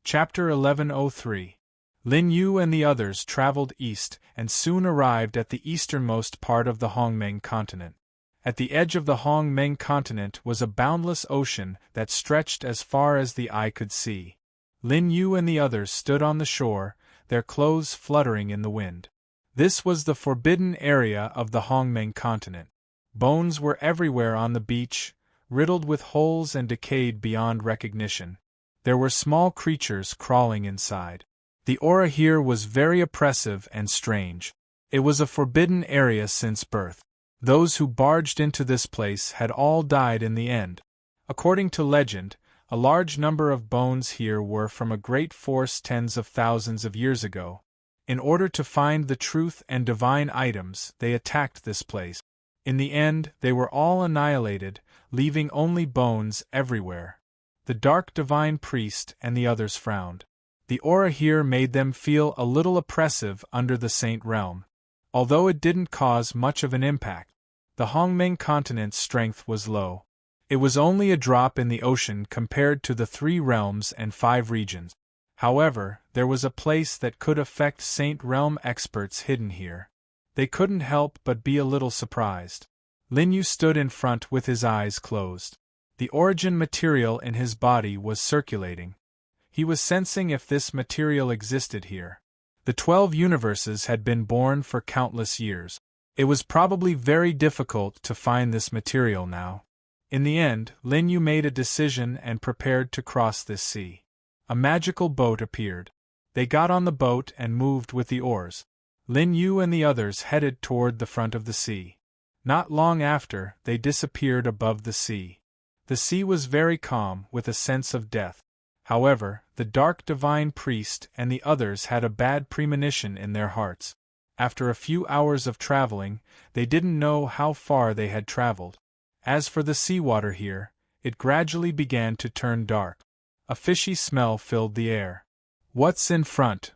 Chapter 1103. Lin Yu and the others traveled east and soon arrived at the easternmost part of the Hongmeng continent. At the edge of the Hongmeng continent was a boundless ocean that stretched as far as the eye could see. Lin Yu and the others stood on the shore, their clothes fluttering in the wind. This was the forbidden area of the Hongmeng continent. Bones were everywhere on the beach, riddled with holes and decayed beyond recognition. There were small creatures crawling inside. The aura here was very oppressive and strange. It was a forbidden area since birth. Those who barged into this place had all died in the end. According to legend, a large number of bones here were from a great force tens of thousands of years ago. In order to find the truth and divine items, they attacked this place. In the end, they were all annihilated, leaving only bones everywhere. The dark divine priest and the others frowned. The aura here made them feel a little oppressive under the Saint Realm. Although it didn't cause much of an impact, the Hongmeng continent's strength was low. It was only a drop in the ocean compared to the 3 realms and 5 regions. However, there was a place that could affect Saint Realm experts hidden here. They couldn't help but be a little surprised. Lin Yu stood in front with his eyes closed. The origin material in his body was circulating. He was sensing if this material existed here. The 12 universes had been born for countless years. It was probably very difficult to find this material now. In the end, Lin Yu made a decision and prepared to cross this sea. A magical boat appeared. They got on the boat and moved with the oars. Lin Yu and the others headed toward the front of the sea. Not long after, they disappeared above the sea. The sea was very calm, with a sense of death. However, the dark divine priest and the others had a bad premonition in their hearts. After a few hours of traveling, they didn't know how far they had traveled. As for the seawater here, it gradually began to turn dark. A fishy smell filled the air. What's in front?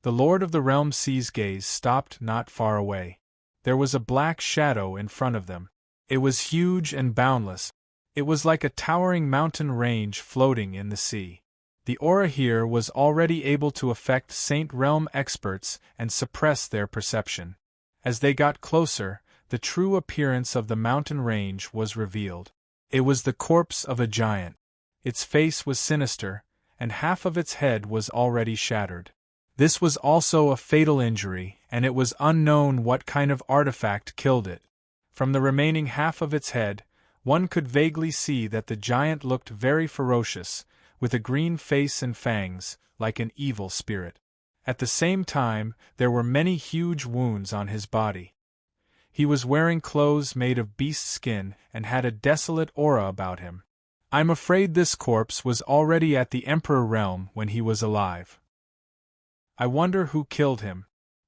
The Lord of the Realm Sea's gaze stopped not far away. There was a black shadow in front of them. It was huge and boundless. It was like a towering mountain range floating in the sea. The aura here was already able to affect Saint Realm experts and suppress their perception. As they got closer, the true appearance of the mountain range was revealed. It was the corpse of a giant. Its face was sinister, and half of its head was already shattered. This was also a fatal injury, and it was unknown what kind of artifact killed it. From the remaining half of its head, one could vaguely see that the giant looked very ferocious, with a green face and fangs, like an evil spirit. At the same time, there were many huge wounds on his body. He was wearing clothes made of beast skin and had a desolate aura about him. I'm afraid this corpse was already at the Emperor Realm when he was alive. I wonder who killed him.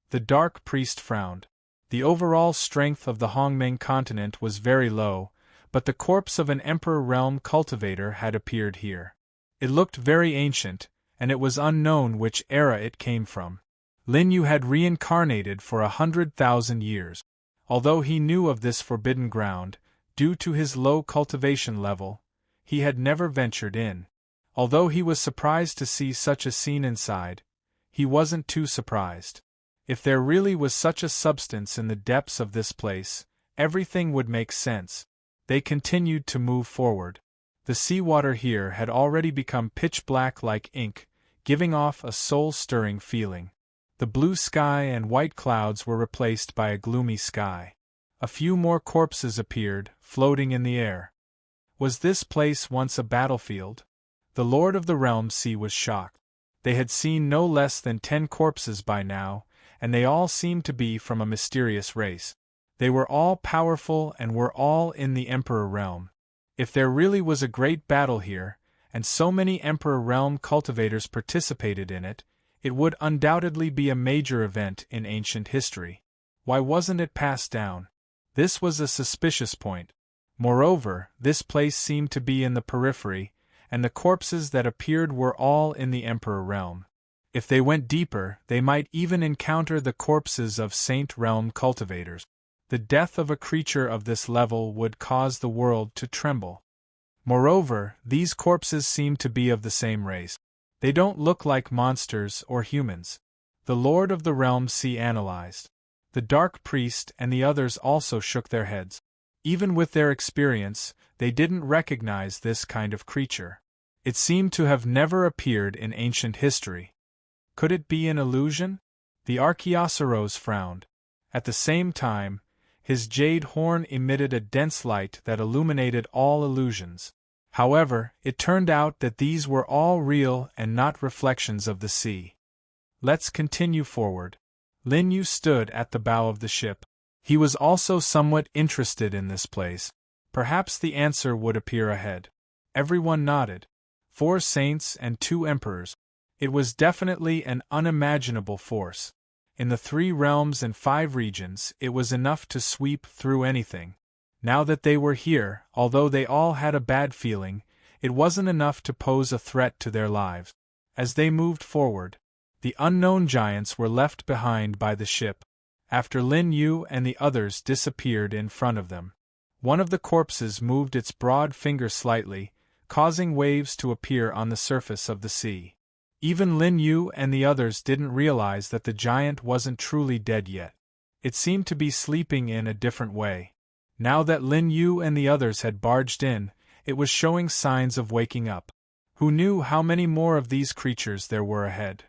The dark priest frowned. The overall strength of the Hongmeng continent was very low, but the corpse of an Emperor Realm cultivator had appeared here. It looked very ancient, and it was unknown which era it came from. Lin Yu had reincarnated for 100,000 years. Although he knew of this forbidden ground, due to his low cultivation level, he had never ventured in. Although he was surprised to see such a scene inside, he wasn't too surprised. If there really was such a substance in the depths of this place, everything would make sense. They continued to move forward. The seawater here had already become pitch black like ink, giving off a soul-stirring feeling. The blue sky and white clouds were replaced by a gloomy sky. A few more corpses appeared, floating in the air. Was this place once a battlefield? The Lord of the Realm Sea was shocked. They had seen no less than 10 corpses by now, and they all seemed to be from a mysterious race. They were all powerful and were all in the Emperor Realm. If there really was a great battle here, and so many Emperor Realm cultivators participated in it, it would undoubtedly be a major event in ancient history. Why wasn't it passed down? This was a suspicious point. Moreover, this place seemed to be in the periphery, and the corpses that appeared were all in the Emperor Realm. If they went deeper, they might even encounter the corpses of Saint Realm cultivators. The death of a creature of this level would cause the world to tremble. Moreover, these corpses seemed to be of the same race. They don't look like monsters or humans. The Lord of the Realm Sea analyzed. The Dark Priest and the others also shook their heads. Even with their experience, they didn't recognize this kind of creature. It seemed to have never appeared in ancient history. Could it be an illusion? The Archaeosaurus frowned. At the same time, his jade horn emitted a dense light that illuminated all illusions. However, it turned out that these were all real and not reflections of the sea. Let's continue forward. Lin Yu stood at the bow of the ship. He was also somewhat interested in this place. Perhaps the answer would appear ahead. Everyone nodded. 4 saints and 2 emperors. It was definitely an unimaginable force. In the 3 realms and 5 regions, it was enough to sweep through anything. Now that they were here, although they all had a bad feeling, it wasn't enough to pose a threat to their lives. As they moved forward, the unknown giants were left behind by the ship. After Lin Yu and the others disappeared in front of them, one of the corpses moved its broad finger slightly, causing waves to appear on the surface of the sea. Even Lin Yu and the others didn't realize that the giant wasn't truly dead yet. It seemed to be sleeping in a different way. Now that Lin Yu and the others had barged in, it was showing signs of waking up. Who knew how many more of these creatures there were ahead?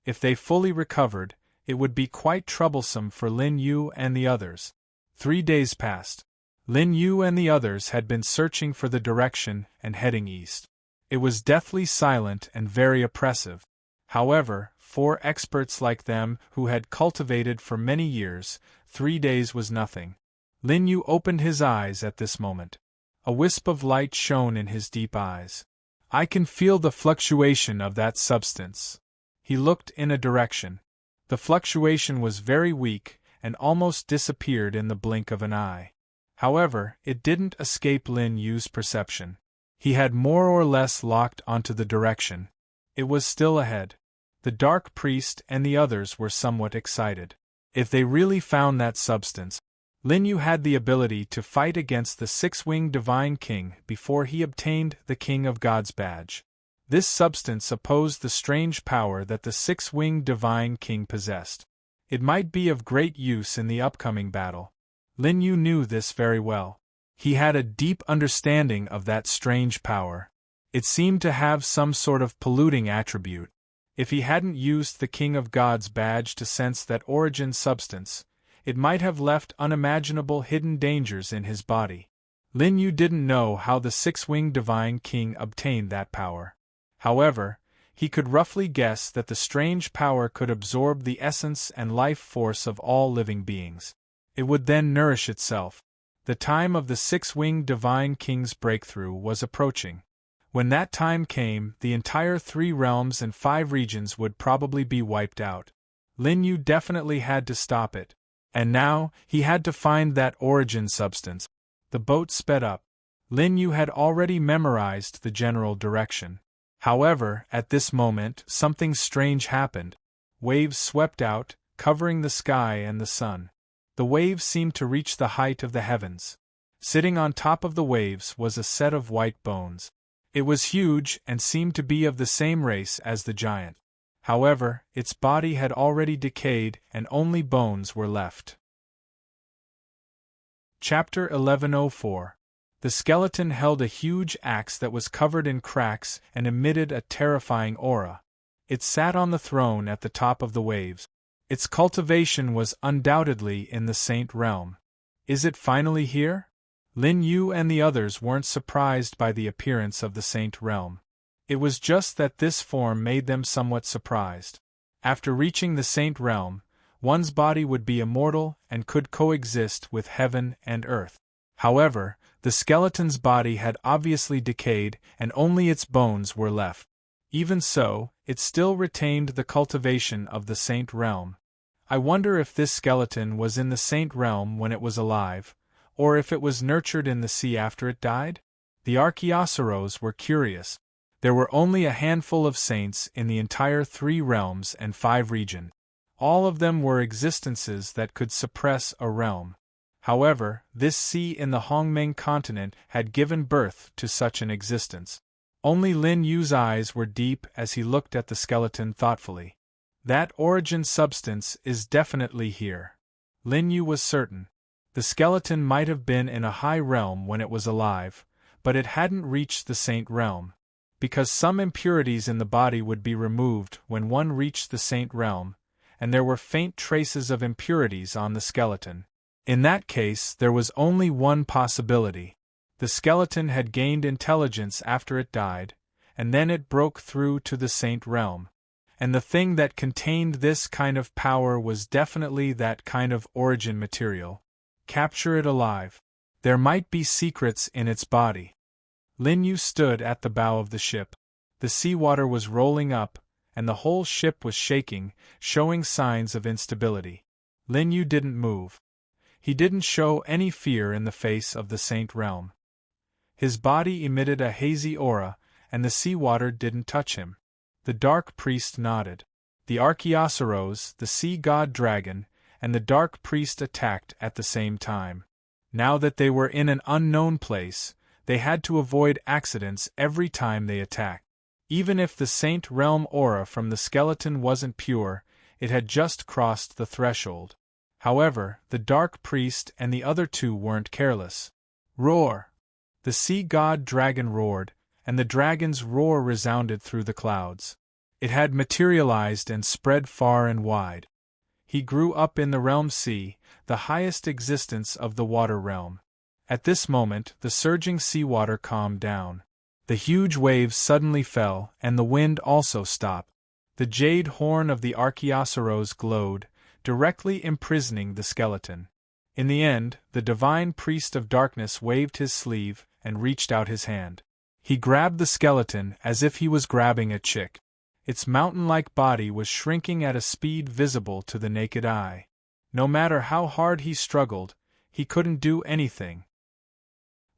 If they fully recovered, it would be quite troublesome for Lin Yu and the others. 3 days passed. Lin Yu and the others had been searching for the direction and heading east. It was deathly silent and very oppressive. However, for experts like them who had cultivated for many years, 3 days was nothing. Lin Yu opened his eyes at this moment. A wisp of light shone in his deep eyes. I can feel the fluctuation of that substance. He looked in a direction. The fluctuation was very weak and almost disappeared in the blink of an eye. However, it didn't escape Lin Yu's perception. He had more or less locked onto the direction. It was still ahead. The Dark Priest and the others were somewhat excited. If they really found that substance, Lin Yu had the ability to fight against the 6-winged Divine King before he obtained the King of Gods badge. This substance opposed the strange power that the 6-winged Divine King possessed. It might be of great use in the upcoming battle. Lin Yu knew this very well. He had a deep understanding of that strange power. It seemed to have some sort of polluting attribute. If he hadn't used the King of Gods badge to sense that origin substance, it might have left unimaginable hidden dangers in his body. Lin Yu didn't know how the 6-winged Divine King obtained that power. However, he could roughly guess that the strange power could absorb the essence and life force of all living beings. It would then nourish itself. The time of the 6-winged Divine King's breakthrough was approaching. When that time came, the entire 3 realms and 5 regions would probably be wiped out. Lin Yu definitely had to stop it. And now, he had to find that origin substance. The boat sped up. Lin Yu had already memorized the general direction. However, at this moment, something strange happened. Waves swept out, covering the sky and the sun. The waves seemed to reach the height of the heavens. Sitting on top of the waves was a set of white bones. It was huge and seemed to be of the same race as the giant. However, its body had already decayed and only bones were left. Chapter 1104. The skeleton held a huge axe that was covered in cracks and emitted a terrifying aura. It sat on the throne at the top of the waves. Its cultivation was undoubtedly in the Saint realm. Is it finally here? Lin Yu and the others weren't surprised by the appearance of the Saint realm. It was just that this form made them somewhat surprised. After reaching the Saint realm, one's body would be immortal and could coexist with heaven and earth. However, the skeleton's body had obviously decayed and only its bones were left. Even so, it still retained the cultivation of the Saint realm. I wonder if this skeleton was in the Saint realm when it was alive, or if it was nurtured in the sea after it died? The Archaeosaurus were curious. There were only a handful of saints in the entire 3 realms and 5 regions. All of them were existences that could suppress a realm. However, this sea in the Hongmeng continent had given birth to such an existence. Only Lin Yu's eyes were deep as he looked at the skeleton thoughtfully. That origin substance is definitely here. Lin Yu was certain. The skeleton might have been in a high realm when it was alive, but it hadn't reached the saint realm. Because some impurities in the body would be removed when one reached the saint realm, and there were faint traces of impurities on the skeleton. In that case, there was only one possibility. The skeleton had gained intelligence after it died, and then it broke through to the saint realm. And the thing that contained this kind of power was definitely that kind of origin material. Capture it alive. There might be secrets in its body. Lin Yu stood at the bow of the ship. The seawater was rolling up, and the whole ship was shaking, showing signs of instability. Lin Yu didn't move. He didn't show any fear in the face of the saint realm. His body emitted a hazy aura, and the seawater didn't touch him. The dark priest nodded. The Archaeosaurus, the sea god dragon, and the dark priest attacked at the same time. Now that they were in an unknown place, they had to avoid accidents every time they attacked. Even if the saint realm aura from the skeleton wasn't pure, it had just crossed the threshold. However, the dark priest and the other two weren't careless. Roar! The sea god dragon roared, and the dragon's roar resounded through the clouds. It had materialized and spread far and wide. He grew up in the realm sea, the highest existence of the water realm. At this moment, the surging seawater calmed down. The huge waves suddenly fell, and the wind also stopped. The jade horn of the Archaeosaurus glowed, directly imprisoning the skeleton. In the end, the divine priest of darkness waved his sleeve and reached out his hand. He grabbed the skeleton as if he was grabbing a chick. Its mountain-like body was shrinking at a speed visible to the naked eye. No matter how hard he struggled, he couldn't do anything.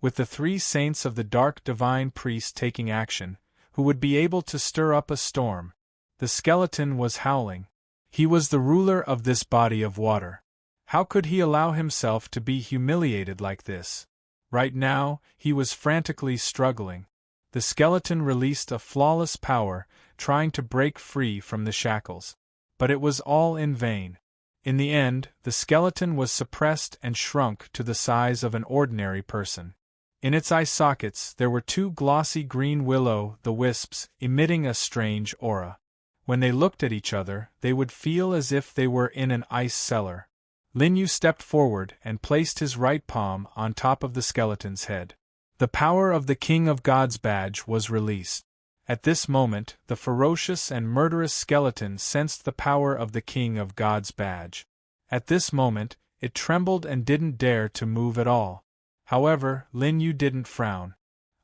With the three saints of the dark divine priest taking action, who would be able to stir up a storm, the skeleton was howling. He was the ruler of this body of water. How could he allow himself to be humiliated like this? Right now, he was frantically struggling. The skeleton released a flawless power, trying to break free from the shackles. But it was all in vain. In the end, the skeleton was suppressed and shrunk to the size of an ordinary person. In its eye sockets there were two glossy green will-o'-the-wisps, emitting a strange aura. When they looked at each other, they would feel as if they were in an ice cellar. Lin Yu stepped forward and placed his right palm on top of the skeleton's head. The power of the King of God's badge was released. At this moment, the ferocious and murderous skeleton sensed the power of the King of God's badge. At this moment, it trembled and didn't dare to move at all. However, Lin Yu didn't frown.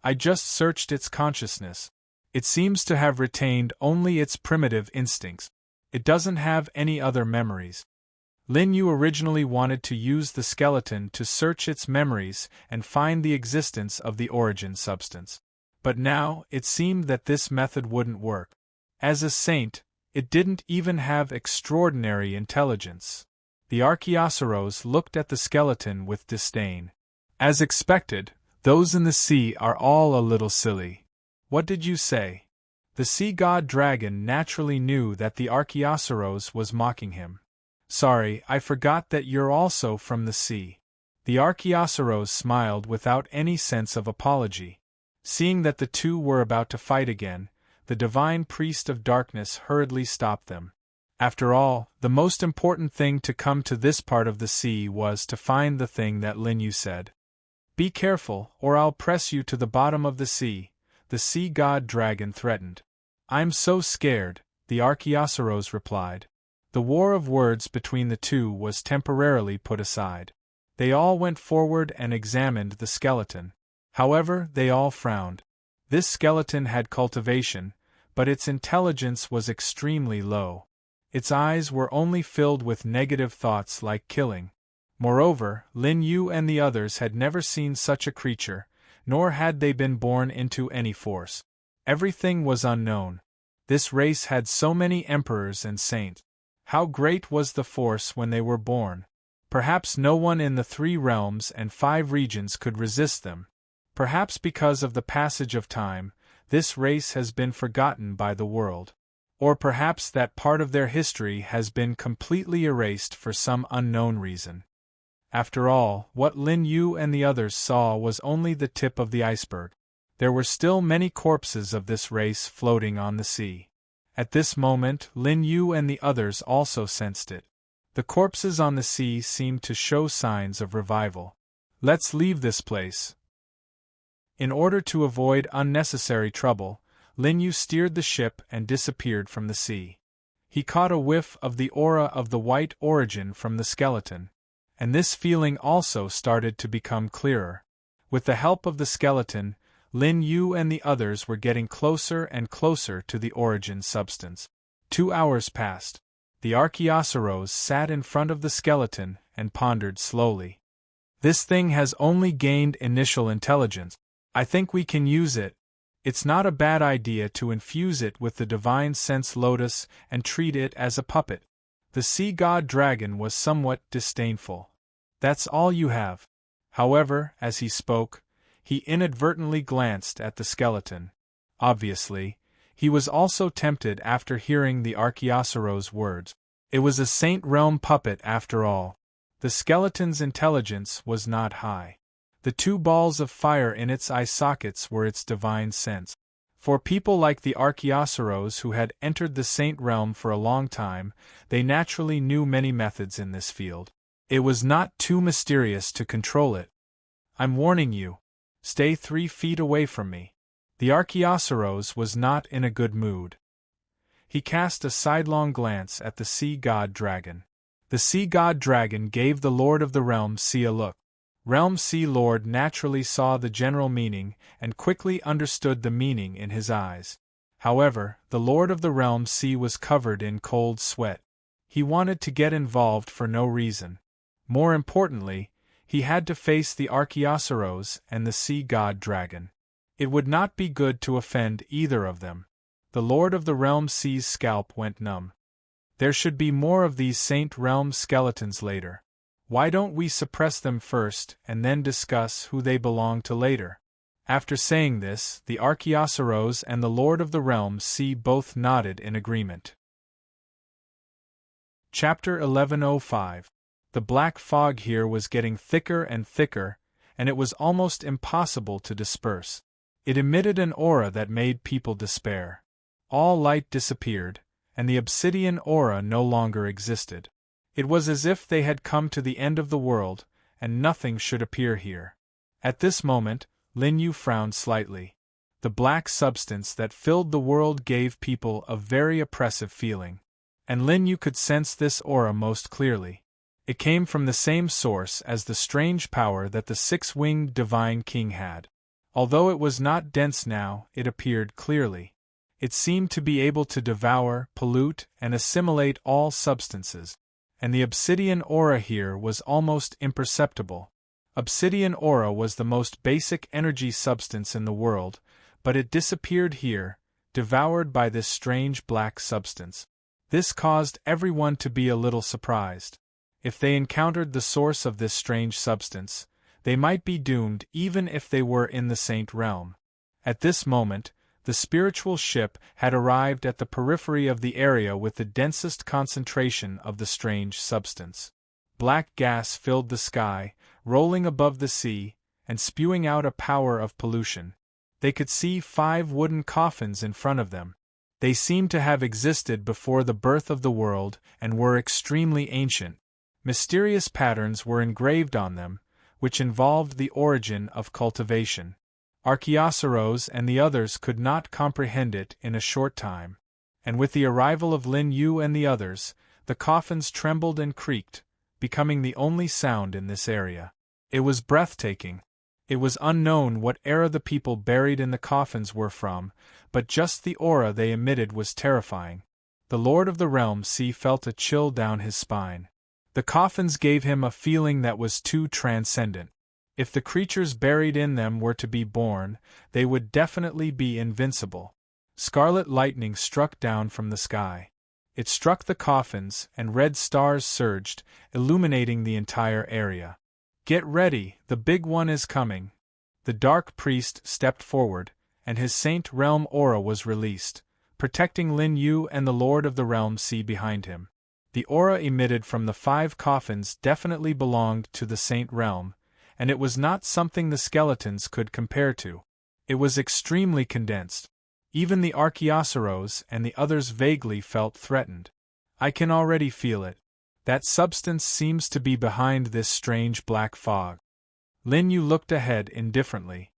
I just searched its consciousness. It seems to have retained only its primitive instincts. It doesn't have any other memories. Lin Yu originally wanted to use the skeleton to search its memories and find the existence of the origin substance. But now, it seemed that this method wouldn't work. As a saint, it didn't even have extraordinary intelligence. The Archaeosaurus looked at the skeleton with disdain. As expected, those in the sea are all a little silly. What did you say? The sea god dragon naturally knew that the Archaeosaurus was mocking him. Sorry, I forgot that you're also from the sea. The Archaeosaurus smiled without any sense of apology. Seeing that the two were about to fight again, the divine priest of darkness hurriedly stopped them. After all, the most important thing to come to this part of the sea was to find the thing that Lin Yu said. Be careful, or I'll press you to the bottom of the sea, the sea god dragon threatened. I'm so scared, the Archaeosaurus replied. The war of words between the two was temporarily put aside. They all went forward and examined the skeleton. However, they all frowned. This skeleton had cultivation, but its intelligence was extremely low. Its eyes were only filled with negative thoughts like killing. Moreover, Lin Yu and the others had never seen such a creature, nor had they been born into any force. Everything was unknown. This race had so many emperors and saints. How great was the force when they were born? Perhaps no one in the 3 realms and 5 regions could resist them. Perhaps because of the passage of time, this race has been forgotten by the world. Or perhaps that part of their history has been completely erased for some unknown reason. After all, what Lin Yu and the others saw was only the tip of the iceberg. There were still many corpses of this race floating on the sea. At this moment, Lin Yu and the others also sensed it. The corpses on the sea seemed to show signs of revival. Let's leave this place. In order to avoid unnecessary trouble, Lin Yu steered the ship and disappeared from the sea. He caught a whiff of the aura of the white origin from the skeleton, and this feeling also started to become clearer. With the help of the skeleton, Lin Yu and the others were getting closer and closer to the origin substance. 2 hours passed. The Archaeosaurus sat in front of the skeleton and pondered slowly. This thing has only gained initial intelligence. I think we can use it. It's not a bad idea to infuse it with the divine sense lotus and treat it as a puppet. The sea god dragon was somewhat disdainful. That's all you have. However, as he spoke, he inadvertently glanced at the skeleton. Obviously, he was also tempted after hearing the Archaeosaurus' words. It was a Saint Realm puppet after all. The skeleton's intelligence was not high. The 2 balls of fire in its eye sockets were its divine sense. For people like the Archaeosaurus who had entered the Saint Realm for a long time, they naturally knew many methods in this field. It was not too mysterious to control it. I'm warning you. Stay 3 feet away from me. The Archaeosaurus was not in a good mood. He cast a sidelong glance at the sea god dragon. The sea god dragon gave the Lord of the Realm Sea a look. Realm Sea Lord naturally saw the general meaning and quickly understood the meaning in his eyes. However, the Lord of the Realm Sea was covered in cold sweat. He wanted to get involved for no reason. More importantly, he had to face the Archaeosaurus and the sea god dragon. It would not be good to offend either of them. The Lord of the Realm Sea's scalp went numb. There should be more of these Saint Realm skeletons later. Why don't we suppress them first and then discuss who they belong to later? After saying this, the Archaeosaurus and the Lord of the Realm Sea both nodded in agreement. Chapter 1105. The black fog here was getting thicker and thicker, and it was almost impossible to disperse. It emitted an aura that made people despair. All light disappeared, and the obsidian aura no longer existed. It was as if they had come to the end of the world, and nothing should appear here. At this moment, Lin Yu frowned slightly. The black substance that filled the world gave people a very oppressive feeling. And Lin Yu could sense this aura most clearly. It came from the same source as the strange power that the 6-winged Divine King had. Although it was not dense now, it appeared clearly. It seemed to be able to devour, pollute, and assimilate all substances. And the obsidian aura here was almost imperceptible. Obsidian aura was the most basic energy substance in the world, but it disappeared here, devoured by this strange black substance. This caused everyone to be a little surprised. If they encountered the source of this strange substance, they might be doomed even if they were in the Saint Realm. At this moment, the spiritual ship had arrived at the periphery of the area with the densest concentration of the strange substance. Black gas filled the sky, rolling above the sea, and spewing out a power of pollution. They could see 5 wooden coffins in front of them. They seemed to have existed before the birth of the world and were extremely ancient. Mysterious patterns were engraved on them, which involved the origin of cultivation. Archaeosaurus and the others could not comprehend it in a short time. And with the arrival of Lin Yu and the others, the coffins trembled and creaked, becoming the only sound in this area. It was breathtaking. It was unknown what era the people buried in the coffins were from, but just the aura they emitted was terrifying. The Lord of the Realm Sea felt a chill down his spine. The coffins gave him a feeling that was too transcendent. If the creatures buried in them were to be born, they would definitely be invincible. Scarlet lightning struck down from the sky. It struck the coffins, and red stars surged, illuminating the entire area. "Get ready, the big one is coming." The dark priest stepped forward, and his Saint Realm aura was released, protecting Lin Yu and the Lord of the Realm Sea behind him. The aura emitted from the 5 coffins definitely belonged to the Saint Realm, and it was not something the skeletons could compare to. It was extremely condensed. Even the Archaeosaurus and the others vaguely felt threatened. I can already feel it. That substance seems to be behind this strange black fog. Lin Yu looked ahead indifferently.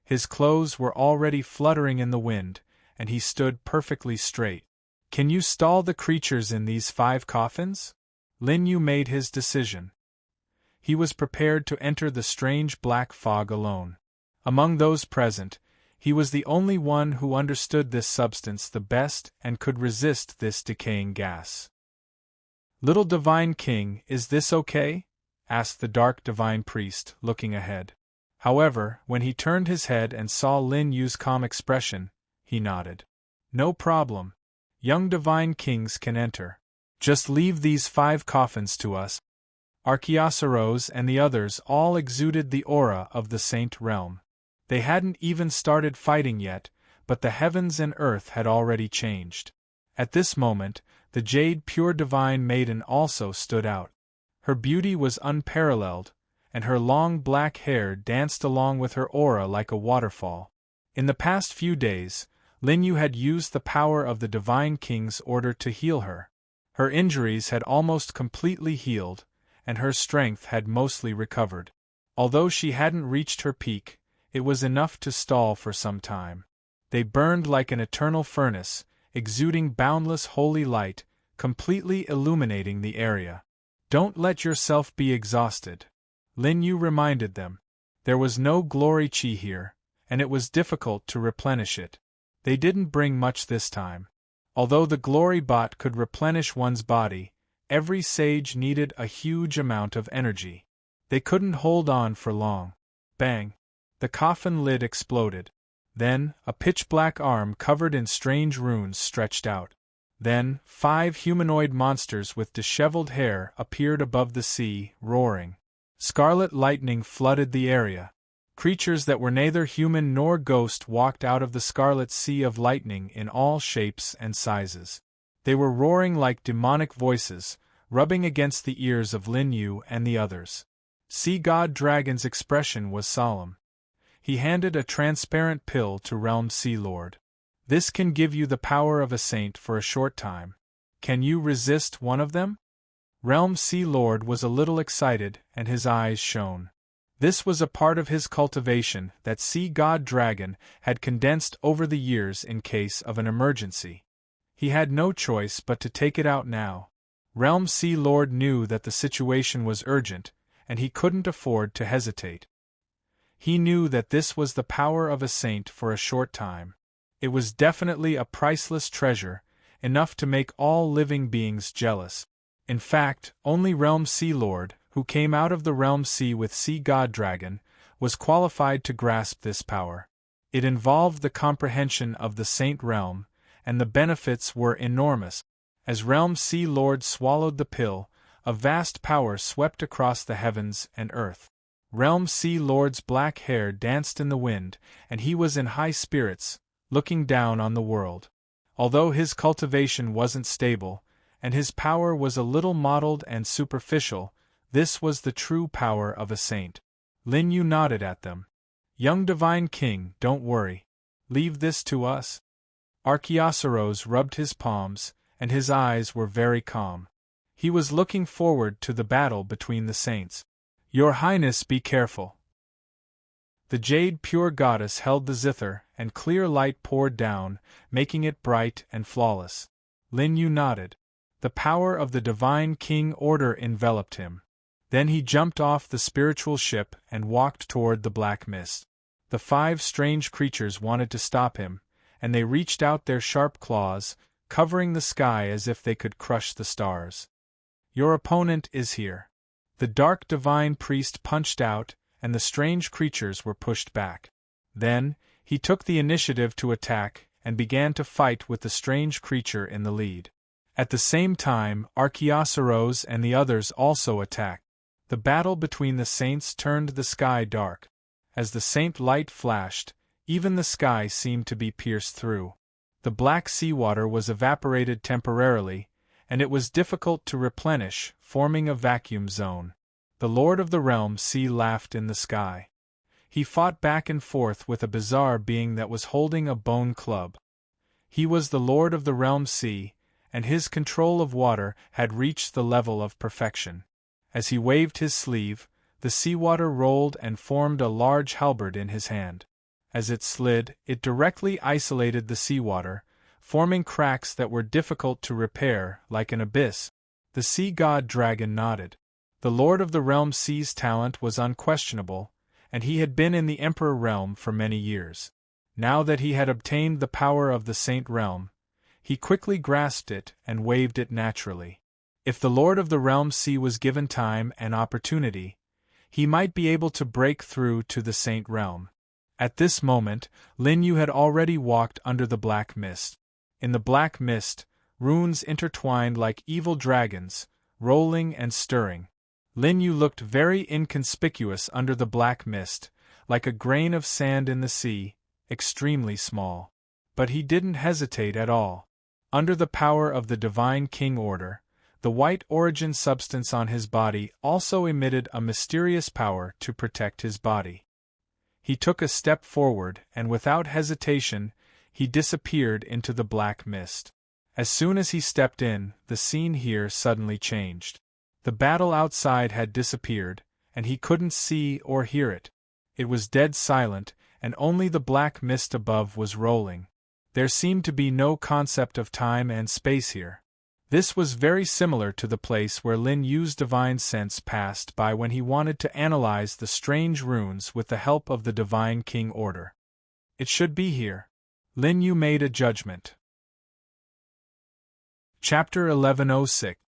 His clothes were already fluttering in the wind, and he stood perfectly straight. Can you stall the creatures in these 5 coffins? Lin Yu made his decision. He was prepared to enter the strange black fog alone. Among those present, he was the only one who understood this substance the best and could resist this decaying gas. "Little Divine King, is this okay?" asked the dark divine priest, looking ahead. However, when he turned his head and saw Lin Yu's calm expression, he nodded. "No problem. Young divine kings can enter. Just leave these 5 coffins to us." Archaeosaurus and the others all exuded the aura of the Saint Realm. They hadn't even started fighting yet, but the heavens and earth had already changed. At this moment, the Jade Pure Divine Maiden also stood out. Her beauty was unparalleled, and her long black hair danced along with her aura like a waterfall. In the past few days, Lin Yu had used the power of the Divine King's order to heal her. Her injuries had almost completely healed, and her strength had mostly recovered. Although she hadn't reached her peak, it was enough to stall for some time. They burned like an eternal furnace, exuding boundless holy light, completely illuminating the area. "Don't let yourself be exhausted," Lin Yu reminded them. There was no glory chi here, and it was difficult to replenish it. They didn't bring much this time. Although the glory bot could replenish one's body, every sage needed a huge amount of energy. They couldn't hold on for long. Bang! The coffin lid exploded. Then, a pitch-black arm covered in strange runes stretched out. Then, 5 humanoid monsters with disheveled hair appeared above the sea, roaring. Scarlet lightning flooded the area. Creatures that were neither human nor ghost walked out of the scarlet sea of lightning in all shapes and sizes. They were roaring like demonic voices, rubbing against the ears of Lin Yu and the others. Sea God Dragon's expression was solemn. He handed a transparent pill to Realm Sea Lord. "This can give you the power of a saint for a short time. Can you resist one of them?" Realm Sea Lord was a little excited, and his eyes shone. This was a part of his cultivation that Sea God Dragon had condensed over the years in case of an emergency. He had no choice but to take it out now. Realm Sea Lord knew that the situation was urgent, and he couldn't afford to hesitate. He knew that this was the power of a saint for a short time. It was definitely a priceless treasure, enough to make all living beings jealous. In fact, only Realm Sea Lord, who came out of the Realm Sea with Sea God Dragon, was qualified to grasp this power. It involved the comprehension of the Saint Realm, and the benefits were enormous. As Realm Sea Lord swallowed the pill, a vast power swept across the heavens and earth. Realm Sea Lord's black hair danced in the wind, and he was in high spirits, looking down on the world. Although his cultivation wasn't stable, and his power was a little mottled and superficial, this was the true power of a saint. Lin Yu nodded at them. "Young Divine King, don't worry. Leave this to us." Archaeosaurus rubbed his palms, and his eyes were very calm. He was looking forward to the battle between the saints. "Your Highness, be careful." The Jade Pure Goddess held the zither, and clear light poured down, making it bright and flawless. Lin Yu nodded. The power of the Divine King Order enveloped him. Then he jumped off the spiritual ship and walked toward the black mist. The 5 strange creatures wanted to stop him, and they reached out their sharp claws, covering the sky as if they could crush the stars. "Your opponent is here." The dark divine priest punched out, and the strange creatures were pushed back. Then, he took the initiative to attack, and began to fight with the strange creature in the lead. At the same time, Archaeosaurus and the others also attacked. The battle between the saints turned the sky dark. As the saint light flashed, Even the sky seemed to be pierced through. The black seawater was evaporated temporarily, and it was difficult to replenish, forming a vacuum zone. The Lord of the Realm Sea laughed in the sky. He fought back and forth with a bizarre being that was holding a bone club. He was the Lord of the Realm Sea, and his control of water had reached the level of perfection. As he waved his sleeve, the seawater rolled and formed a large halberd in his hand. As it slid, it directly isolated the seawater, forming cracks that were difficult to repair, like an abyss. The sea god dragon nodded. The Lord of the Realm Sea's talent was unquestionable, and he had been in the Emperor Realm for many years. Now that he had obtained the power of the Saint Realm, he quickly grasped it and waved it naturally. If the Lord of the Realm Sea was given time and opportunity, he might be able to break through to the Saint Realm. At this moment, Lin Yu had already walked under the black mist. In the black mist, runes intertwined like evil dragons, rolling and stirring. Lin Yu looked very inconspicuous under the black mist, like a grain of sand in the sea, extremely small. But he didn't hesitate at all. Under the power of the Divine King Order, the white origin substance on his body also emitted a mysterious power to protect his body. He took a step forward, and without hesitation, he disappeared into the black mist. As soon as he stepped in, the scene here suddenly changed. The battle outside had disappeared, and he couldn't see or hear it. It was dead silent, and only the black mist above was rolling. There seemed to be no concept of time and space here. This was very similar to the place where Lin Yu's divine sense passed by when he wanted to analyze the strange runes with the help of the Divine King Order. It should be here. Lin Yu made a judgment. Chapter 1106.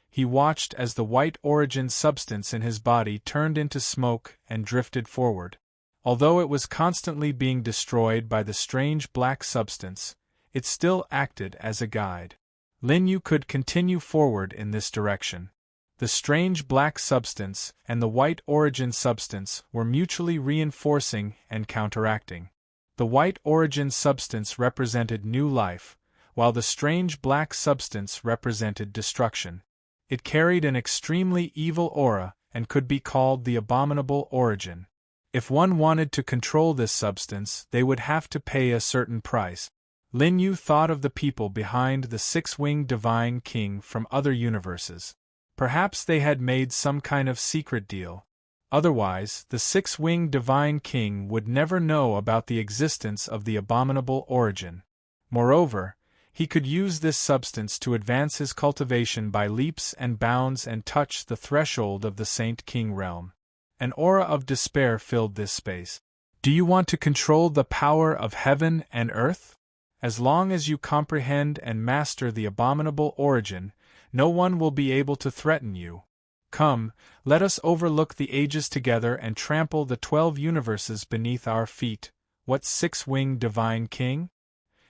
He watched as the white origin substance in his body turned into smoke and drifted forward. Although it was constantly being destroyed by the strange black substance, it still acted as a guide. Lin Yu could continue forward in this direction. The strange black substance and the white origin substance were mutually reinforcing and counteracting. The white origin substance represented new life, while the strange black substance represented destruction. It carried an extremely evil aura and could be called the abominable origin. If one wanted to control this substance, they would have to pay a certain price. Lin Yu thought of the people behind the six-winged divine king from other universes. Perhaps they had made some kind of secret deal. Otherwise, the six-winged divine king would never know about the existence of the abominable origin. Moreover, he could use this substance to advance his cultivation by leaps and bounds and touch the threshold of the Saint King realm. An aura of despair filled this space. Do you want to control the power of heaven and earth? As long as you comprehend and master the abominable origin, no one will be able to threaten you. Come, let us overlook the ages together and trample the 12 universes beneath our feet. What six-winged divine king?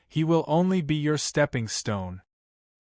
He will only be your stepping stone.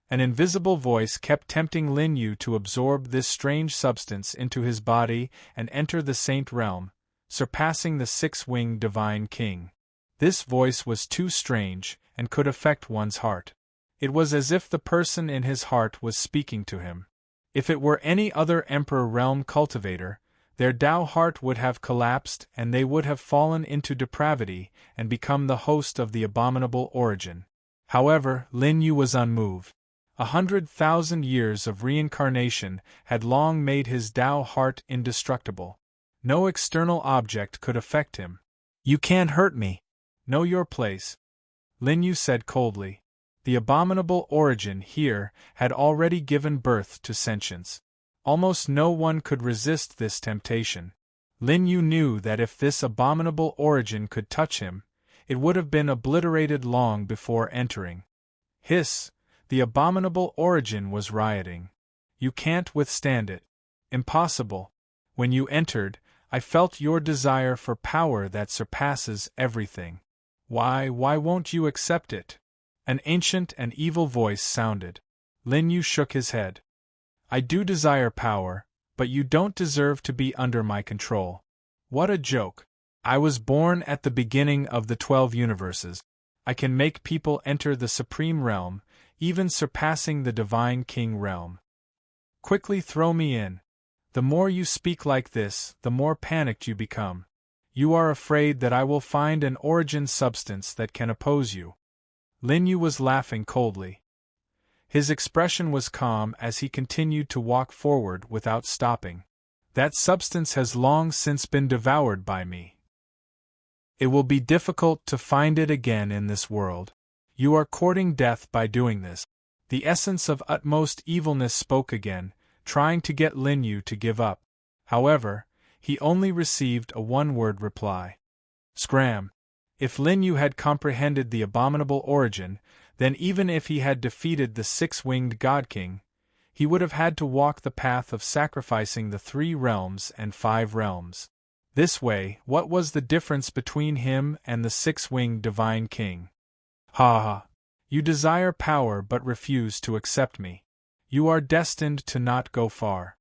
An invisible voice kept tempting Lin Yu to absorb this strange substance into his body and enter the Saint Realm, surpassing the six-winged divine king. This voice was too strange and could affect one's heart. It was as if the person in his heart was speaking to him. If it were any other Emperor Realm cultivator, their Tao heart would have collapsed and they would have fallen into depravity and become the host of the abominable origin. However, Lin Yu was unmoved. 100,000 years of reincarnation had long made his Tao heart indestructible. No external object could affect him. You can't hurt me. Know your place, Lin Yu said coldly. The abominable origin here had already given birth to sentience. Almost no one could resist this temptation. Lin Yu knew that if this abominable origin could touch him, it would have been obliterated long before entering. Hiss! The abominable origin was rioting. You can't withstand it. Impossible. When you entered, I felt your desire for power that surpasses everything. Why won't you accept it? An ancient and evil voice sounded. Lin Yu shook his head. I do desire power, but you don't deserve to be under my control. What a joke. I was born at the beginning of the 12 universes. I can make people enter the supreme realm, even surpassing the divine king realm. Quickly throw me in. The more you speak like this, the more panicked you become. You are afraid that I will find an origin substance that can oppose you. Lin Yu was laughing coldly. His expression was calm as he continued to walk forward without stopping. That substance has long since been devoured by me. It will be difficult to find it again in this world. You are courting death by doing this. The essence of utmost evilness spoke again, trying to get Lin Yu to give up. However, he only received a one-word reply. Scram! If Lin Yu had comprehended the abominable origin, then even if he had defeated the six-winged God King, he would have had to walk the path of sacrificing the 3 realms and 5 realms. This way, what was the difference between him and the 6-winged Divine King? Ha ha! You desire power but refuse to accept me. You are destined to not go far.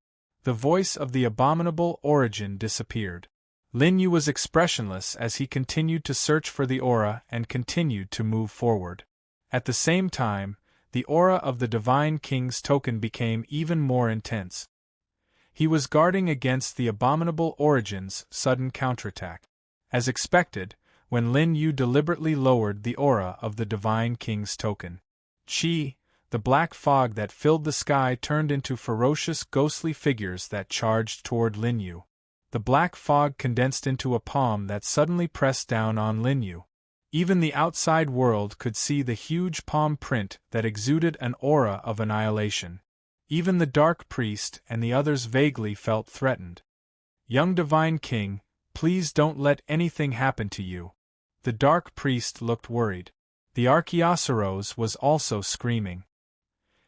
The voice of the abominable origin disappeared. Lin Yu was expressionless as he continued to search for the aura and continued to move forward. At the same time, the aura of the Divine King's token became even more intense. He was guarding against the abominable origin's sudden counterattack. As expected, when Lin Yu deliberately lowered the aura of the Divine King's token, Qi, the black fog that filled the sky turned into ferocious ghostly figures that charged toward Lin Yu. The black fog condensed into a palm that suddenly pressed down on Lin Yu. Even the outside world could see the huge palm print that exuded an aura of annihilation. Even the Dark Priest and the others vaguely felt threatened. Young Divine King, please don't let anything happen to you. The Dark Priest looked worried. The Archaeosaurus was also screaming.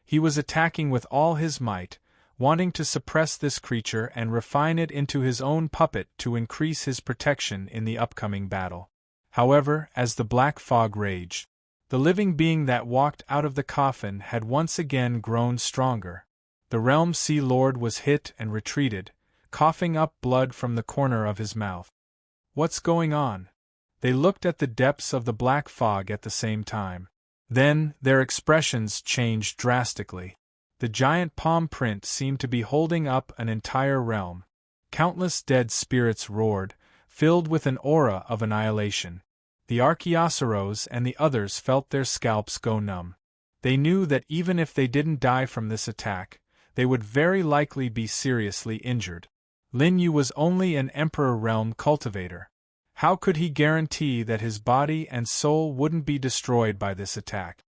He was attacking with all his might, wanting to suppress this creature and refine it into his own puppet to increase his protection in the upcoming battle. However, as the black fog raged, the living being that walked out of the coffin had once again grown stronger. The Realm Sea Lord was hit and retreated, coughing up blood from the corner of his mouth. What's going on? They looked at the depths of the black fog at the same time. Then, their expressions changed drastically. The giant palm print seemed to be holding up an entire realm. Countless dead spirits roared, filled with an aura of annihilation. The Archaeosaurus and the others felt their scalps go numb. They knew that even if they didn't die from this attack, they would very likely be seriously injured. Lin Yu was only an Emperor Realm cultivator. How could he guarantee that his body and soul wouldn't be destroyed by this attack?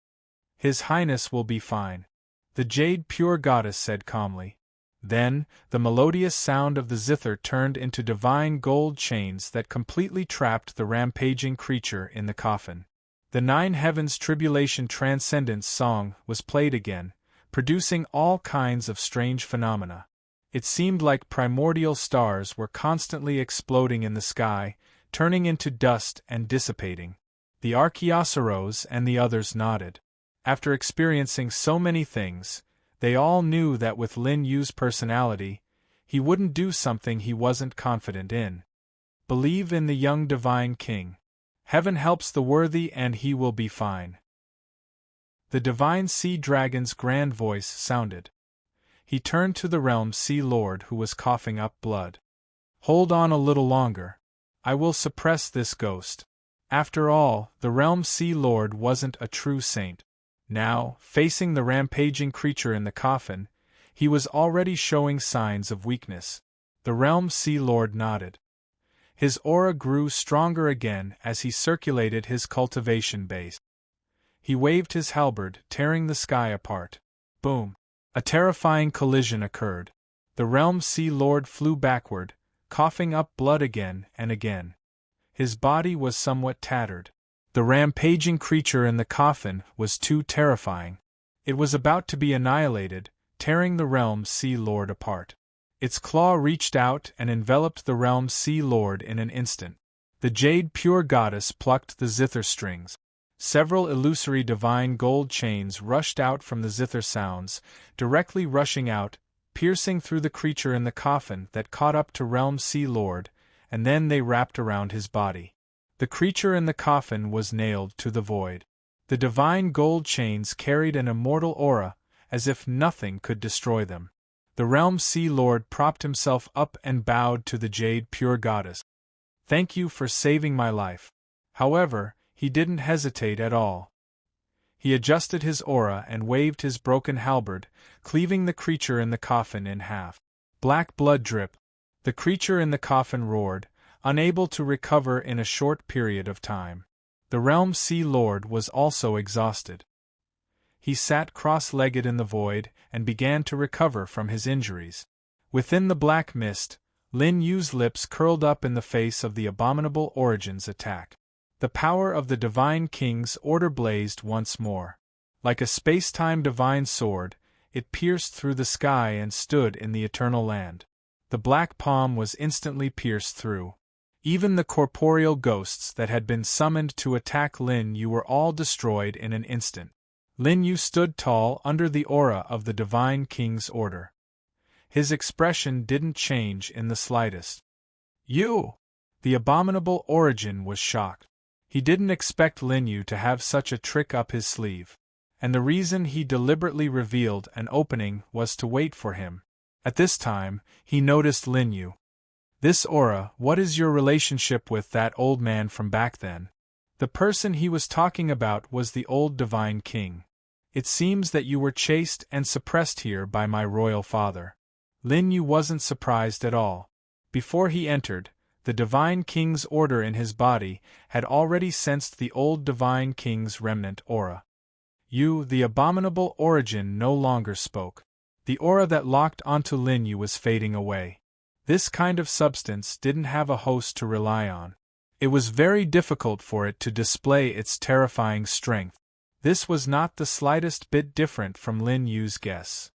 His Highness will be fine, the Jade Pure Goddess said calmly. Then, the melodious sound of the zither turned into divine gold chains that completely trapped the rampaging creature in the coffin. The 9 Heavens Tribulation Transcendence song was played again, producing all kinds of strange phenomena. It seemed like primordial stars were constantly exploding in the sky, turning into dust and dissipating. The Archaeosaurus and the others nodded. After experiencing so many things, they all knew that with Lin Yu's personality, he wouldn't do something he wasn't confident in. Believe in the young Divine King. Heaven helps the worthy and he will be fine. The Divine Sea Dragon's grand voice sounded. He turned to the Realm Sea Lord who was coughing up blood. Hold on a little longer. I will suppress this ghost. After all, the Realm Sea Lord wasn't a true saint. Now, facing the rampaging creature in the coffin, he was already showing signs of weakness. The Realm Sea Lord nodded. His aura grew stronger again as he circulated his cultivation base. He waved his halberd, tearing the sky apart. Boom! A terrifying collision occurred. The Realm Sea Lord flew backward, coughing up blood again and again. His body was somewhat tattered. The rampaging creature in the coffin was too terrifying. It was about to be annihilated, tearing the Realm Sea Lord apart. Its claw reached out and enveloped the Realm Sea Lord in an instant. The Jade Pure Goddess plucked the zither strings. Several illusory divine gold chains rushed out from the zither sounds, directly rushing out, piercing through the creature in the coffin that caught up to Realm Sea Lord, and then they wrapped around his body. The creature in the coffin was nailed to the void. The divine gold chains carried an immortal aura, as if nothing could destroy them. The Realm Sea Lord propped himself up and bowed to the jade pure goddess. "Thank you for saving my life." However, he didn't hesitate at all. He adjusted his aura and waved his broken halberd, cleaving the creature in the coffin in half. Black blood dripped. The creature in the coffin roared, unable to recover in a short period of time. The Realm Sea Lord was also exhausted. He sat cross-legged in the void and began to recover from his injuries. Within the black mist, Lin Yu's lips curled up in the face of the abominable Origin's attack. The power of the Divine King's order blazed once more. Like a space-time divine sword, it pierced through the sky and stood in the eternal land. The black palm was instantly pierced through. Even the corporeal ghosts that had been summoned to attack Lin Yu were all destroyed in an instant. Lin Yu stood tall under the aura of the Divine King's order. His expression didn't change in the slightest. "You!" The abominable Origin was shocked. He didn't expect Lin Yu to have such a trick up his sleeve. And the reason he deliberately revealed an opening was to wait for him. At this time, he noticed Lin Yu. "This aura, what is your relationship with that old man from back then?" The person he was talking about was the old Divine King. "It seems that you were chased and suppressed here by my royal father." Lin Yu wasn't surprised at all. Before he entered, the Divine King's order in his body had already sensed the old Divine King's remnant aura. "You," the abominable Origin no longer spoke. The aura that locked onto Lin Yu was fading away. This kind of substance didn't have a host to rely on. It was very difficult for it to display its terrifying strength. This was not the slightest bit different from Lin Yu's guess.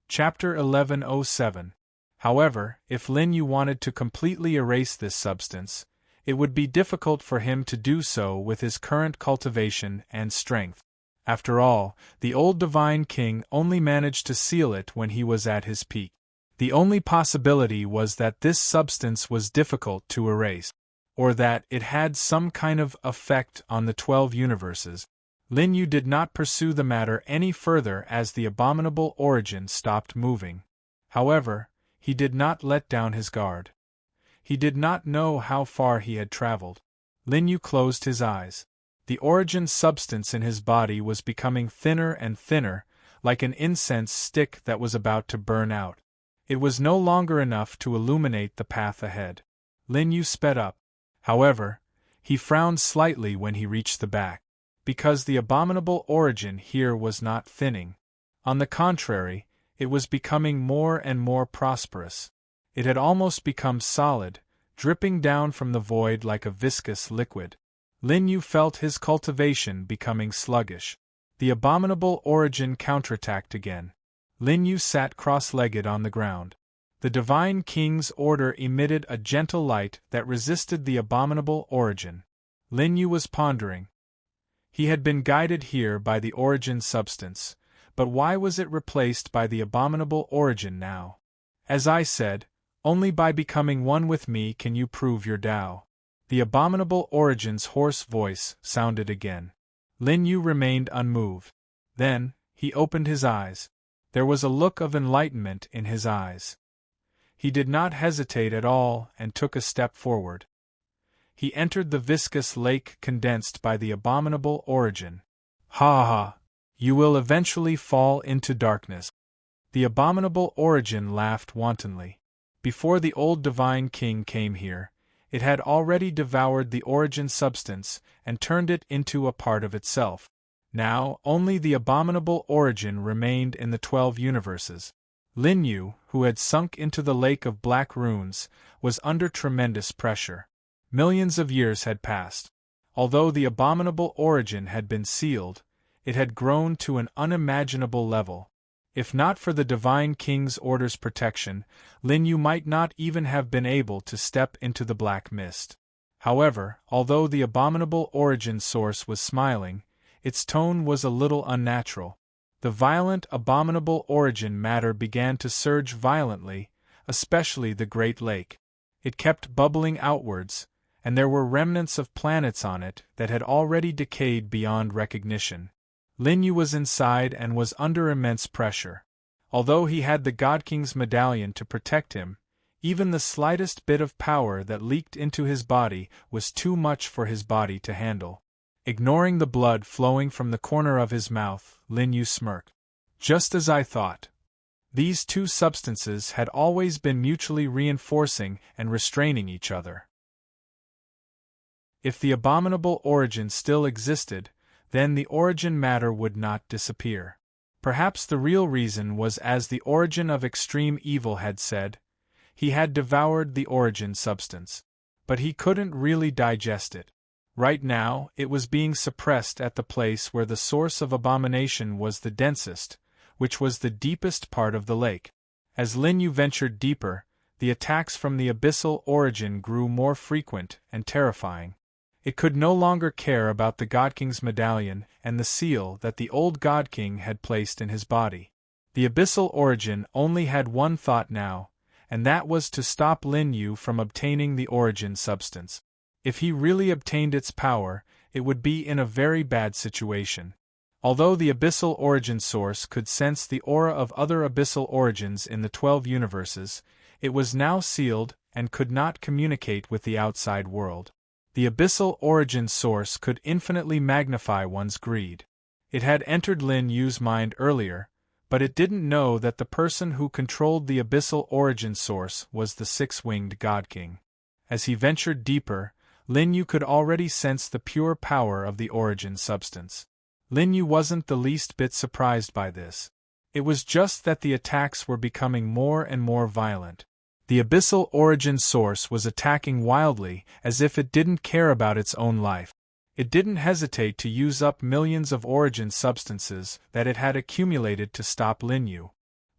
Chapter 1107. However, if Lin Yu wanted to completely erase this substance, it would be difficult for him to do so with his current cultivation and strength. After all, the old Divine King only managed to seal it when he was at his peak. The only possibility was that this substance was difficult to erase, or that it had some kind of effect on the 12 universes. Lin Yu did not pursue the matter any further as the abominable Origin stopped moving. However, he did not let down his guard. He did not know how far he had traveled. Lin Yu closed his eyes. The Origin substance in his body was becoming thinner and thinner, like an incense stick that was about to burn out. It was no longer enough to illuminate the path ahead. Lin Yu sped up. However, he frowned slightly when he reached the back, because the abominable Origin here was not thinning. On the contrary, it was becoming more and more prosperous. It had almost become solid, dripping down from the void like a viscous liquid. Lin Yu felt his cultivation becoming sluggish. The abominable Origin counterattacked again. Lin Yu sat cross-legged on the ground. The Divine King's order emitted a gentle light that resisted the abominable Origin. Lin Yu was pondering. He had been guided here by the Origin substance, but why was it replaced by the abominable Origin now? As I said, only by becoming one with me can you prove your Tao. The abominable Origin's hoarse voice sounded again. Lin Yu remained unmoved. Then, he opened his eyes. There was a look of enlightenment in his eyes. He did not hesitate at all and took a step forward. He entered the viscous lake condensed by the abominable Origin. "Ha ha! You will eventually fall into darkness." The abominable Origin laughed wantonly. Before the old Divine King came here, it had already devoured the Origin substance and turned it into a part of itself. Now, only the abominable Origin remained in the 12 universes. Lin Yu, who had sunk into the lake of black runes, was under tremendous pressure. Millions of years had passed. Although the abominable Origin had been sealed, it had grown to an unimaginable level. If not for the Divine King's order's protection, Lin Yu might not even have been able to step into the black mist. However, although the abominable Origin source was smiling, its tone was a little unnatural. The violent, abominable Origin matter began to surge violently, especially the Great Lake. It kept bubbling outwards, and there were remnants of planets on it that had already decayed beyond recognition. Lin Yu was inside and was under immense pressure. Although he had the God King's medallion to protect him, even the slightest bit of power that leaked into his body was too much for his body to handle. Ignoring the blood flowing from the corner of his mouth, Lin Yu smirked. Just as I thought. These two substances had always been mutually reinforcing and restraining each other. If the abominable origin still existed, then the origin matter would not disappear. Perhaps the real reason was, as the origin of extreme evil had said, he had devoured the origin substance. But he couldn't really digest it. Right now, it was being suppressed at the place where the source of abomination was the densest, which was the deepest part of the lake. As Lin Yu ventured deeper, the attacks from the abyssal origin grew more frequent and terrifying. It could no longer care about the God King's medallion and the seal that the old God King had placed in his body. The abyssal origin only had one thought now, and that was to stop Lin Yu from obtaining the origin substance. If he really obtained its power, it would be in a very bad situation. Although the abyssal origin source could sense the aura of other abyssal origins in the 12 universes, it was now sealed and could not communicate with the outside world. The abyssal origin source could infinitely magnify one's greed. It had entered Lin Yu's mind earlier, but it didn't know that the person who controlled the abyssal origin source was the six-winged God King. As he ventured deeper, Lin Yu could already sense the pure power of the origin substance. Lin Yu wasn't the least bit surprised by this. It was just that the attacks were becoming more and more violent. The abyssal origin source was attacking wildly, as if it didn't care about its own life. It didn't hesitate to use up millions of origin substances that it had accumulated to stop Lin Yu.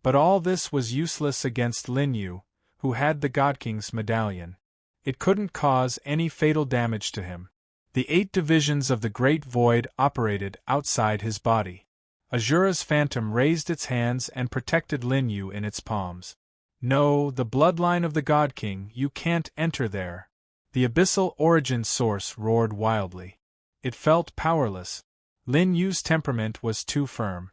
But all this was useless against Lin Yu, who had the God King's medallion. It couldn't cause any fatal damage to him. The 8 divisions of the Great Void operated outside his body. Azura's phantom raised its hands and protected Lin Yu in its palms. No, the bloodline of the God King, you can't enter there. The abyssal origin source roared wildly. It felt powerless. Lin Yu's temperament was too firm.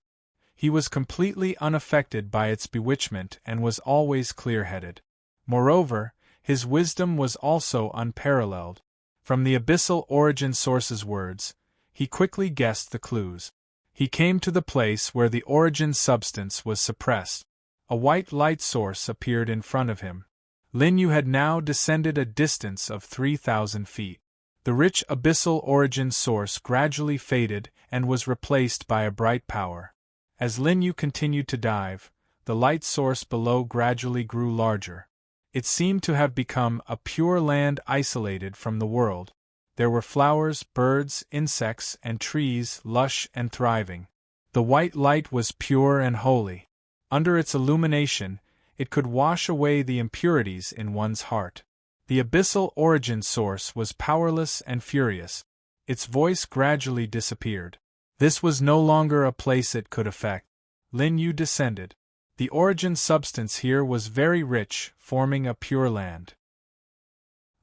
He was completely unaffected by its bewitchment and was always clear-headed. Moreover, his wisdom was also unparalleled. From the abyssal origin source's words, he quickly guessed the clues. He came to the place where the origin substance was suppressed. A white light source appeared in front of him. Lin Yu had now descended a distance of 3,000 feet. The rich abyssal origin source gradually faded and was replaced by a bright power. As Lin Yu continued to dive, the light source below gradually grew larger. It seemed to have become a pure land isolated from the world. There were flowers, birds, insects, and trees, lush and thriving. The white light was pure and holy. Under its illumination, it could wash away the impurities in one's heart. The abyssal origin source was powerless and furious. Its voice gradually disappeared. This was no longer a place it could affect. Lin Yu descended. The origin substance here was very rich, forming a pure land.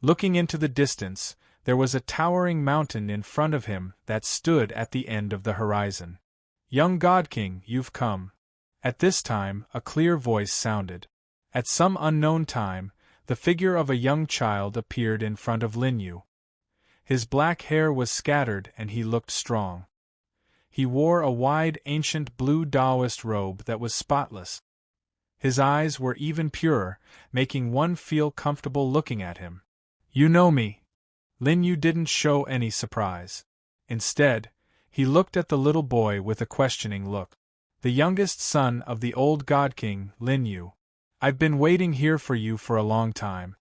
Looking into the distance, there was a towering mountain in front of him that stood at the end of the horizon. "Young God King, you've come." At this time, a clear voice sounded. At some unknown time, the figure of a young child appeared in front of Lin Yu. His black hair was scattered and he looked strong. He wore a wide ancient blue Taoist robe that was spotless. His eyes were even purer, making one feel comfortable looking at him. "You know me." Lin Yu didn't show any surprise. Instead, he looked at the little boy with a questioning look. "The youngest son of the old God King, Lin Yu. I've been waiting here for you for a long time."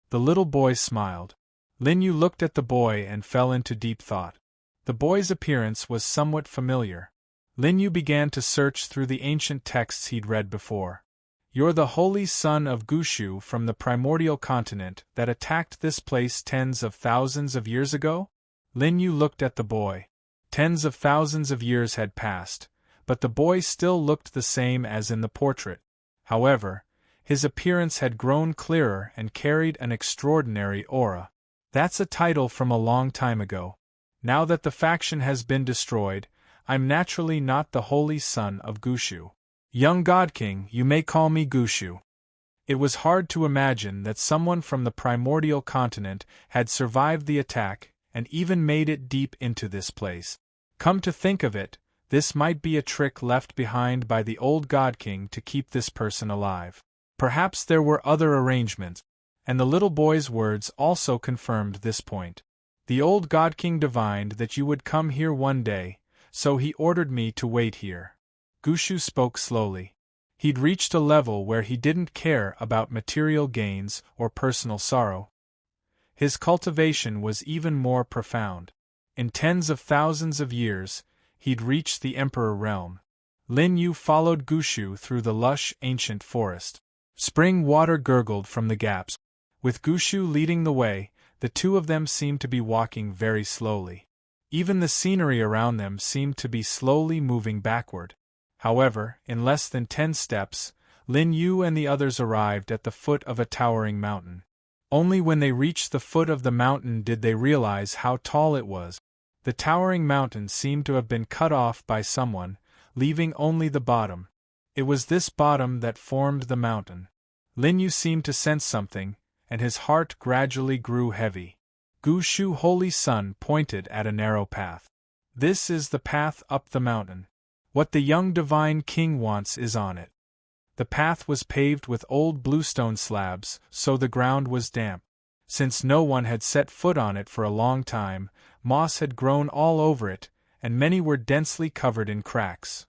The little boy smiled. Lin Yu looked at the boy and fell into deep thought. The boy's appearance was somewhat familiar. Lin Yu began to search through the ancient texts he'd read before. "You're the holy son of Gushu from the primordial continent that attacked this place tens of thousands of years ago?" Lin Yu looked at the boy. Tens of thousands of years had passed, but the boy still looked the same as in the portrait. However, His appearance had grown clearer and carried an extraordinary aura. That's a title from a long time ago. Now that the faction has been destroyed, I'm naturally not the holy son of Gushu. Young God King, you may call me Gushu. It was hard to imagine that someone from the primordial continent had survived the attack and even made it deep into this place. Come to think of it, this might be a trick left behind by the old God King to keep this person alive. Perhaps there were other arrangements, and the little boy's words also confirmed this point. The old God King divined that you would come here one day, so he ordered me to wait here. Gushu spoke slowly. He'd reached a level where he didn't care about material gains or personal sorrow. His cultivation was even more profound. In tens of thousands of years, he'd reached the Emperor realm. Lin Yu followed Gushu through the lush, ancient forest. Spring water gurgled from the gaps. With Gushu leading the way, the two of them seemed to be walking very slowly. Even the scenery around them seemed to be slowly moving backward. However, in less than 10 steps, Lin Yu and the others arrived at the foot of a towering mountain. Only when they reached the foot of the mountain did they realize how tall it was. The towering mountain seemed to have been cut off by someone, leaving only the bottom. It was this bottom that formed the mountain. Lin Yu seemed to sense something, and his heart gradually grew heavy. Gushu Holy Sun pointed at a narrow path. This is the path up the mountain. What the young divine king wants is on it. The path was paved with old bluestone slabs, so the ground was damp. Since no one had set foot on it for a long time, moss had grown all over it, and many were densely covered in cracks.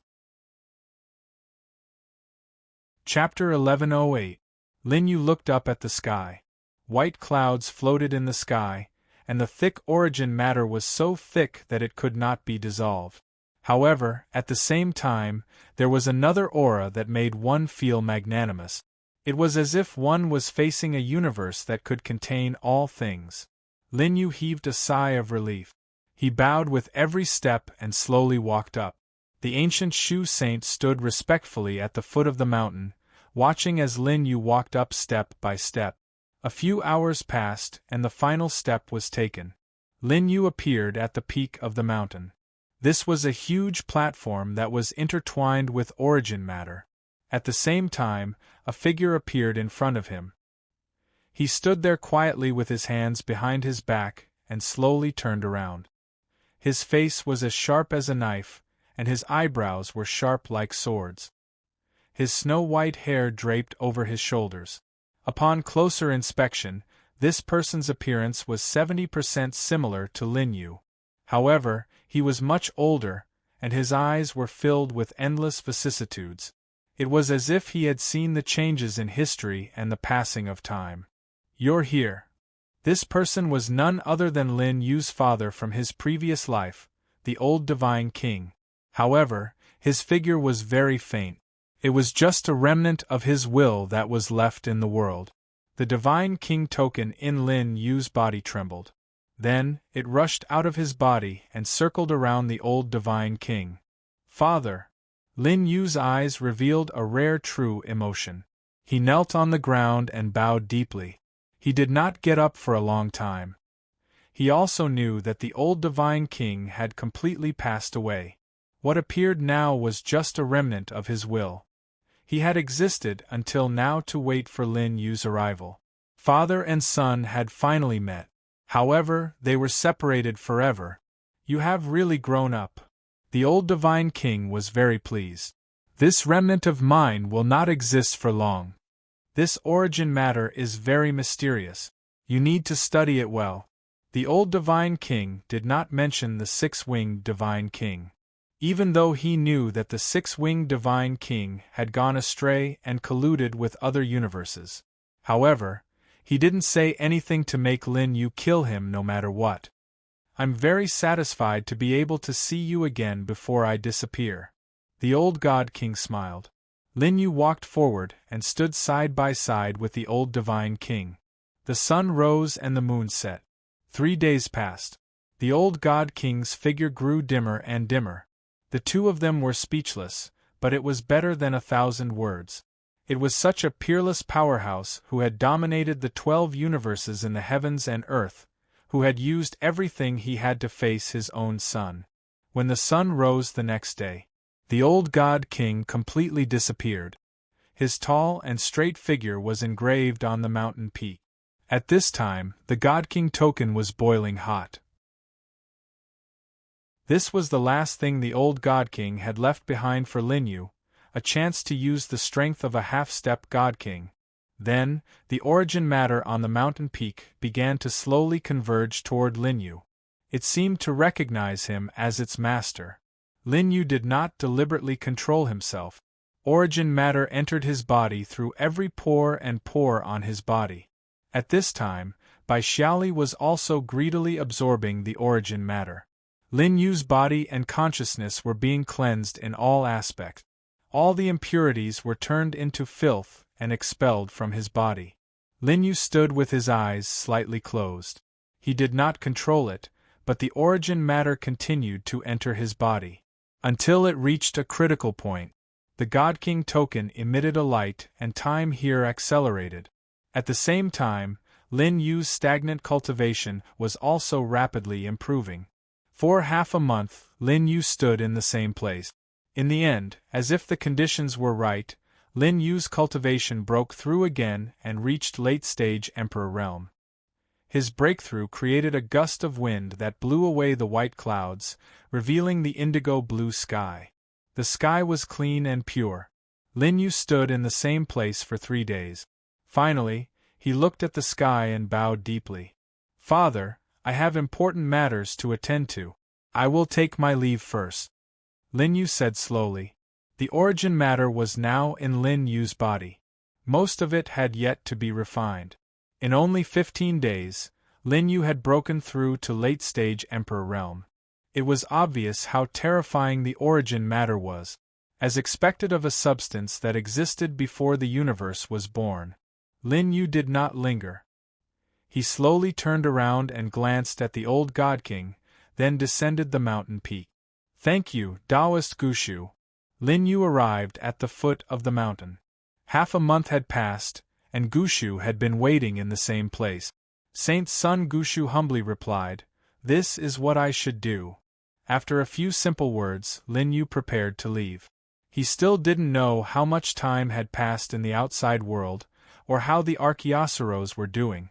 Chapter 1108. Lin Yu looked up at the sky. White clouds floated in the sky, and the thick origin matter was so thick that it could not be dissolved. However, at the same time, there was another aura that made one feel magnanimous. It was as if one was facing a universe that could contain all things. Lin Yu heaved a sigh of relief. He bowed with every step and slowly walked up. The ancient Shu saint stood respectfully at the foot of the mountain, watching as Lin Yu walked up step by step. A few hours passed, and the final step was taken. Lin Yu appeared at the peak of the mountain. This was a huge platform that was intertwined with origin matter. At the same time, a figure appeared in front of him. He stood there quietly with his hands behind his back and slowly turned around. His face was as sharp as a knife, and his eyebrows were sharp like swords. His snow-white hair draped over his shoulders. Upon closer inspection, this person's appearance was 70% similar to Lin Yu. However, he was much older, and his eyes were filled with endless vicissitudes. It was as if he had seen the changes in history and the passing of time. You're here. This person was none other than Lin Yu's father from his previous life, the old divine king. However, his figure was very faint. It was just a remnant of his will that was left in the world. The divine king token in Lin Yu's body trembled. Then, it rushed out of his body and circled around the old divine king. Father! Lin Yu's eyes revealed a rare true emotion. He knelt on the ground and bowed deeply. He did not get up for a long time. He also knew that the old divine king had completely passed away. What appeared now was just a remnant of his will. He had existed until now to wait for Lin Yu's arrival. Father and son had finally met. However, they were separated forever. You have really grown up. The old divine king was very pleased. This remnant of mine will not exist for long. This origin matter is very mysterious. You need to study it well. The old divine king did not mention the six-winged divine king. Even though he knew that the six-winged divine king had gone astray and colluded with other universes. However, he didn't say anything to make Lin Yu kill him no matter what. I'm very satisfied to be able to see you again before I disappear. The old God King smiled. Lin Yu walked forward and stood side by side with the old divine king. The sun rose and the moon set. 3 days passed. The old God King's figure grew dimmer and dimmer. The two of them were speechless, but it was better than 1,000 words. It was such a peerless powerhouse who had dominated the 12 universes in the heavens and earth, who had used everything he had to face his own sun. When the sun rose the next day, the old God King completely disappeared. His tall and straight figure was engraved on the mountain peak. At this time, the God King token was boiling hot. This was the last thing the old God King had left behind for Lin Yu, a chance to use the strength of a half-step God King. Then, the origin matter on the mountain peak began to slowly converge toward Lin Yu. It seemed to recognize him as its master. Lin Yu did not deliberately control himself. Origin matter entered his body through every pore and pore on his body. At this time, Bai Xiaoli was also greedily absorbing the origin matter. Lin Yu's body and consciousness were being cleansed in all aspects. All the impurities were turned into filth and expelled from his body. Lin Yu stood with his eyes slightly closed. He did not control it, but the origin matter continued to enter his body. Until it reached a critical point. The God King token emitted a light and time here accelerated. At the same time, Lin Yu's stagnant cultivation was also rapidly improving. For half a month, Lin Yu stood in the same place. In the end, as if the conditions were right, Lin Yu's cultivation broke through again and reached late-stage Emperor realm. His breakthrough created a gust of wind that blew away the white clouds, revealing the indigo-blue sky. The sky was clean and pure. Lin Yu stood in the same place for 3 days. Finally, he looked at the sky and bowed deeply. "Father, I have important matters to attend to. I will take my leave first," Lin Yu said slowly. The origin matter was now in Lin Yu's body. Most of it had yet to be refined. In only 15 days, Lin Yu had broken through to late-stage Emperor realm. It was obvious how terrifying the origin matter was, as expected of a substance that existed before the universe was born. Lin Yu did not linger. He slowly turned around and glanced at the old God King, then descended the mountain peak. "Thank you, Taoist Gushu." Lin Yu arrived at the foot of the mountain. Half a month had passed, and Gushu had been waiting in the same place. Saint Sun Gushu humbly replied, "This is what I should do." After a few simple words, Lin Yu prepared to leave. He still didn't know how much time had passed in the outside world, or how the Archaeosaurs were doing.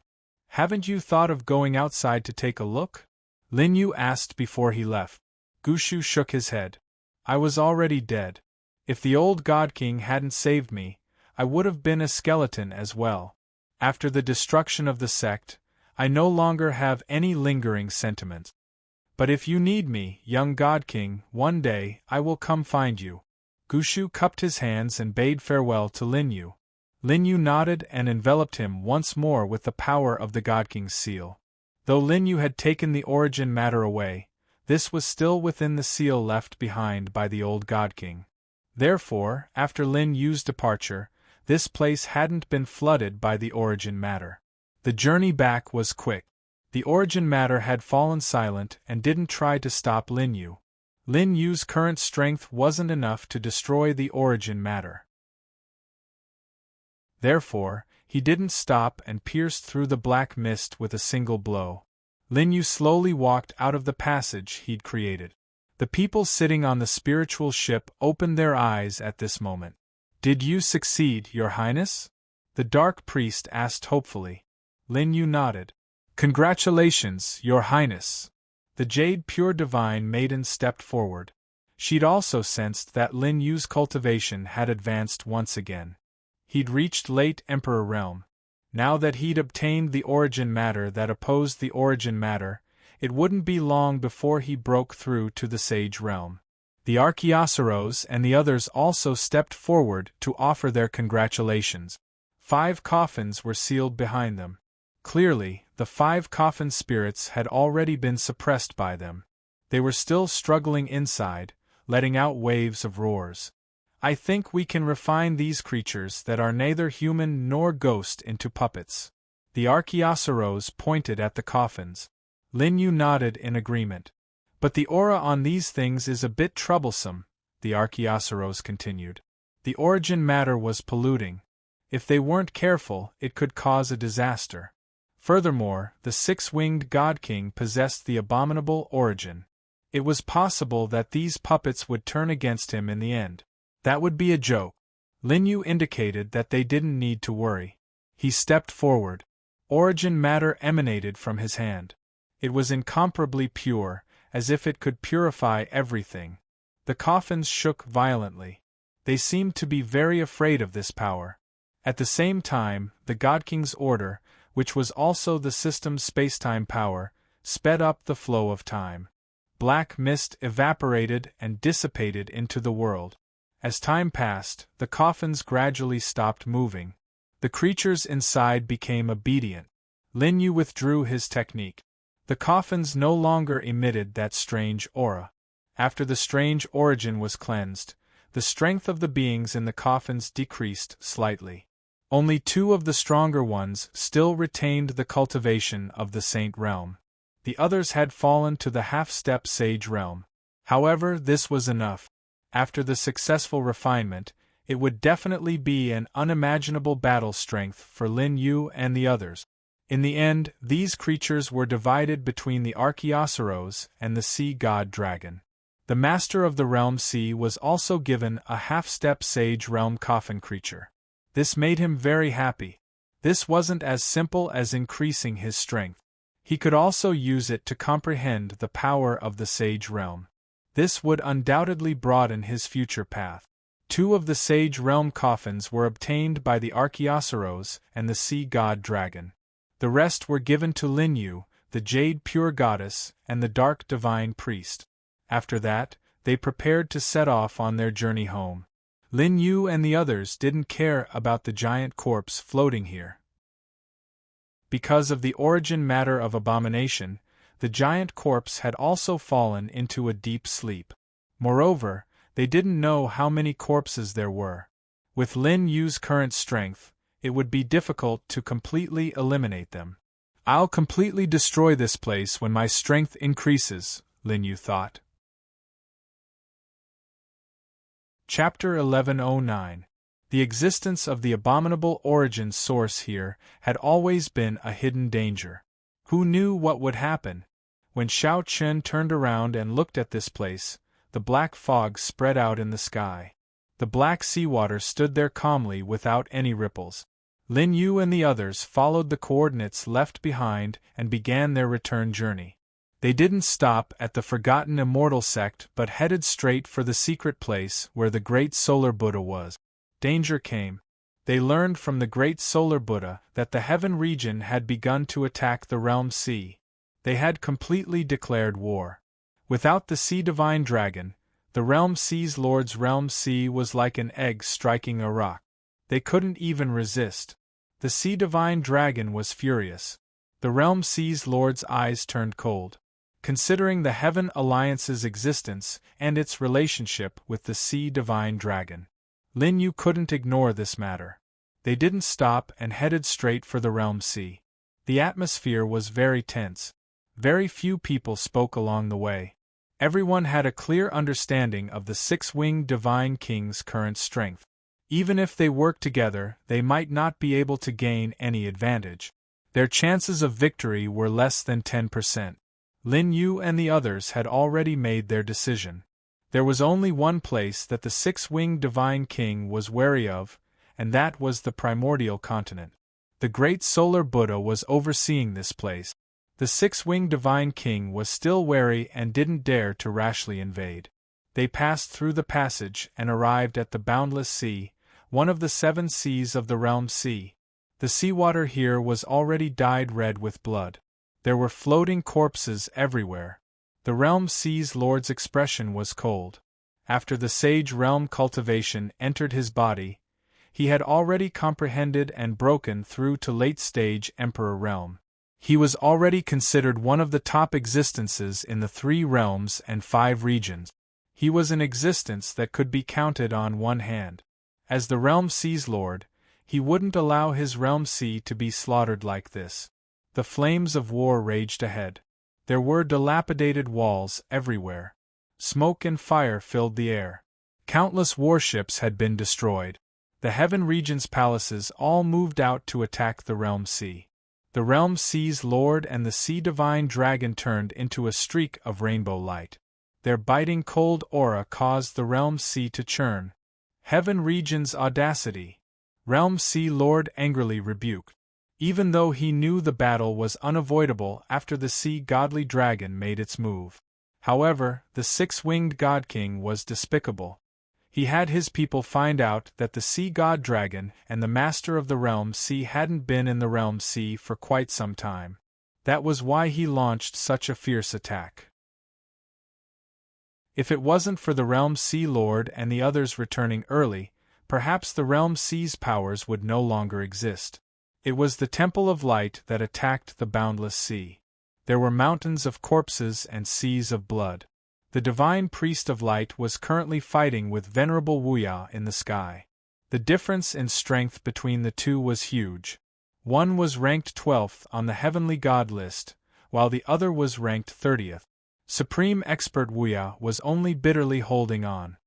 "Haven't you thought of going outside to take a look?" Lin Yu asked before he left. Gushu shook his head. "I was already dead. If the old God King hadn't saved me, I would have been a skeleton as well. After the destruction of the sect, I no longer have any lingering sentiments. But if you need me, young God King, one day I will come find you." Gushu cupped his hands and bade farewell to Lin Yu. Lin Yu nodded and enveloped him once more with the power of the God King's seal. Though Lin Yu had taken the origin matter away, this was still within the seal left behind by the old God King. Therefore, after Lin Yu's departure, this place hadn't been flooded by the origin matter. The journey back was quick. The origin matter had fallen silent and didn't try to stop Lin Yu. Lin Yu's current strength wasn't enough to destroy the origin matter. Therefore, he didn't stop and pierced through the black mist with a single blow. Lin Yu slowly walked out of the passage he'd created. The people sitting on the spiritual ship opened their eyes at this moment. "Did you succeed, Your Highness?" the dark priest asked hopefully. Lin Yu nodded. "Congratulations, Your Highness." The jade pure divine maiden stepped forward. She'd also sensed that Lin Yu's cultivation had advanced once again. He'd reached late Emperor realm. Now that he'd obtained the origin matter that opposed the origin matter, it wouldn't be long before he broke through to the sage realm. The Archaeosaurs and the others also stepped forward to offer their congratulations. 5 coffins were sealed behind them. Clearly, the 5 coffin spirits had already been suppressed by them. They were still struggling inside, letting out waves of roars. "I think we can refine these creatures that are neither human nor ghost into puppets." The Archaeosaurs pointed at the coffins. Lin Yu nodded in agreement. "But the aura on these things is a bit troublesome," the Archaeosaurs continued. "The origin matter was polluting, If they weren't careful, it could cause a disaster. Furthermore, the six-winged God King possessed the abominable origin. It was possible that these puppets would turn against him in the end. That would be a joke. Lin Yu indicated that they didn't need to worry. He stepped forward. Origin matter emanated from his hand. It was incomparably pure, as if it could purify everything. The coffins shook violently. They seemed to be very afraid of this power. At the same time, the God King's order, which was also the system's spacetime power, sped up the flow of time. Black mist evaporated and dissipated into the world. As time passed, the coffins gradually stopped moving. The creatures inside became obedient. Lin Yu withdrew his technique. The coffins no longer emitted that strange aura. After the strange origin was cleansed, the strength of the beings in the coffins decreased slightly. Only two of the stronger ones still retained the cultivation of the Saint realm. The others had fallen to the half-step sage realm. However, this was enough. After the successful refinement, it would definitely be an unimaginable battle strength for Lin Yu and the others. In the end, these creatures were divided between the Archaeosaurus and the Sea God Dragon. The Master of the Realm Sea was also given a half-step Sage Realm Coffin creature. This made him very happy. This wasn't as simple as increasing his strength. He could also use it to comprehend the power of the Sage Realm. This would undoubtedly broaden his future path. Two of the Sage Realm coffins were obtained by the Archaeosaurus and the Sea God Dragon. The rest were given to Lin Yu, the Jade Pure Goddess, and the Dark Divine Priest. After that, they prepared to set off on their journey home. Lin Yu and the others didn't care about the giant corpse floating here. Because of the origin matter of abomination, the giant corpse had also fallen into a deep sleep. Moreover, they didn't know how many corpses there were. With Lin Yu's current strength, it would be difficult to completely eliminate them. I'll completely destroy this place when my strength increases, Lin Yu thought. Chapter 1109. The existence of the abominable origin source here had always been a hidden danger. Who knew what would happen? When Xiao Chen turned around and looked at this place, the black fog spread out in the sky. The black seawater stood there calmly without any ripples. Lin Yu and the others followed the coordinates left behind and began their return journey. They didn't stop at the forgotten immortal sect but headed straight for the secret place where the great solar Buddha was. Danger came. They learned from the great solar Buddha that the heaven region had begun to attack the realm sea. They had completely declared war. Without the Sea Divine Dragon, the realm sea's lord's realm sea was like an egg striking a rock. They couldn't even resist. The Sea Divine Dragon was furious. The realm sea's lord's eyes turned cold. Considering the Heaven Alliance's existence and its relationship with the Sea Divine Dragon, Lin Yu couldn't ignore this matter. They didn't stop and headed straight for the realm sea. The atmosphere was very tense. Very few people spoke along the way. Everyone had a clear understanding of the six-winged Divine King's current strength. Even if they worked together, they might not be able to gain any advantage. Their chances of victory were less than 10%. Lin Yu and the others had already made their decision. There was only one place that the six-winged Divine King was wary of, and that was the primordial continent. The great solar Buddha was overseeing this place. The six-winged Divine King was still wary and didn't dare to rashly invade. They passed through the passage and arrived at the Boundless Sea, one of the 7 seas of the realm sea. The seawater here was already dyed red with blood. There were floating corpses everywhere. The realm sea's lord's expression was cold. After the sage realm cultivation entered his body, he had already comprehended and broken through to late-stage Emperor realm. He was already considered one of the top existences in the 3 realms and 5 regions. He was an existence that could be counted on one hand. As the realm sea's lord, he wouldn't allow his realm sea to be slaughtered like this. The flames of war raged ahead. There were dilapidated walls everywhere. Smoke and fire filled the air. Countless warships had been destroyed. The Heaven Regent's palaces all moved out to attack the Realm Sea. The Realm Sea's lord and the Sea Divine Dragon turned into a streak of rainbow light. Their biting cold aura caused the Realm Sea to churn. Heaven Regent's audacity! Realm Sea Lord angrily rebuked. Even though he knew the battle was unavoidable after the Sea Godly Dragon made its move. However, the six-winged God King was despicable. He had his people find out that the Sea God Dragon and the Master of the Realm Sea hadn't been in the Realm Sea for quite some time. That was why he launched such a fierce attack. If it wasn't for the Realm Sea Lord and the others returning early, perhaps the Realm Sea's powers would no longer exist. It was the Temple of Light that attacked the boundless sea. There were mountains of corpses and seas of blood. The Divine Priest of Light was currently fighting with Venerable Wuya in the sky. The difference in strength between the two was huge. One was ranked 12th on the Heavenly God list, while the other was ranked 30th. Supreme Expert Wuya was only bitterly holding on.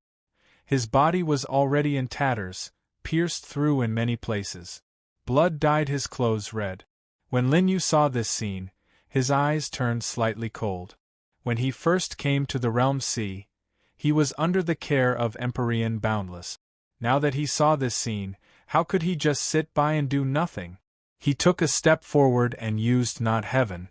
His body was already in tatters, pierced through in many places. Blood dyed his clothes red. When Lin Yu saw this scene, his eyes turned slightly cold. When he first came to the Realm Sea, he was under the care of Empyrean Boundless. Now that he saw this scene, how could he just sit by and do nothing? He took a step forward and used Not Heaven.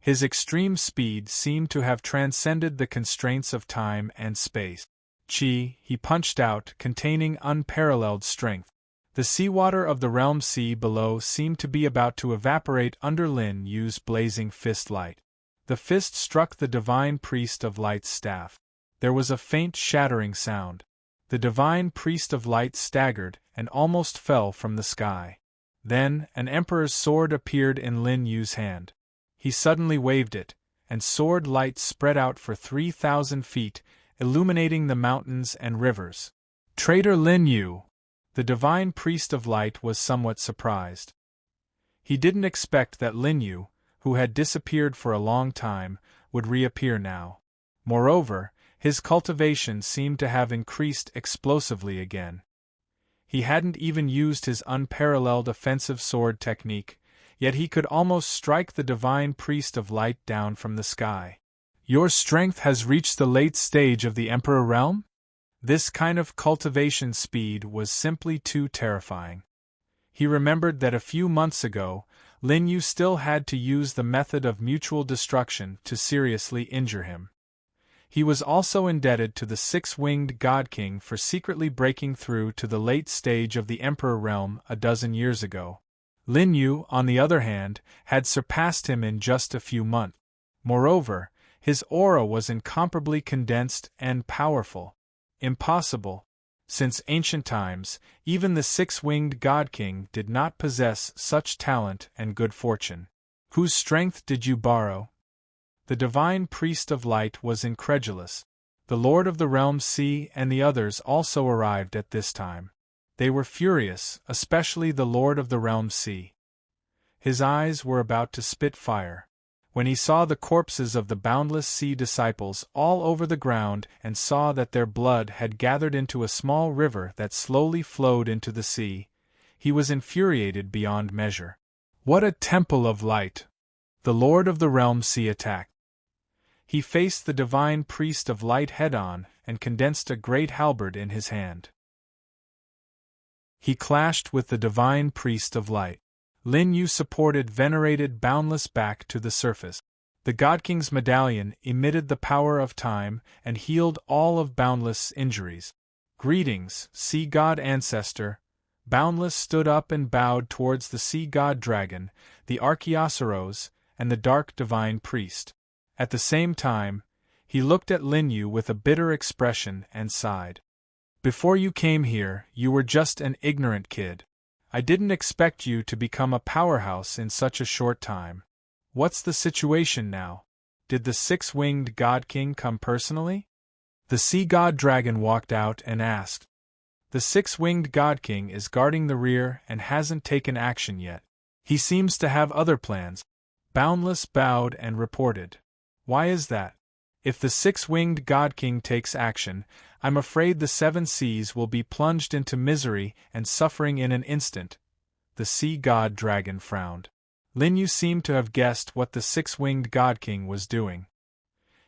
His extreme speed seemed to have transcended the constraints of time and space. Chi, he punched out, containing unparalleled strength. The seawater of the Realm Sea below seemed to be about to evaporate under Lin Yu's blazing fist light. The fist struck the Divine Priest of Light's staff. There was a faint shattering sound. The Divine Priest of Light staggered and almost fell from the sky. Then, an Emperor's sword appeared in Lin Yu's hand. He suddenly waved it, and sword light spread out for 3,000 feet, illuminating the mountains and rivers. Traitor Lin Yu! The Divine Priest of Light was somewhat surprised. He didn't expect that Lin Yu, who had disappeared for a long time, would reappear now. Moreover, his cultivation seemed to have increased explosively again. He hadn't even used his unparalleled offensive sword technique, yet he could almost strike the Divine Priest of Light down from the sky. Your strength has reached the late stage of the Emperor realm? This kind of cultivation speed was simply too terrifying. He remembered that a few months ago, Lin Yu still had to use the method of mutual destruction to seriously injure him. He was also indebted to the six-winged God King for secretly breaking through to the late stage of the Emperor realm a dozen years ago. Lin Yu, on the other hand, had surpassed him in just a few months. Moreover, his aura was incomparably condensed and powerful. Impossible. Since ancient times, even the six-winged God King did not possess such talent and good fortune. Whose strength did you borrow? The Divine Priest of Light was incredulous. The Lord of the Realm Sea and the others also arrived at this time. They were furious, especially the Lord of the Realm Sea. His eyes were about to spit fire. When he saw the corpses of the boundless sea disciples all over the ground and saw that their blood had gathered into a small river that slowly flowed into the sea, he was infuriated beyond measure. What a temple of light! The Lord of the Realm Sea attacked. He faced the Divine Priest of Light head-on and condensed a great halberd in his hand. He clashed with the Divine Priest of Light. Lin Yu supported venerated Boundless back to the surface. The God King's medallion emitted the power of time and healed all of Boundless' injuries. Greetings, Sea God Ancestor. Boundless stood up and bowed towards the Sea God Dragon, the Archaeosaurus, and the Dark Divine Priest. At the same time, he looked at Lin Yu with a bitter expression and sighed. Before you came here, you were just an ignorant kid. I didn't expect you to become a powerhouse in such a short time. What's the situation now? Did the six-winged God King come personally? The Sea God Dragon walked out and asked. The six-winged God King is guarding the rear and hasn't taken action yet. He seems to have other plans. Boundless bowed and reported. Why is that? If the six-winged God King takes action, I'm afraid the seven seas will be plunged into misery and suffering in an instant." The sea god dragon frowned. Lin Yu seemed to have guessed what the six-winged God King was doing.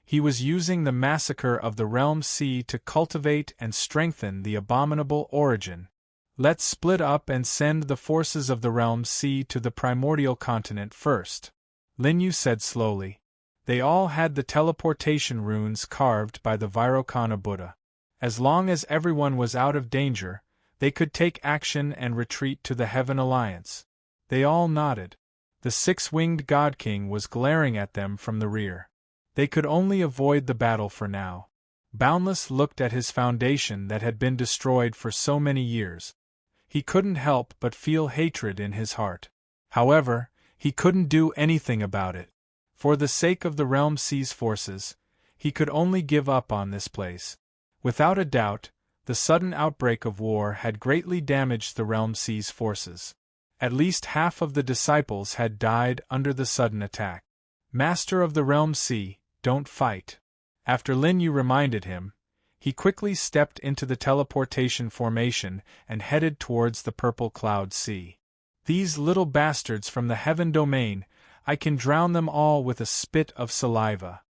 He was using the massacre of the realm sea to cultivate and strengthen the abominable origin. "Let's split up and send the forces of the realm sea to the primordial continent first," Lin Yu said slowly. They all had the teleportation runes carved by the Vairocana Buddha. As long as everyone was out of danger, they could take action and retreat to the Heaven Alliance. They all nodded. The six-winged God King was glaring at them from the rear. They could only avoid the battle for now. Boundless looked at his foundation that had been destroyed for so many years. He couldn't help but feel hatred in his heart. However, he couldn't do anything about it. For the sake of the Realm Sea's forces, he could only give up on this place. Without a doubt, the sudden outbreak of war had greatly damaged the Realm Sea's forces. At least half of the disciples had died under the sudden attack. "Master of the Realm Sea, don't fight." After Lin Yu reminded him, he quickly stepped into the teleportation formation and headed towards the purple cloud sea. "These little bastards from the heaven domain, I can drown them all with a spit of saliva."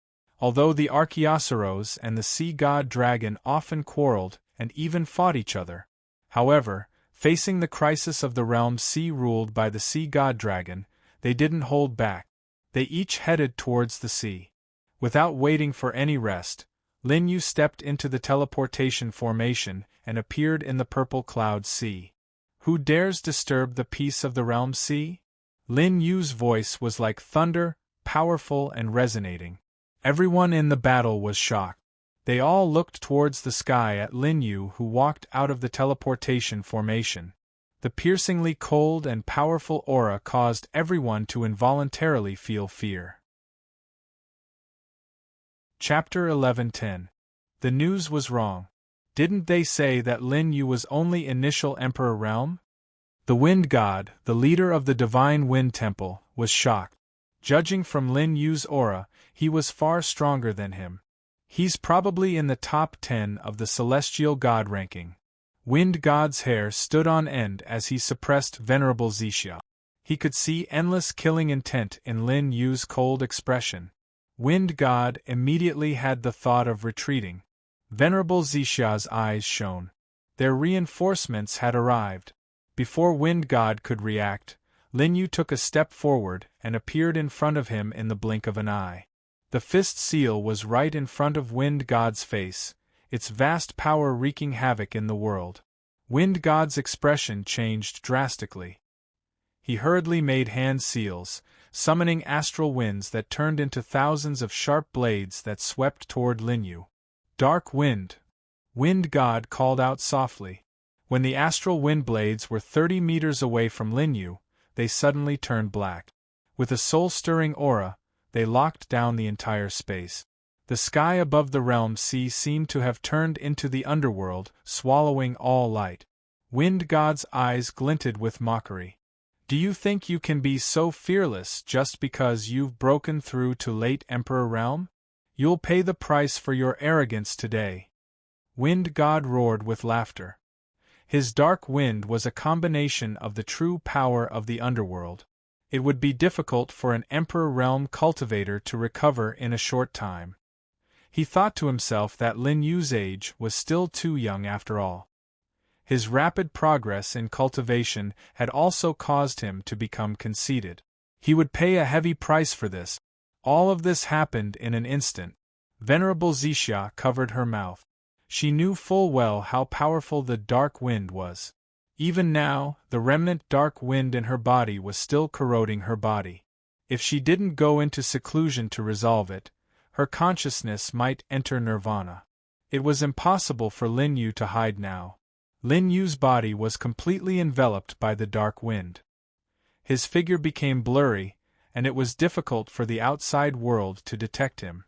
Although the Archaeosaurus and the sea god dragon often quarreled and even fought each other, however, facing the crisis of the realm sea ruled by the sea god dragon, they didn't hold back. They each headed towards the sea. Without waiting for any rest, Lin Yu stepped into the teleportation formation and appeared in the purple cloud sea. "Who dares disturb the peace of the realm sea?" Lin Yu's voice was like thunder, powerful and resonating. Everyone in the battle was shocked. They all looked towards the sky at Lin Yu, who walked out of the teleportation formation. The piercingly cold and powerful aura caused everyone to involuntarily feel fear. Chapter 11:10. The news was wrong. Didn't they say that Lin Yu was only initial Emperor Realm? The Wind God, the leader of the Divine Wind Temple, was shocked. Judging from Lin Yu's aura, he was far stronger than him. He's probably in the top 10 of the Celestial God ranking. Wind God's hair stood on end as he suppressed Venerable Zixia. He could see endless killing intent in Lin Yu's cold expression. Wind God immediately had the thought of retreating. Venerable Zixia's eyes shone. Their reinforcements had arrived. Before Wind God could react, Lin Yu took a step forward and appeared in front of him in the blink of an eye. The fist seal was right in front of Wind God's face, its vast power wreaking havoc in the world. Wind God's expression changed drastically. He hurriedly made hand seals, summoning astral winds that turned into thousands of sharp blades that swept toward Lin Yu. "Dark wind!" Wind God called out softly. When the astral wind blades were 30 meters away from Lin Yu, they suddenly turned black. With a soul-stirring aura, they locked down the entire space. The sky above the realm sea seemed to have turned into the underworld, swallowing all light. Wind God's eyes glinted with mockery. "Do you think you can be so fearless just because you've broken through to late Emperor Realm? You'll pay the price for your arrogance today." Wind God roared with laughter. His dark wind was a combination of the true power of the underworld. It would be difficult for an Emperor Realm cultivator to recover in a short time. He thought to himself that Lin Yu's age was still too young after all. His rapid progress in cultivation had also caused him to become conceited. He would pay a heavy price for this. All of this happened in an instant. Venerable Zixia covered her mouth. She knew full well how powerful the dark wind was. Even now, the remnant dark wind in her body was still corroding her body. If she didn't go into seclusion to resolve it, her consciousness might enter nirvana. It was impossible for Lin Yu to hide now. Lin Yu's body was completely enveloped by the dark wind. His figure became blurry, and it was difficult for the outside world to detect him.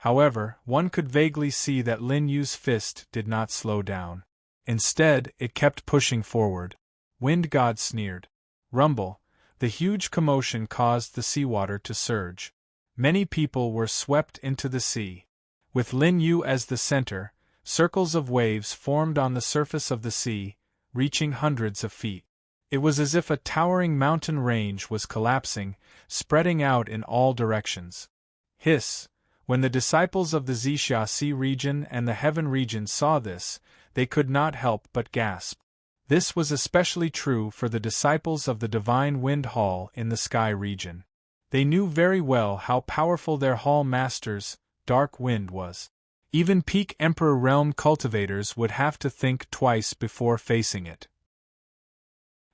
However, one could vaguely see that Lin Yu's fist did not slow down. Instead, it kept pushing forward. Wind God sneered. Rumble. The huge commotion caused the seawater to surge. Many people were swept into the sea. With Lin Yu as the center, circles of waves formed on the surface of the sea, reaching hundreds of feet. It was as if a towering mountain range was collapsing, spreading out in all directions. Hiss! When the disciples of the Xixia Sea region and the Heaven region saw this, they could not help but gasp. This was especially true for the disciples of the Divine Wind Hall in the Sky region. They knew very well how powerful their Hall Master's Dark Wind was. Even peak Emperor Realm cultivators would have to think twice before facing it.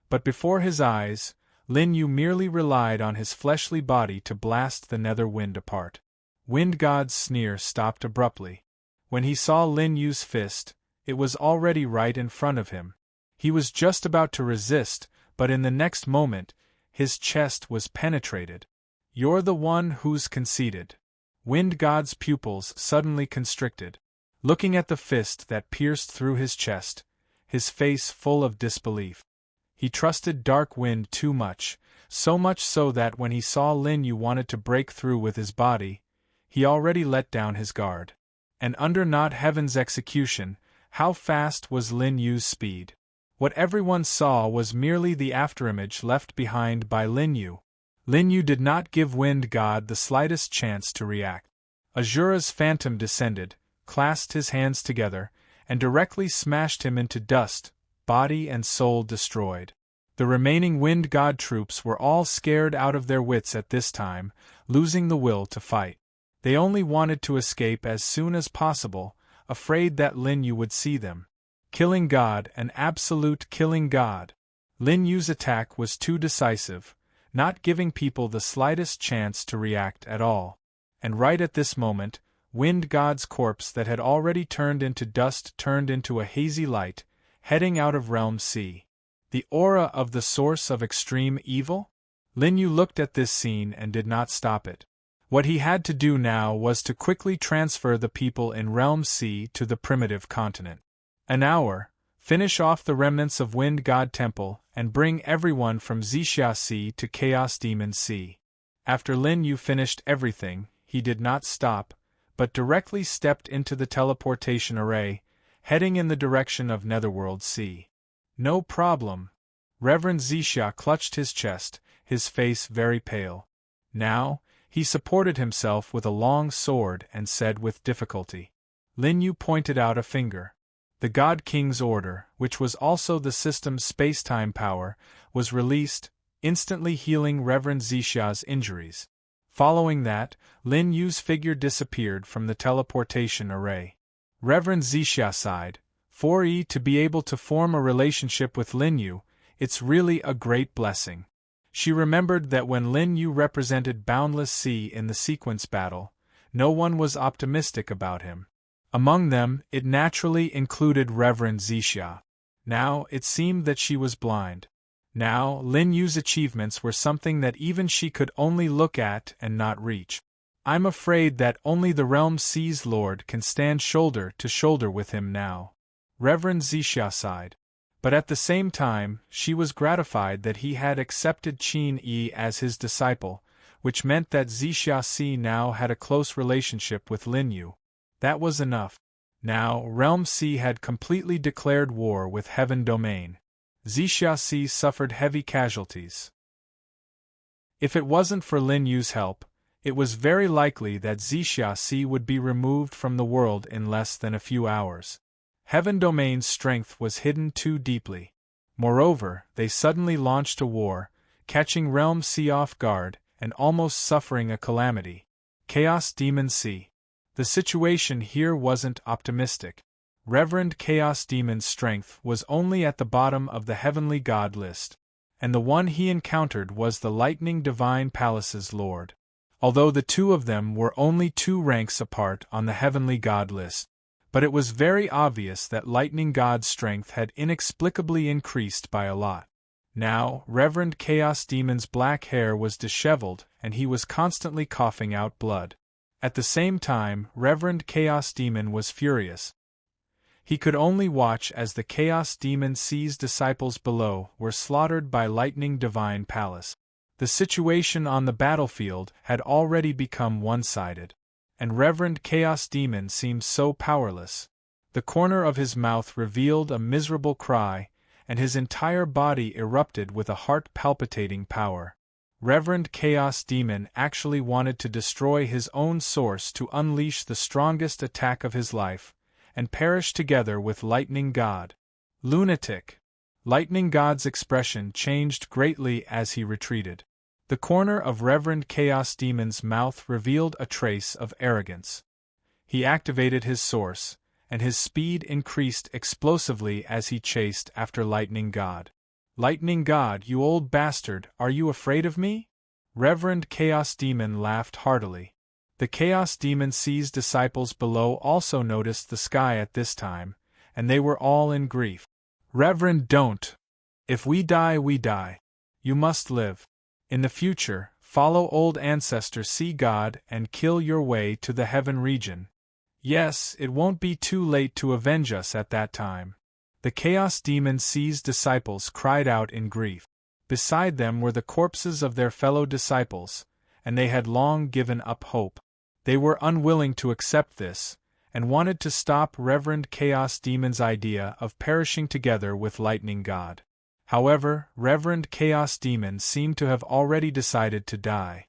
But before his eyes, Lin Yu merely relied on his fleshly body to blast the nether wind apart. Wind God's sneer stopped abruptly. When he saw Lin Yu's fist, it was already right in front of him. He was just about to resist, but in the next moment, his chest was penetrated. "You're the one who's conceited." Wind God's pupils suddenly constricted. Looking at the fist that pierced through his chest, his face full of disbelief. He trusted Dark Wind too much, so much so that when he saw Lin Yu wanted to break through with his body, he already let down his guard. And under Not Heaven's execution, how fast was Lin Yu's speed? What everyone saw was merely the afterimage left behind by Lin Yu. Lin Yu did not give Wind God the slightest chance to react. Azura's phantom descended, clasped his hands together, and directly smashed him into dust, body and soul destroyed. The remaining Wind God troops were all scared out of their wits at this time, losing the will to fight. They only wanted to escape as soon as possible, afraid that Lin Yu would see them. Killing God, an absolute killing God. Lin Yu's attack was too decisive, not giving people the slightest chance to react at all. And right at this moment, Wind God's corpse that had already turned into dust turned into a hazy light, heading out of Realm C. The aura of the source of extreme evil? Lin Yu looked at this scene and did not stop it. What he had to do now was to quickly transfer the people in Realm C to the primitive continent. An hour, finish off the remnants of Wind God Temple, and bring everyone from Xixia Sea to Chaos Demon Sea. After Lin Yu finished everything, he did not stop, but directly stepped into the teleportation array, heading in the direction of Netherworld Sea. No problem. Reverend Xixia clutched his chest, his face very pale. Now, he supported himself with a long sword and said with difficulty. Lin Yu pointed out a finger. The God King's order, which was also the system's space-time power, was released, instantly healing Reverend Xixia's injuries. Following that, Lin Yu's figure disappeared from the teleportation array. Reverend Xixia sighed. For to be able to form a relationship with Lin Yu, it's really a great blessing. She remembered that when Lin Yu represented Boundless Sea in the sequence battle, no one was optimistic about him. Among them, it naturally included Reverend Xixia. Now, it seemed that she was blind. Now, Lin Yu's achievements were something that even she could only look at and not reach. I'm afraid that only the Realm Sea's Lord can stand shoulder to shoulder with him now. Reverend Xixia sighed. But at the same time, she was gratified that he had accepted Qin Yi as his disciple, which meant that Xixia Si now had a close relationship with Lin Yu. That was enough. Now, Realm C had completely declared war with Heaven Domain. Xixia Si suffered heavy casualties. If it wasn't for Lin Yu's help, it was very likely that Xixia Si would be removed from the world in less than a few hours. Heaven Domain's strength was hidden too deeply. Moreover, they suddenly launched a war, catching Realm C off guard, and almost suffering a calamity. Chaos Demon Sea. The situation here wasn't optimistic. Reverend Chaos Demon's strength was only at the bottom of the Heavenly God list, and the one he encountered was the Lightning Divine Palace's Lord. Although the two of them were only 2 ranks apart on the Heavenly God list, but it was very obvious that Lightning God's strength had inexplicably increased by a lot. Now, Reverend Chaos Demon's black hair was disheveled and he was constantly coughing out blood. At the same time, Reverend Chaos Demon was furious. He could only watch as the Chaos Demon Sea's disciples below were slaughtered by Lightning Divine Palace. The situation on the battlefield had already become one-sided. and Reverend Chaos Demon seemed so powerless. The corner of his mouth revealed a miserable cry, and his entire body erupted with a heart-palpitating power. Reverend Chaos Demon actually wanted to destroy his own source to unleash the strongest attack of his life, and perish together with Lightning God. Lunatic! Lightning God's expression changed greatly as he retreated. The corner of Reverend Chaos Demon's mouth revealed a trace of arrogance. He activated his source, and his speed increased explosively as he chased after Lightning God. Lightning God, you old bastard, are you afraid of me? Reverend Chaos Demon laughed heartily. The Chaos Demon C's disciples below also noticed the sky at this time, and they were all in grief. Reverend, don't! If we die, we die. You must live. In the future, follow old ancestor C God and kill your way to the heaven region. Yes, it won't be too late to avenge us at that time. The Chaos Demon C's disciples cried out in grief. Beside them were the corpses of their fellow disciples, and they had long given up hope. They were unwilling to accept this, and wanted to stop Reverend Chaos Demon's idea of perishing together with Lightning God. However, Reverend Chaos Demon seemed to have already decided to die.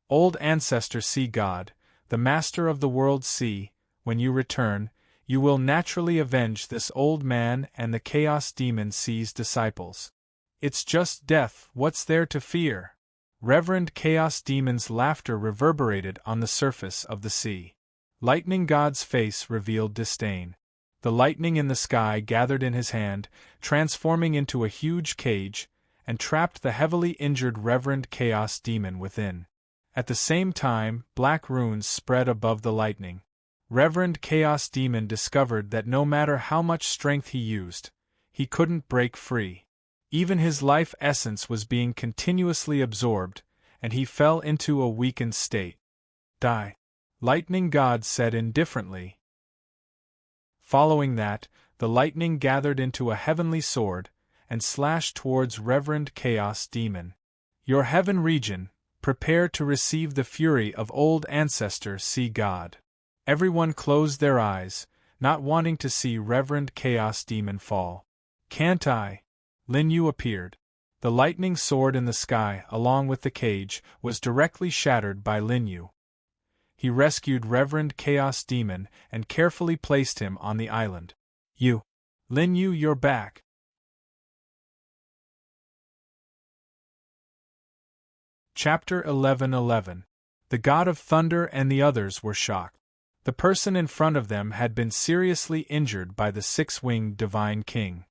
Old Ancestor C God, the Master of the World C, when you return, you will naturally avenge this old man and the Chaos Demon C's disciples. It's just death, what's there to fear? Reverend Chaos Demon's laughter reverberated on the surface of the sea. Lightning God's face revealed disdain. The lightning in the sky gathered in his hand, transforming into a huge cage, and trapped the heavily injured Reverend Chaos Demon within. At the same time, black runes spread above the lightning. Reverend Chaos Demon discovered that no matter how much strength he used, he couldn't break free. Even his life essence was being continuously absorbed, and he fell into a weakened state. Die. Lightning God said indifferently. Following that, the lightning gathered into a heavenly sword, and slashed towards Reverend Chaos Demon. Your heaven region, prepare to receive the fury of old ancestor C God. Everyone closed their eyes, not wanting to see Reverend Chaos Demon fall. Can't I? Lin Yu appeared. The lightning sword in the sky, along with the cage, was directly shattered by Lin Yu. He rescued Reverend Chaos Demon and carefully placed him on the island. Lin Yu, you're back. Chapter 11:11. The God of Thunder and the others were shocked. The person in front of them had been seriously injured by the six-winged Divine King.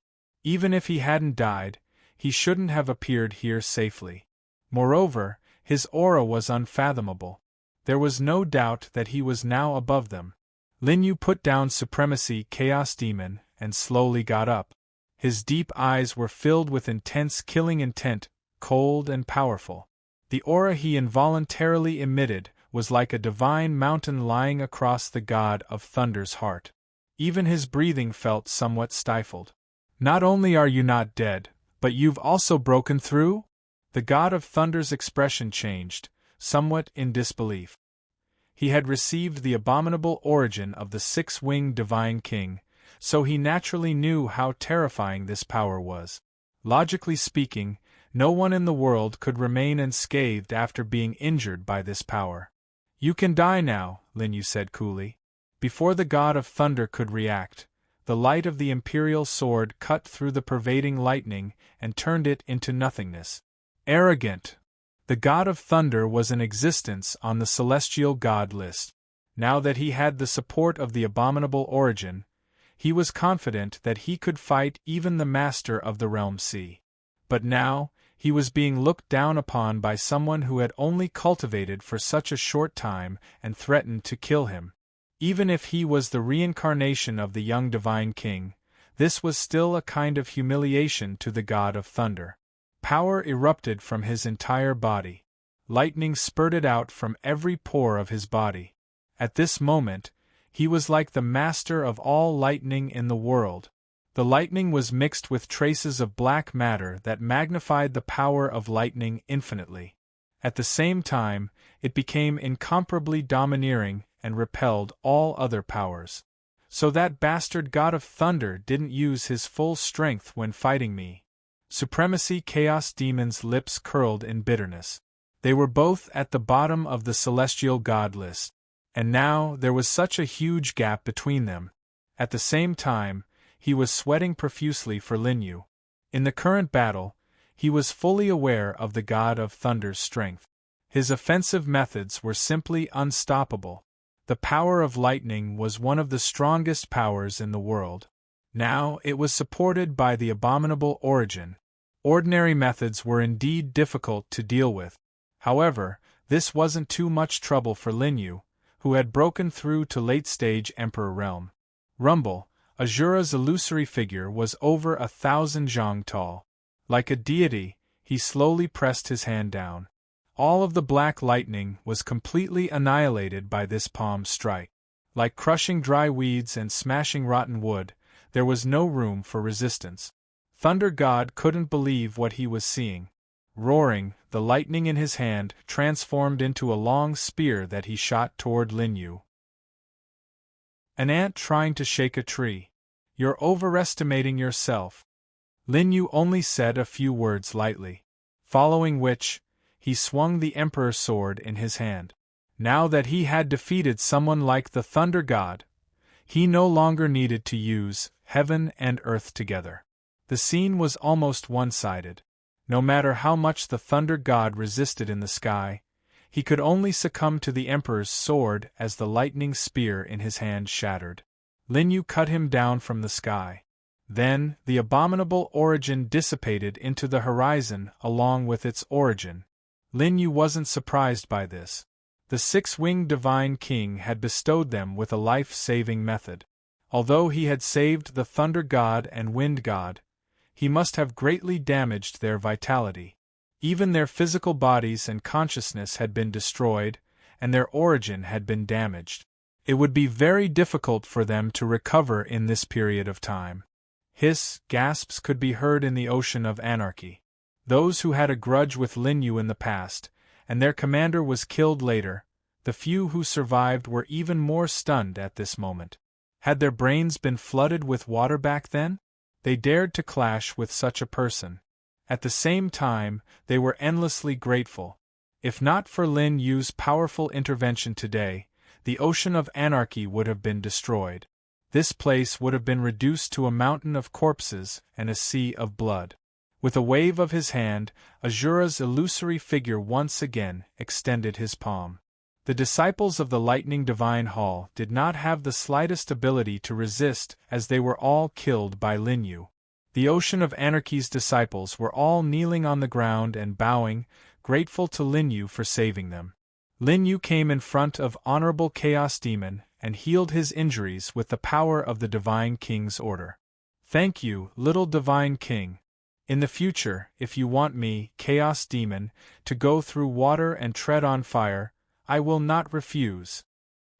Even if he hadn't died, he shouldn't have appeared here safely. Moreover, his aura was unfathomable. There was no doubt that he was now above them. Lin Yu put down Supremacy Chaos Demon and slowly got up. His deep eyes were filled with intense killing intent, cold and powerful. The aura he involuntarily emitted was like a divine mountain lying across the God of Thunder's heart. Even his breathing felt somewhat stifled. Not only are you not dead, but you've also broken through? The God of Thunder's expression changed, somewhat in disbelief. He had received the abominable origin of the six-winged Divine King, so he naturally knew how terrifying this power was. Logically speaking, no one in the world could remain unscathed after being injured by this power. You can die now, Lin Yu said coolly. Before the God of Thunder could react, the light of the Imperial Sword cut through the pervading lightning and turned it into nothingness. Arrogant! The God of Thunder was in existence on the Celestial God list. Now that he had the support of the abominable origin, he was confident that he could fight even the Master of the Realm Sea. But now, he was being looked down upon by someone who had only cultivated for such a short time and threatened to kill him. Even if he was the reincarnation of the young Divine King, this was still a kind of humiliation to the God of Thunder. Power erupted from his entire body. Lightning spurted out from every pore of his body. At this moment, he was like the master of all lightning in the world. The lightning was mixed with traces of black matter that magnified the power of lightning infinitely. At the same time, it became incomparably domineering and repelled all other powers. So that bastard god of thunder didn't use his full strength when fighting me. Supremacy. Chaos Demon's lips curled in bitterness. They were both at the bottom of the celestial god list. And now there was such a huge gap between them. At the same time, he was sweating profusely for Linyu. In the current battle, he was fully aware of the god of thunder's strength. His offensive methods were simply unstoppable. The power of lightning was one of the strongest powers in the world. Now it was supported by the abominable origin. Ordinary methods were indeed difficult to deal with. However, this wasn't too much trouble for Linyu, who had broken through to late-stage Emperor realm. Rumble, Azura's illusory figure was over 1,000 zhang tall. Like a deity, he slowly pressed his hand down. All of the black lightning was completely annihilated by this palm strike. Like crushing dry weeds and smashing rotten wood, there was no room for resistance. Thunder God couldn't believe what he was seeing. Roaring, the lightning in his hand transformed into a long spear that he shot toward Linyu. An ant trying to shake a tree. You're overestimating yourself. Linyu only said a few words lightly. Following which, he swung the Emperor's sword in his hand. Now that he had defeated someone like the Thunder God, he no longer needed to use heaven and earth together. The scene was almost one-sided. No matter how much the Thunder God resisted in the sky, he could only succumb to the Emperor's sword as the lightning spear in his hand shattered. Linyu cut him down from the sky. Then, the abominable origin dissipated into the horizon along with its origin. Linyu wasn't surprised by this. The six-winged Divine King had bestowed them with a life-saving method. Although he had saved the Thunder God and Wind God, he must have greatly damaged their vitality. Even their physical bodies and consciousness had been destroyed, and their origin had been damaged. It would be very difficult for them to recover in this period of time. Hiss, gasps could be heard in the ocean of anarchy. Those who had a grudge with Linyu in the past, and their commander was killed later, the few who survived were even more stunned at this moment. Had their brains been flooded with water back then? They dared to clash with such a person. At the same time, they were endlessly grateful. If not for Lin Yu's powerful intervention today, the ocean of anarchy would have been destroyed. This place would have been reduced to a mountain of corpses and a sea of blood. With a wave of his hand, Azura's illusory figure once again extended his palm. The disciples of the Lightning Divine Hall did not have the slightest ability to resist as they were all killed by Linyu. The Ocean of Anarchy's disciples were all kneeling on the ground and bowing, grateful to Linyu for saving them. Linyu came in front of Honorable Chaos Demon and healed his injuries with the power of the Divine King's order. Thank you, little Divine King. In the future, if you want me, Chaos Demon, to go through water and tread on fire, I will not refuse.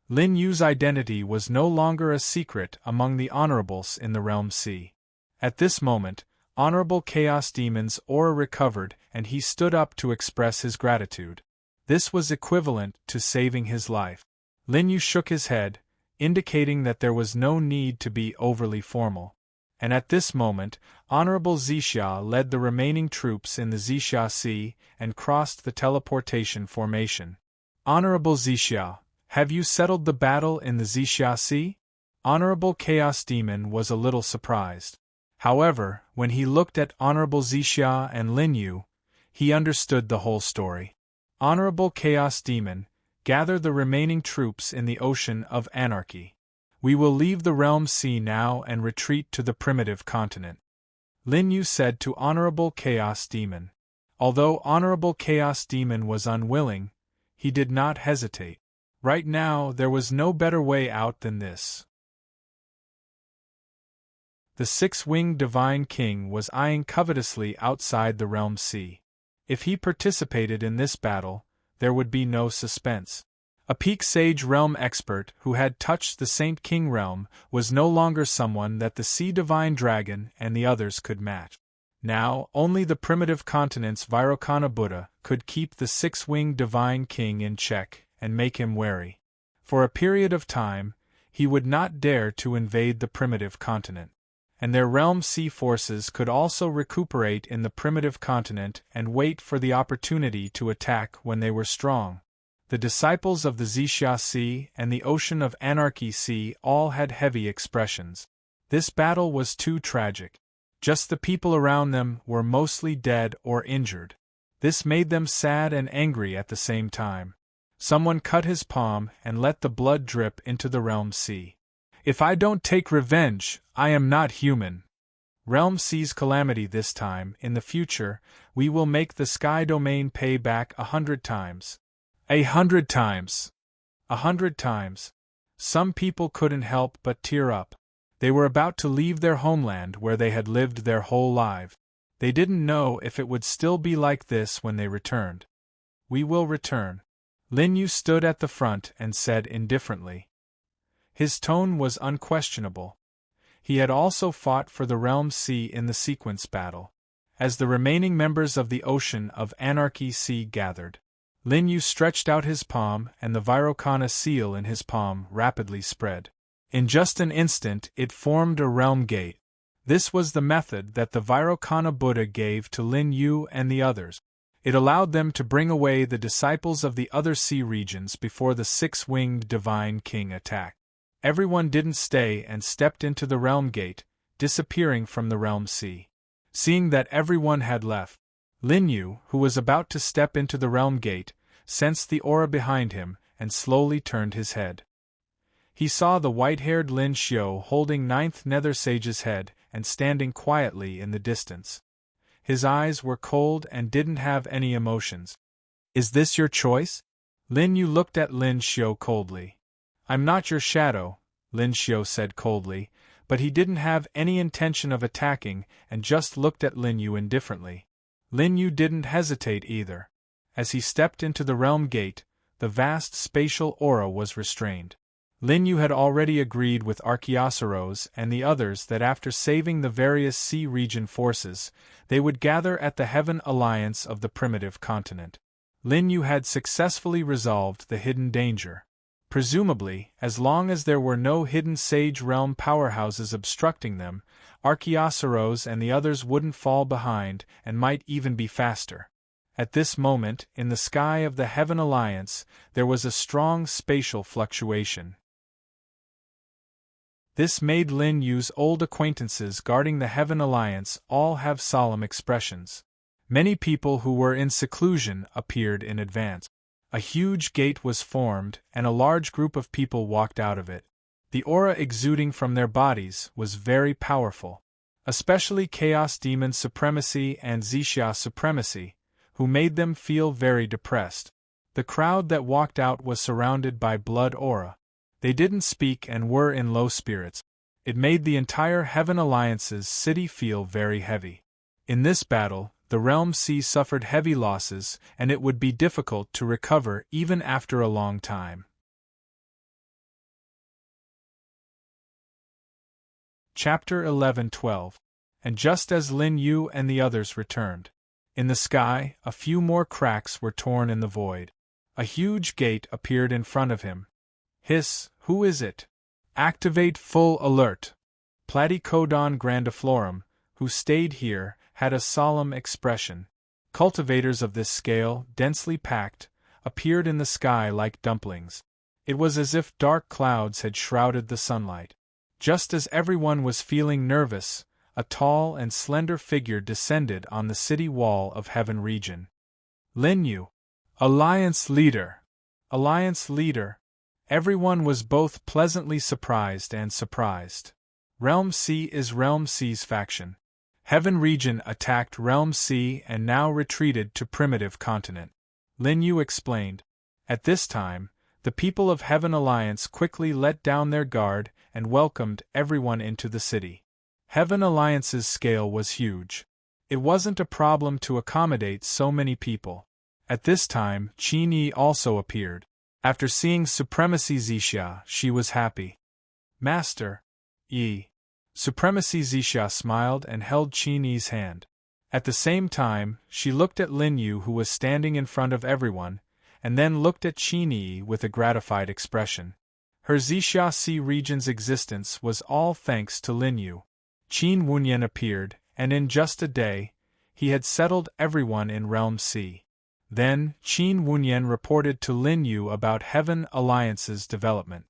Lin Yu's identity was no longer a secret among the honorables in the Realm Sea. At this moment, Honorable Chaos Demon's aura recovered and he stood up to express his gratitude. This was equivalent to saving his life. Lin Yu shook his head, indicating that there was no need to be overly formal. And at this moment, Honorable Zixia led the remaining troops in the Zixia Sea and crossed the teleportation formation. Honorable Zixia, have you settled the battle in the Zixia Sea? Honorable Chaos Demon was a little surprised. However, when he looked at Honorable Zixia and Lin Yu, he understood the whole story. Honorable Chaos Demon, gather the remaining troops in the Ocean of Anarchy. We will leave the Realm Sea now and retreat to the primitive continent. Lin Yu said to Honorable Chaos Demon. Although Honorable Chaos Demon was unwilling, he did not hesitate. Right now there was no better way out than this. The six-winged Divine King was eyeing covetously outside the Realm Sea. If he participated in this battle, there would be no suspense. A peak sage realm expert who had touched the Saint King realm was no longer someone that the Sea Divine Dragon and the others could match. Now, only the primitive continent's Vairocana Buddha could keep the six-winged Divine King in check and make him wary. For a period of time, he would not dare to invade the primitive continent. And their realm sea forces could also recuperate in the primitive continent and wait for the opportunity to attack when they were strong. The disciples of the Xixia Sea and the Ocean of Anarchy Sea all had heavy expressions. This battle was too tragic. Just the people around them were mostly dead or injured. This made them sad and angry at the same time. Someone cut his palm and let the blood drip into the Realm Sea. If I don't take revenge, I am not human. Realm Sea's calamity this time. In the future, we will make the Sky Domain pay back 100 times. 100 times. 100 times. Some people couldn't help but tear up. They were about to leave their homeland where they had lived their whole life. They didn't know if it would still be like this when they returned. We will return. Lin Yu stood at the front and said indifferently. His tone was unquestionable. He had also fought for the Realm Sea in the sequence battle. As the remaining members of the Ocean of Anarchy Sea gathered, Lin Yu stretched out his palm and the Vairocana seal in his palm rapidly spread. In just an instant it formed a realm gate. This was the method that the Vairocana Buddha gave to Lin Yu and the others. It allowed them to bring away the disciples of the other sea regions before the six-winged Divine King attacked. Everyone didn't stay and stepped into the realm gate, disappearing from the Realm Sea. Seeing that everyone had left, Lin Yu, who was about to step into the realm gate, sensed the aura behind him and slowly turned his head. He saw the white-haired Lin Xiu holding Ninth Nether Sage's head and standing quietly in the distance. His eyes were cold and didn't have any emotions. Is this your choice? Lin Yu looked at Lin Xiu coldly. I'm not your shadow, Lin Xiu said coldly, but he didn't have any intention of attacking and just looked at Lin Yu indifferently. Lin Yu didn't hesitate either. As he stepped into the realm gate, the vast spatial aura was restrained. Lin Yu had already agreed with Archaeosaurus and the others that after saving the various sea region forces, they would gather at the Heaven Alliance of the primitive continent. Lin Yu had successfully resolved the hidden danger. Presumably, as long as there were no hidden Sage Realm powerhouses obstructing them, Archaeosaurus and the others wouldn't fall behind and might even be faster. At this moment, in the sky of the Heaven Alliance, there was a strong spatial fluctuation. This made Lin Yu's old acquaintances guarding the Heaven Alliance all have solemn expressions. Many people who were in seclusion appeared in advance. A huge gate was formed, and a large group of people walked out of it. The aura exuding from their bodies was very powerful, especially Chaos Demon Supremacy and Xixia Supremacy, who made them feel very depressed. The crowd that walked out was surrounded by blood aura. They didn't speak and were in low spirits. It made the entire Heaven Alliance's city feel very heavy. In this battle, the Realm Sea suffered heavy losses, and it would be difficult to recover even after a long time. Chapter 11-12. And just as Lin Yu and the others returned, in the sky, a few more cracks were torn in the void. A huge gate appeared in front of him. Hiss, who is it? Activate full alert. Platycodon grandiflorum, who stayed here, had a solemn expression. Cultivators of this scale, densely packed, appeared in the sky like dumplings. It was as if dark clouds had shrouded the sunlight. Just as everyone was feeling nervous, a tall and slender figure descended on the city wall of Heaven region. Lin Yu. Alliance leader. Alliance leader. Everyone was both pleasantly surprised and surprised. Realm Sea is Realm Sea's faction. Heaven region attacked Realm Sea and now retreated to primitive continent. Lin Yu explained. At this time, the people of Heaven Alliance quickly let down their guard and welcomed everyone into the city. Heaven Alliance's scale was huge. It wasn't a problem to accommodate so many people. At this time, Qin Yi also appeared. After seeing Supremacy Xixia, she was happy. Master, Yi. Supremacy Xixia smiled and held Qin Yi's hand. At the same time, she looked at Lin Yu, who was standing in front of everyone, and then looked at Qin Yi with a gratified expression. Her Xixia Sea region's existence was all thanks to Lin Yu. Qin Wunyan appeared, and in just a day, he had settled everyone in Realm C. Then, Qin Wunyan reported to Lin Yu about Heaven Alliance's development.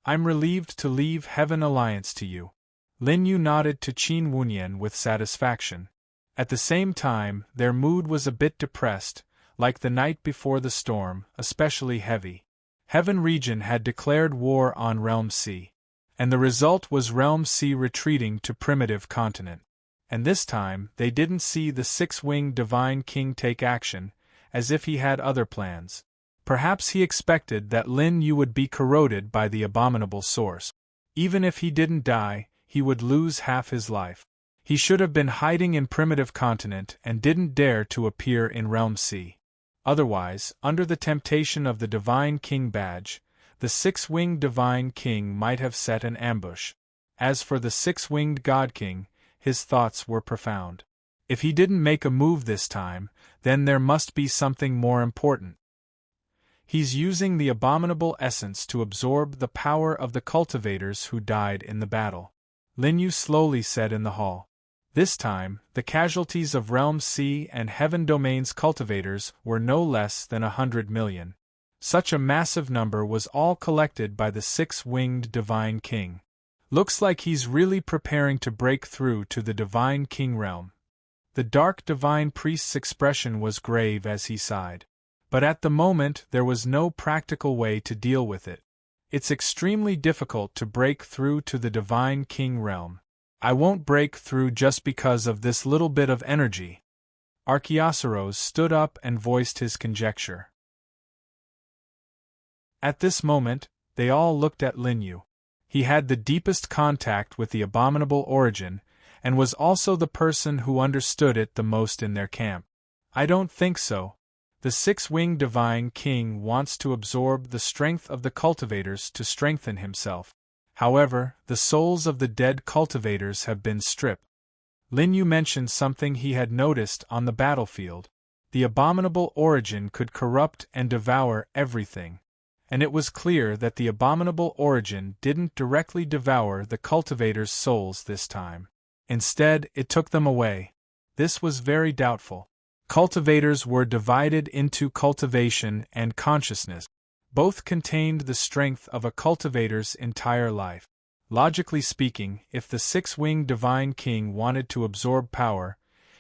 I'm relieved to leave Heaven Alliance to you. Lin Yu nodded to Qin Wunyan with satisfaction. At the same time, their mood was a bit depressed, like the night before the storm, especially heavy. Heaven region had declared war on Realm C. And the result was Realm C retreating to primitive continent. And this time, they didn't see the six-winged Divine King take action, as if he had other plans. Perhaps he expected that Lin Yu would be corroded by the abominable source. Even if he didn't die, he would lose half his life. He should have been hiding in primitive continent and didn't dare to appear in Realm C. Otherwise, under the temptation of the Divine King badge, the six-winged Divine King might have set an ambush. As for the six-winged God King, his thoughts were profound. If he didn't make a move this time, then there must be something more important. He's using the abominable essence to absorb the power of the cultivators who died in the battle, Lin Yu slowly said in the hall. This time, the casualties of Realm C and Heaven Domain's cultivators were no less than 100 million. Such a massive number was all collected by the six-winged Divine King. Looks like he's really preparing to break through to the Divine King realm. The dark Divine Priest's expression was grave as he sighed. But at the moment there was no practical way to deal with it. It's extremely difficult to break through to the Divine King realm. I won't break through just because of this little bit of energy. Archaeosaurus stood up and voiced his conjecture. At this moment, they all looked at Lin Yu. He had the deepest contact with the abominable origin, and was also the person who understood it the most in their camp. I don't think so. The six-winged Divine King wants to absorb the strength of the cultivators to strengthen himself. However, the souls of the dead cultivators have been stripped. Lin Yu mentioned something he had noticed on the battlefield. The abominable origin could corrupt and devour everything. And it was clear that the abominable origin didn't directly devour the cultivators' souls this time. Instead, it took them away. This was very doubtful. Cultivators were divided into cultivation and consciousness. Both contained the strength of a cultivator's entire life. Logically speaking, if the six-winged Divine King wanted to absorb power,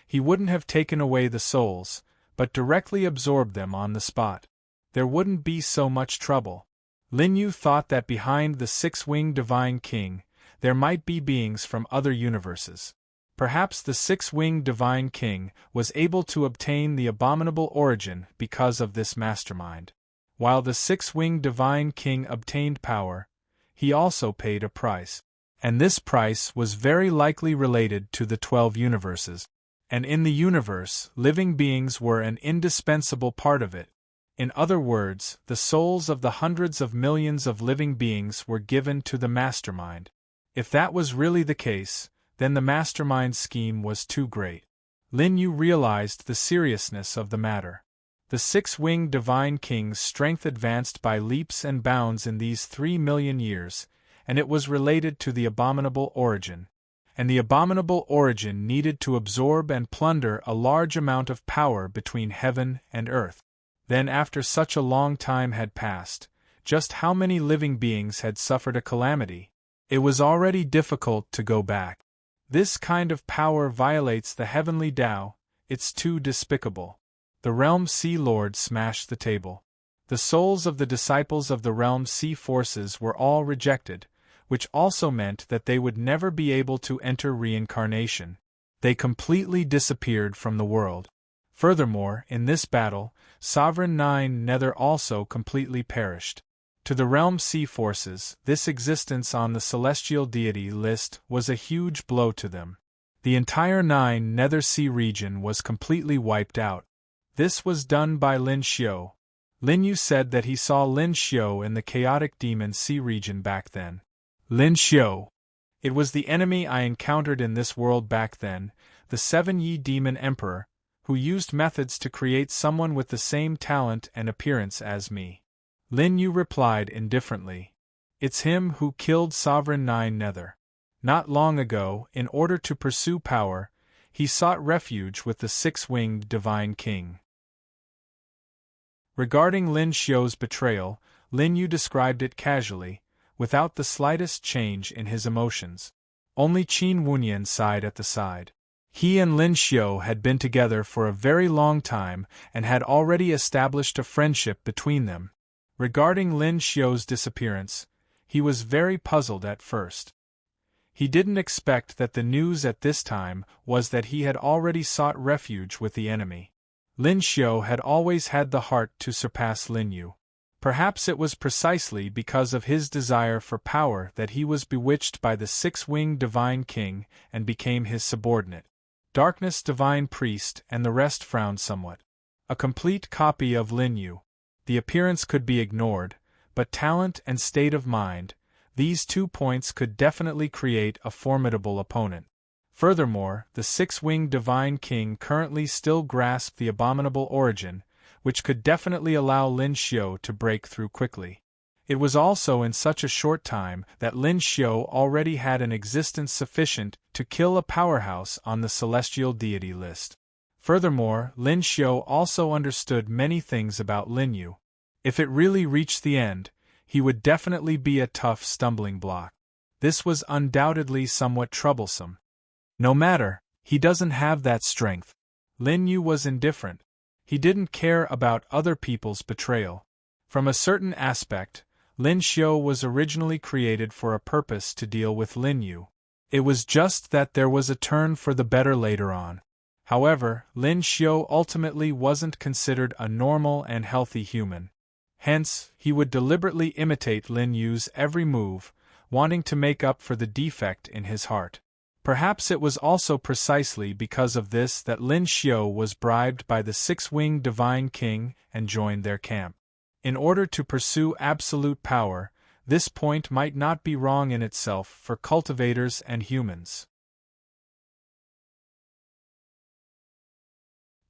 he wouldn't have taken away the souls, but directly absorbed them on the spot. There wouldn't be so much trouble. Lin Yu thought that behind the six-winged Divine King, there might be beings from other universes. Perhaps the six-winged Divine King was able to obtain the abominable origin because of this mastermind. While the six-winged Divine King obtained power, he also paid a price. And this price was very likely related to the 12 universes. And in the universe, living beings were an indispensable part of it. In other words, the souls of the hundreds of millions of living beings were given to the mastermind. If that was really the case, then the mastermind's scheme was too great. Lin Yu realized the seriousness of the matter. The six-winged Divine King's strength advanced by leaps and bounds in these 3 million years, and it was related to the abominable origin. And the abominable origin needed to absorb and plunder a large amount of power between heaven and earth. Then after such a long time had passed, just how many living beings had suffered a calamity? It was already difficult to go back. This kind of power violates the heavenly Tao, it's too despicable. The Realm C Lord smashed the table. The souls of the disciples of the Realm C forces were all rejected, which also meant that they would never be able to enter reincarnation. They completely disappeared from the world. Furthermore, in this battle, Sovereign 9 Nether also completely perished. To the Realm C forces, this existence on the celestial deity list was a huge blow to them. The entire 9 Nether Sea region was completely wiped out. This was done by Lin Xiu. Lin Yu said that he saw Lin Xiu in the chaotic demon sea region back then. Lin Xiu. It was the enemy I encountered in this world back then, the 7 Yi demon emperor, who used methods to create someone with the same talent and appearance as me. Lin Yu replied indifferently. It's him who killed Sovereign Nine Nether. Not long ago, in order to pursue power, he sought refuge with the six-winged Divine King. Regarding Lin Xiu's betrayal, Lin Yu described it casually, without the slightest change in his emotions. Only Qin Wunyan sighed at the side. He and Lin Xiu had been together for a very long time and had already established a friendship between them. Regarding Lin Xiu's disappearance, he was very puzzled at first. He didn't expect that the news at this time was that he had already sought refuge with the enemy. Lin Xiu had always had the heart to surpass Lin Yu. Perhaps it was precisely because of his desire for power that he was bewitched by the six-winged Divine King and became his subordinate. Darkness Divine Priest and the rest frowned somewhat. A complete copy of Lin Yu. The appearance could be ignored, but talent and state of mind, these 2 points could definitely create a formidable opponent. Furthermore, the six-winged Divine King currently still grasped the abominable origin, which could definitely allow Lin Xiu to break through quickly. It was also in such a short time that Lin Xiu already had an existence sufficient to kill a powerhouse on the celestial deity list. Furthermore, Lin Xiu also understood many things about Lin Yu. If it really reached the end, he would definitely be a tough stumbling block. This was undoubtedly somewhat troublesome. No matter, he doesn't have that strength. Lin Yu was indifferent. He didn't care about other people's betrayal. From a certain aspect, Lin Xiu was originally created for a purpose to deal with Lin Yu. It was just that there was a turn for the better later on. However, Lin Xiu ultimately wasn't considered a normal and healthy human. Hence, he would deliberately imitate Lin Yu's every move, wanting to make up for the defect in his heart. Perhaps it was also precisely because of this that Lin Xiu was bribed by the six-winged Divine King and joined their camp. In order to pursue absolute power, this point might not be wrong in itself for cultivators and humans.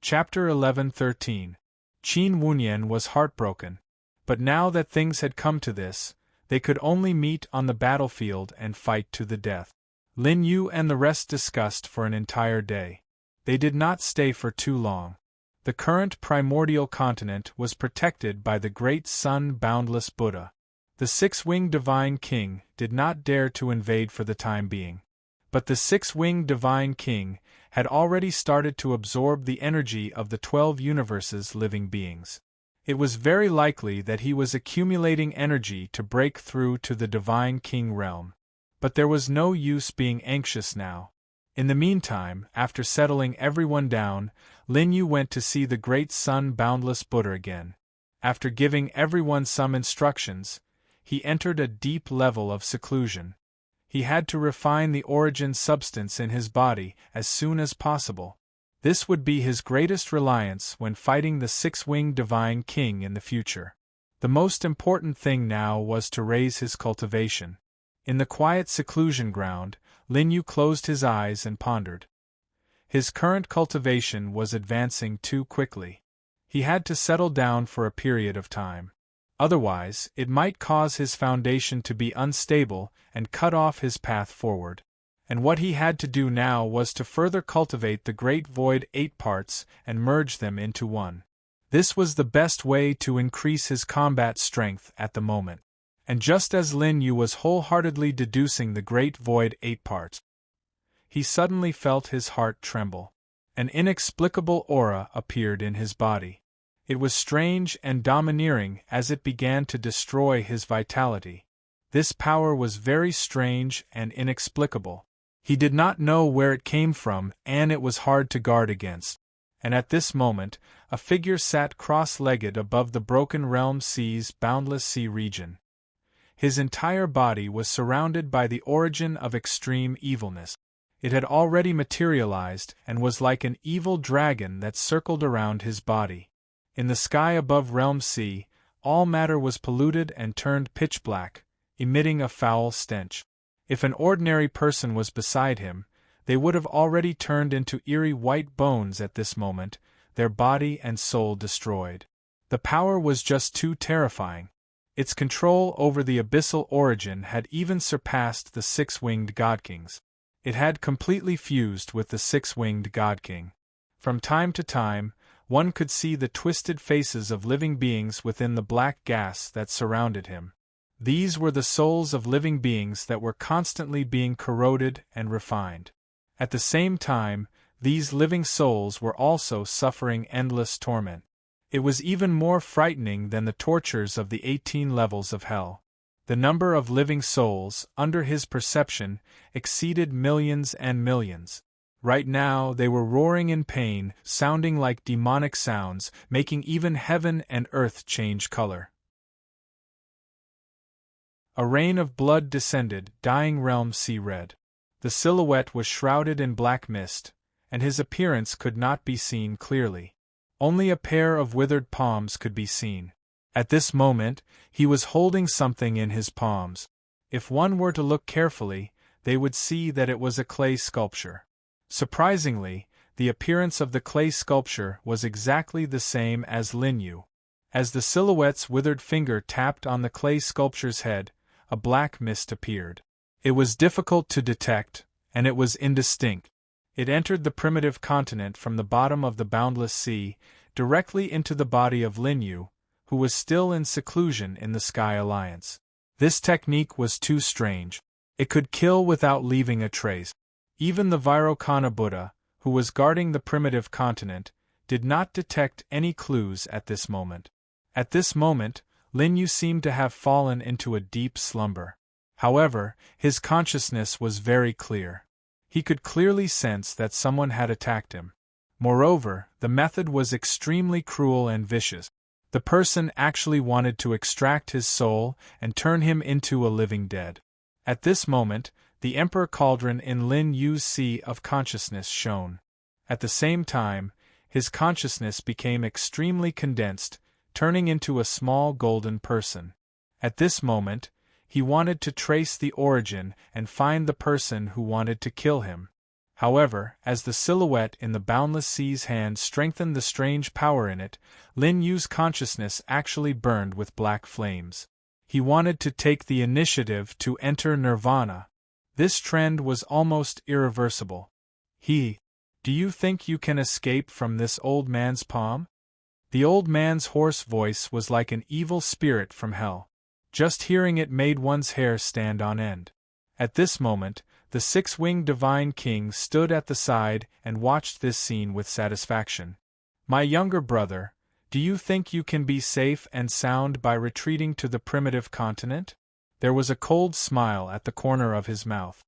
Chapter 11-13. Qin Wunyan was heartbroken. But now that things had come to this, they could only meet on the battlefield and fight to the death. Lin Yu and the rest discussed for an entire day. They did not stay for too long. The current primordial continent was protected by the great sun-boundless Buddha. The six-winged Divine King did not dare to invade for the time being. But the six-winged Divine King had already started to absorb the energy of the 12 universes' living beings. It was very likely that he was accumulating energy to break through to the Divine King realm. But there was no use being anxious now. In the meantime, after settling everyone down, Lin Yu went to see the great sun-boundless Buddha again. After giving everyone some instructions, he entered a deep level of seclusion. He had to refine the origin substance in his body as soon as possible. This would be his greatest reliance when fighting the six-winged Divine King in the future. The most important thing now was to raise his cultivation. In the quiet seclusion ground, Lin Yu closed his eyes and pondered. His current cultivation was advancing too quickly. He had to settle down for a period of time. Otherwise, it might cause his foundation to be unstable and cut off his path forward. And what he had to do now was to further cultivate the Great Void 8 parts and merge them into one. This was the best way to increase his combat strength at the moment. And just as Lin Yu was wholeheartedly deducing the Great Void 8 parts, he suddenly felt his heart tremble. An inexplicable aura appeared in his body. It was strange and domineering as it began to destroy his vitality. This power was very strange and inexplicable. He did not know where it came from, and it was hard to guard against. And at this moment, a figure sat cross-legged above the Broken Realm Sea's boundless sea region. His entire body was surrounded by the origin of extreme evilness. It had already materialized and was like an evil dragon that circled around his body. In the sky above Realm Sea, all matter was polluted and turned pitch black, emitting a foul stench. If an ordinary person was beside him, they would have already turned into eerie white bones at this moment, their body and soul destroyed. The power was just too terrifying. Its control over the abyssal origin had even surpassed the six-winged god-king's. It had completely fused with the six-winged god-king. From time to time, one could see the twisted faces of living beings within the black gas that surrounded him. These were the souls of living beings that were constantly being corroded and refined. At the same time, these living souls were also suffering endless torment. It was even more frightening than the tortures of the 18 levels of hell. The number of living souls, under his perception, exceeded millions and millions. Right now they were roaring in pain, sounding like demonic sounds, making even heaven and earth change color. A rain of blood descended, dyeing realm sea red. The silhouette was shrouded in black mist, and his appearance could not be seen clearly. Only a pair of withered palms could be seen. At this moment, he was holding something in his palms. If one were to look carefully, they would see that it was a clay sculpture. Surprisingly, the appearance of the clay sculpture was exactly the same as Lin Yu. As the silhouette's withered finger tapped on the clay sculpture's head, a black mist appeared. It was difficult to detect, and it was indistinct. It entered the primitive continent from the bottom of the boundless sea, directly into the body of Lin Yu, who was still in seclusion in the Sky Alliance. This technique was too strange. It could kill without leaving a trace. Even the Vairocana Buddha, who was guarding the primitive continent, did not detect any clues at this moment. At this moment, Lin Yu seemed to have fallen into a deep slumber. However, his consciousness was very clear. He could clearly sense that someone had attacked him. Moreover, the method was extremely cruel and vicious. The person actually wanted to extract his soul and turn him into a living dead. At this moment, the Emperor Cauldron in Lin Yu's sea of consciousness shone. At the same time, his consciousness became extremely condensed, turning into a small golden person. At this moment, he wanted to trace the origin and find the person who wanted to kill him. However, as the silhouette in the boundless sea's hand strengthened the strange power in it, Lin Yu's consciousness actually burned with black flames. He wanted to take the initiative to enter nirvana. This trend was almost irreversible. Do you think you can escape from this old man's palm? The old man's hoarse voice was like an evil spirit from hell. Just hearing it made one's hair stand on end. At this moment, the six-winged divine king stood at the side and watched this scene with satisfaction. My younger brother, do you think you can be safe and sound by retreating to the primitive continent? There was a cold smile at the corner of his mouth.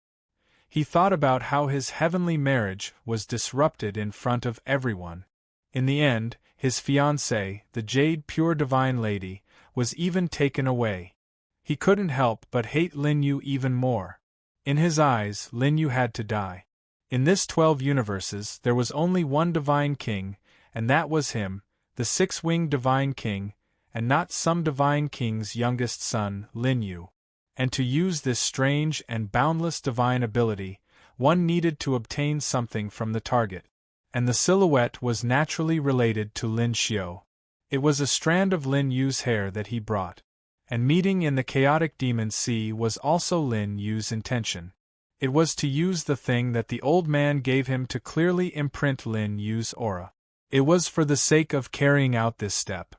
He thought about how his heavenly marriage was disrupted in front of everyone. In the end, his fiancée, the Jade Pure Divine Lady, was even taken away. He couldn't help but hate Lin Yu even more. In his eyes, Lin Yu had to die. In this 12 universes, there was only one divine king, and that was him, the six-winged divine king, and not some divine king's youngest son, Lin Yu. And to use this strange and boundless divine ability, one needed to obtain something from the target. And the silhouette was naturally related to Lin Xiu. It was a strand of Lin Yu's hair that he brought. And meeting in the chaotic demon sea was also Lin Yu's intention. It was to use the thing that the old man gave him to clearly imprint Lin Yu's aura. It was for the sake of carrying out this step.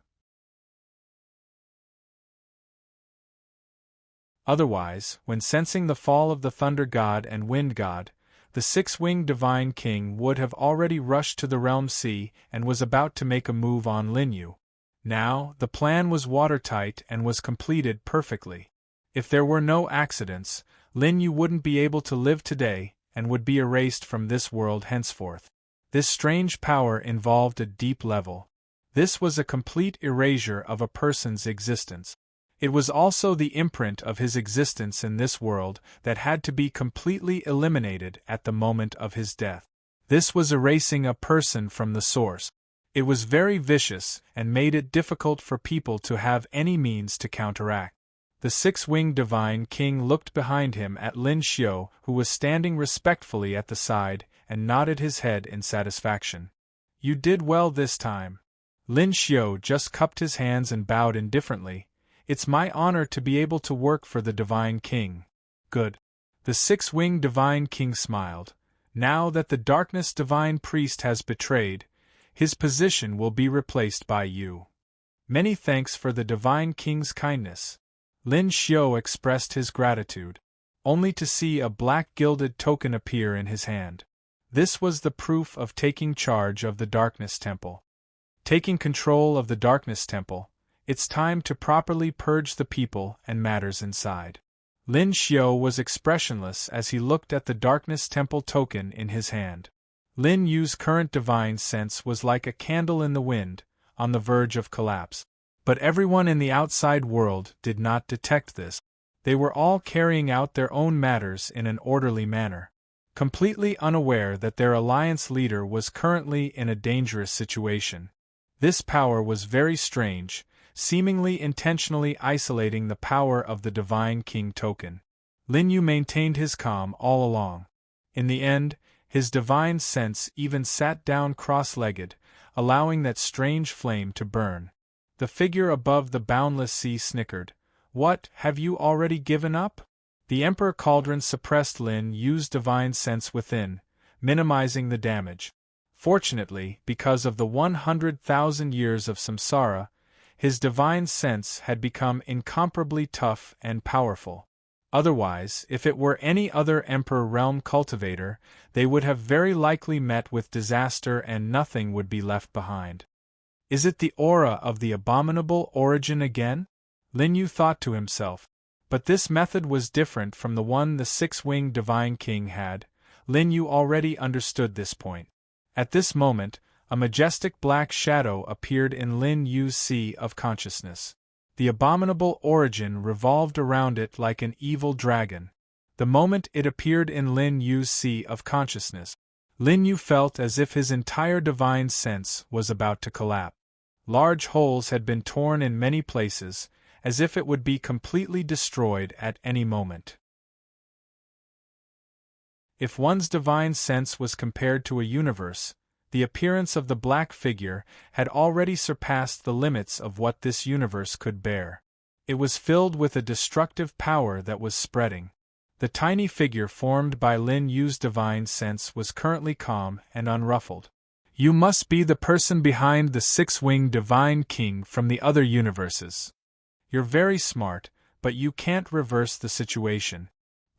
Otherwise, when sensing the fall of the thunder god and wind god, the six-winged divine king would have already rushed to the realm sea and was about to make a move on Lin Yu. Now, the plan was watertight and was completed perfectly. If there were no accidents, Lin Yu wouldn't be able to live today and would be erased from this world henceforth. This strange power involved a deep level. This was a complete erasure of a person's existence. It was also the imprint of his existence in this world that had to be completely eliminated at the moment of his death. This was erasing a person from the source. It was very vicious and made it difficult for people to have any means to counteract. The six-winged divine king looked behind him at Lin Xiu, who was standing respectfully at the side, and nodded his head in satisfaction. You did well this time. Lin Xiu just cupped his hands and bowed indifferently, It's my honor to be able to work for the Divine King. Good. The six-winged Divine King smiled. Now that the Darkness Divine Priest has betrayed, his position will be replaced by you. Many thanks for the Divine King's kindness. Lin Xiu expressed his gratitude, only to see a black gilded token appear in his hand. This was the proof of taking charge of the Darkness Temple. Taking control of the Darkness Temple, it's time to properly purge the people and matters inside. Lin Xiu was expressionless as he looked at the Darkness Temple token in his hand. Lin Yu's current divine sense was like a candle in the wind, on the verge of collapse. But everyone in the outside world did not detect this. They were all carrying out their own matters in an orderly manner, completely unaware that their alliance leader was currently in a dangerous situation. This power was very strange, seemingly intentionally isolating the power of the Divine King token. Lin Yu maintained his calm all along. In the end, his divine sense even sat down cross-legged, allowing that strange flame to burn. The figure above the boundless sea snickered. What, have you already given up? The Emperor Cauldron suppressed Lin Yu's divine sense within, minimizing the damage. Fortunately, because of the 100,000 years of samsara, his divine sense had become incomparably tough and powerful. Otherwise, if it were any other Emperor Realm cultivator, they would have very likely met with disaster and nothing would be left behind. Is it the aura of the abominable origin again? Lin Yu thought to himself. But this method was different from the one the six-winged Divine King had. Lin Yu already understood this point. At this moment, a majestic black shadow appeared in Lin Yu's sea of consciousness. The abominable origin revolved around it like an evil dragon. The moment it appeared in Lin Yu's sea of consciousness, Lin Yu felt as if his entire divine sense was about to collapse. Large holes had been torn in many places, as if it would be completely destroyed at any moment. If one's divine sense was compared to a universe, the appearance of the black figure had already surpassed the limits of what this universe could bear. It was filled with a destructive power that was spreading. The tiny figure formed by Lin Yu's divine sense was currently calm and unruffled. You must be the person behind the six-winged Divine King from the other universes. You're very smart, but you can't reverse the situation.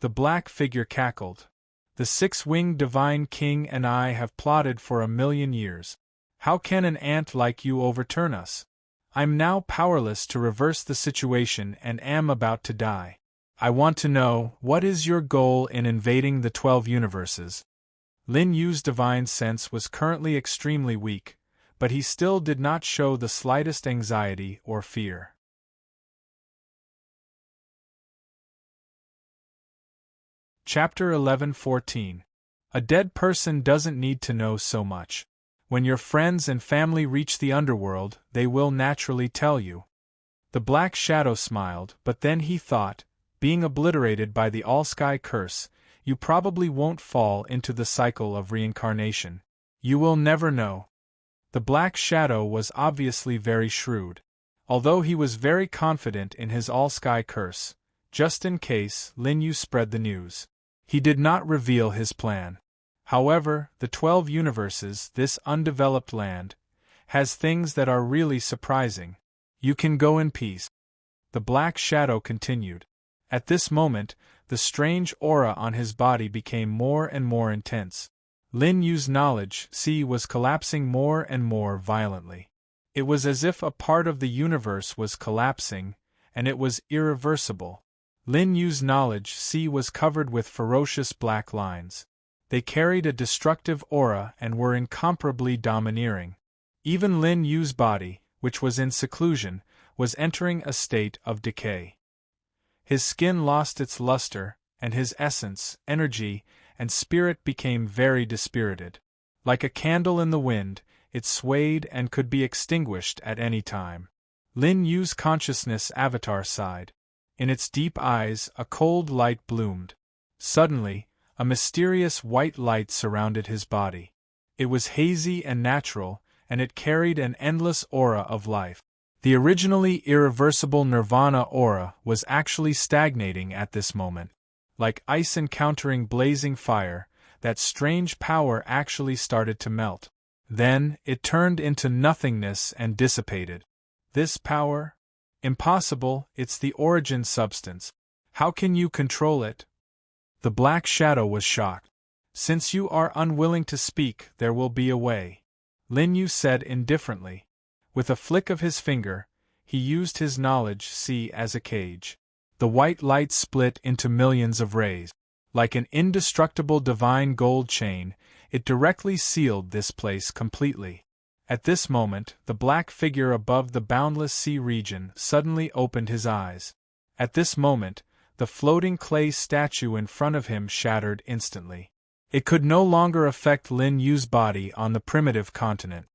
The black figure cackled. The six-winged Divine King and I have plotted for 1,000,000 years. How can an ant like you overturn us? I'm now powerless to reverse the situation and am about to die. I want to know, what is your goal in invading the 12 universes? Lin Yu's divine sense was currently extremely weak, but he still did not show the slightest anxiety or fear. Chapter 11:14. A dead person doesn't need to know so much. When your friends and family reach the underworld, they will naturally tell you. The black shadow smiled, but then he thought, being obliterated by the all-sky curse, you probably won't fall into the cycle of reincarnation. You will never know. The black shadow was obviously very shrewd. Although he was very confident in his all-sky curse, just in case Lin Yu spread the news, he did not reveal his plan. However, the 12 universes, this undeveloped land, has things that are really surprising. You can go in peace. The black shadow continued. At this moment, the strange aura on his body became more and more intense. Lin Yu's knowledge was collapsing more and more violently. It was as if a part of the universe was collapsing, and it was irreversible. Lin Yu's knowledge was covered with ferocious black lines. They carried a destructive aura and were incomparably domineering. Even Lin Yu's body, which was in seclusion, was entering a state of decay. His skin lost its luster, and his essence, energy, and spirit became very dispirited. Like a candle in the wind, it swayed and could be extinguished at any time. Lin Yu's consciousness avatar sighed. In its deep eyes, a cold light bloomed. Suddenly, a mysterious white light surrounded his body. It was hazy and natural, and it carried an endless aura of life. The originally irreversible nirvana aura was actually stagnating at this moment. Like ice encountering blazing fire, that strange power actually started to melt. Then, it turned into nothingness and dissipated. This power? Impossible, it's the origin substance. How can you control it? The Black Shadow was shocked. Since you are unwilling to speak, there will be a way, Lin Yu said indifferently. With a flick of his finger, he used his knowledge see as a cage. The white light split into millions of rays. Like an indestructible divine gold chain, it directly sealed this place completely. At this moment, the black figure above the boundless sea region suddenly opened his eyes. At this moment, the floating clay statue in front of him shattered instantly. It could no longer affect Lin Yu's body on the primitive continent.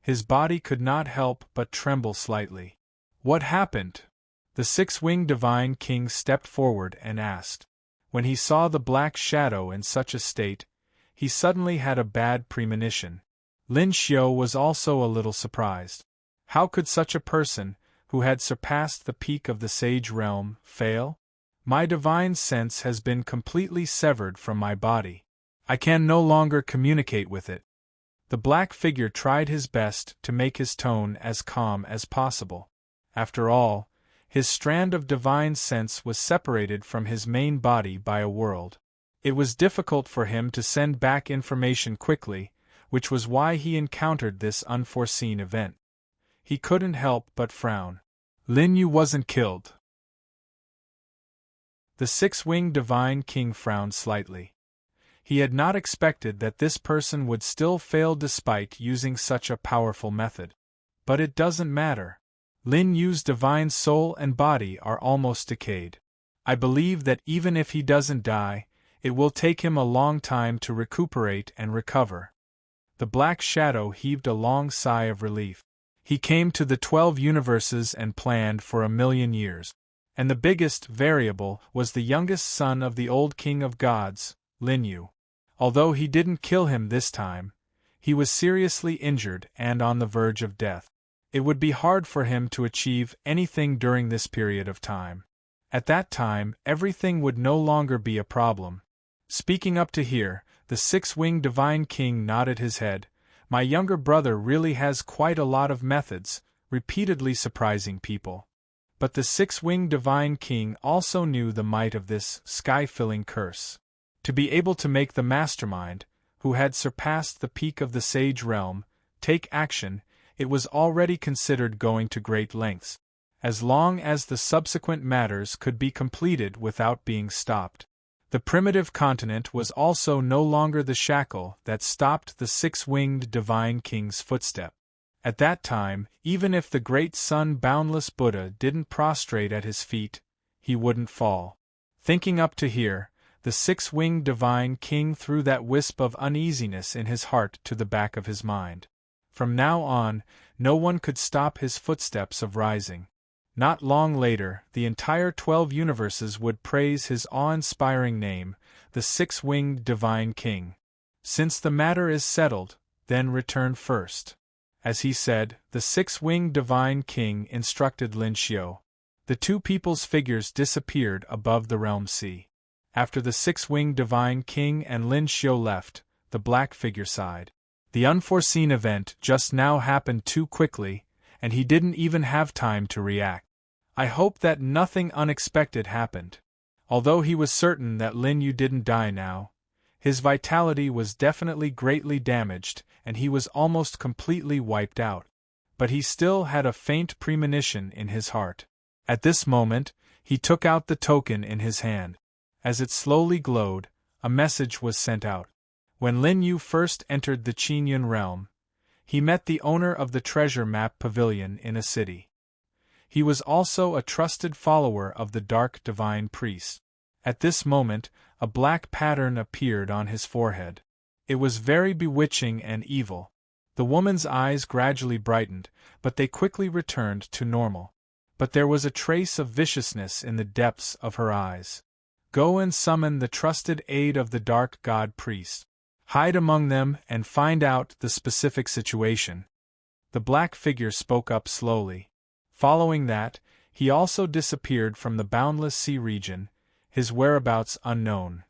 His body could not help but tremble slightly. What happened? The six-winged divine king stepped forward and asked. When he saw the Black Shadow in such a state, he suddenly had a bad premonition. Lin Xiu was also a little surprised. How could such a person, who had surpassed the peak of the sage realm, fail? My divine sense has been completely severed from my body. I can no longer communicate with it. The black figure tried his best to make his tone as calm as possible. After all, his strand of divine sense was separated from his main body by a world. It was difficult for him to send back information quickly, which was why he encountered this unforeseen event. He couldn't help but frown. Lin Yu wasn't killed. The six-winged divine king frowned slightly. He had not expected that this person would still fail despite using such a powerful method. But it doesn't matter. Lin Yu's divine soul and body are almost decayed. I believe that even if he doesn't die, it will take him a long time to recuperate and recover. The Black Shadow heaved a long sigh of relief. He came to the 12 universes and planned for 1,000,000 years. And the biggest variable was the youngest son of the old king of gods, Lin Yu. Although he didn't kill him this time, he was seriously injured and on the verge of death. It would be hard for him to achieve anything during this period of time. At that time, everything would no longer be a problem. Speaking up to here, the six-winged divine king nodded his head. My younger brother really has quite a lot of methods, repeatedly surprising people. But the six-winged divine king also knew the might of this sky-filling curse. To be able to make the mastermind, who had surpassed the peak of the sage realm, take action, it was already considered going to great lengths, as long as the subsequent matters could be completed without being stopped. The primitive continent was also no longer the shackle that stopped the six-winged divine king's footstep. At that time, even if the great sun-boundless Buddha didn't prostrate at his feet, he wouldn't fall. Thinking up to here, the six-winged divine king threw that wisp of uneasiness in his heart to the back of his mind. From now on, no one could stop his footsteps of rising. Not long later, the entire 12 universes would praise his awe-inspiring name, the six-winged divine king. Since the matter is settled, then return first. As he said, the six-winged divine king instructed Lin Xiu. The two people's figures disappeared above the realm sea. After the six-winged divine king and Lin Xiu left, the black figure sighed. The unforeseen event just now happened too quickly, and he didn't even have time to react. I hope that nothing unexpected happened. Although he was certain that Lin Yu didn't die now, his vitality was definitely greatly damaged and he was almost completely wiped out. But he still had a faint premonition in his heart. At this moment, he took out the token in his hand. As it slowly glowed, a message was sent out. When Lin Yu first entered the Qingyun realm, he met the owner of the treasure map pavilion in a city. He was also a trusted follower of the dark divine priest. At this moment, a black pattern appeared on his forehead. It was very bewitching and evil. The woman's eyes gradually brightened, but they quickly returned to normal. But there was a trace of viciousness in the depths of her eyes. Go and summon the trusted aid of the dark god priest. Hide among them and find out the specific situation. The black figure spoke up slowly. Following that, he also disappeared from the boundless sea region, his whereabouts unknown.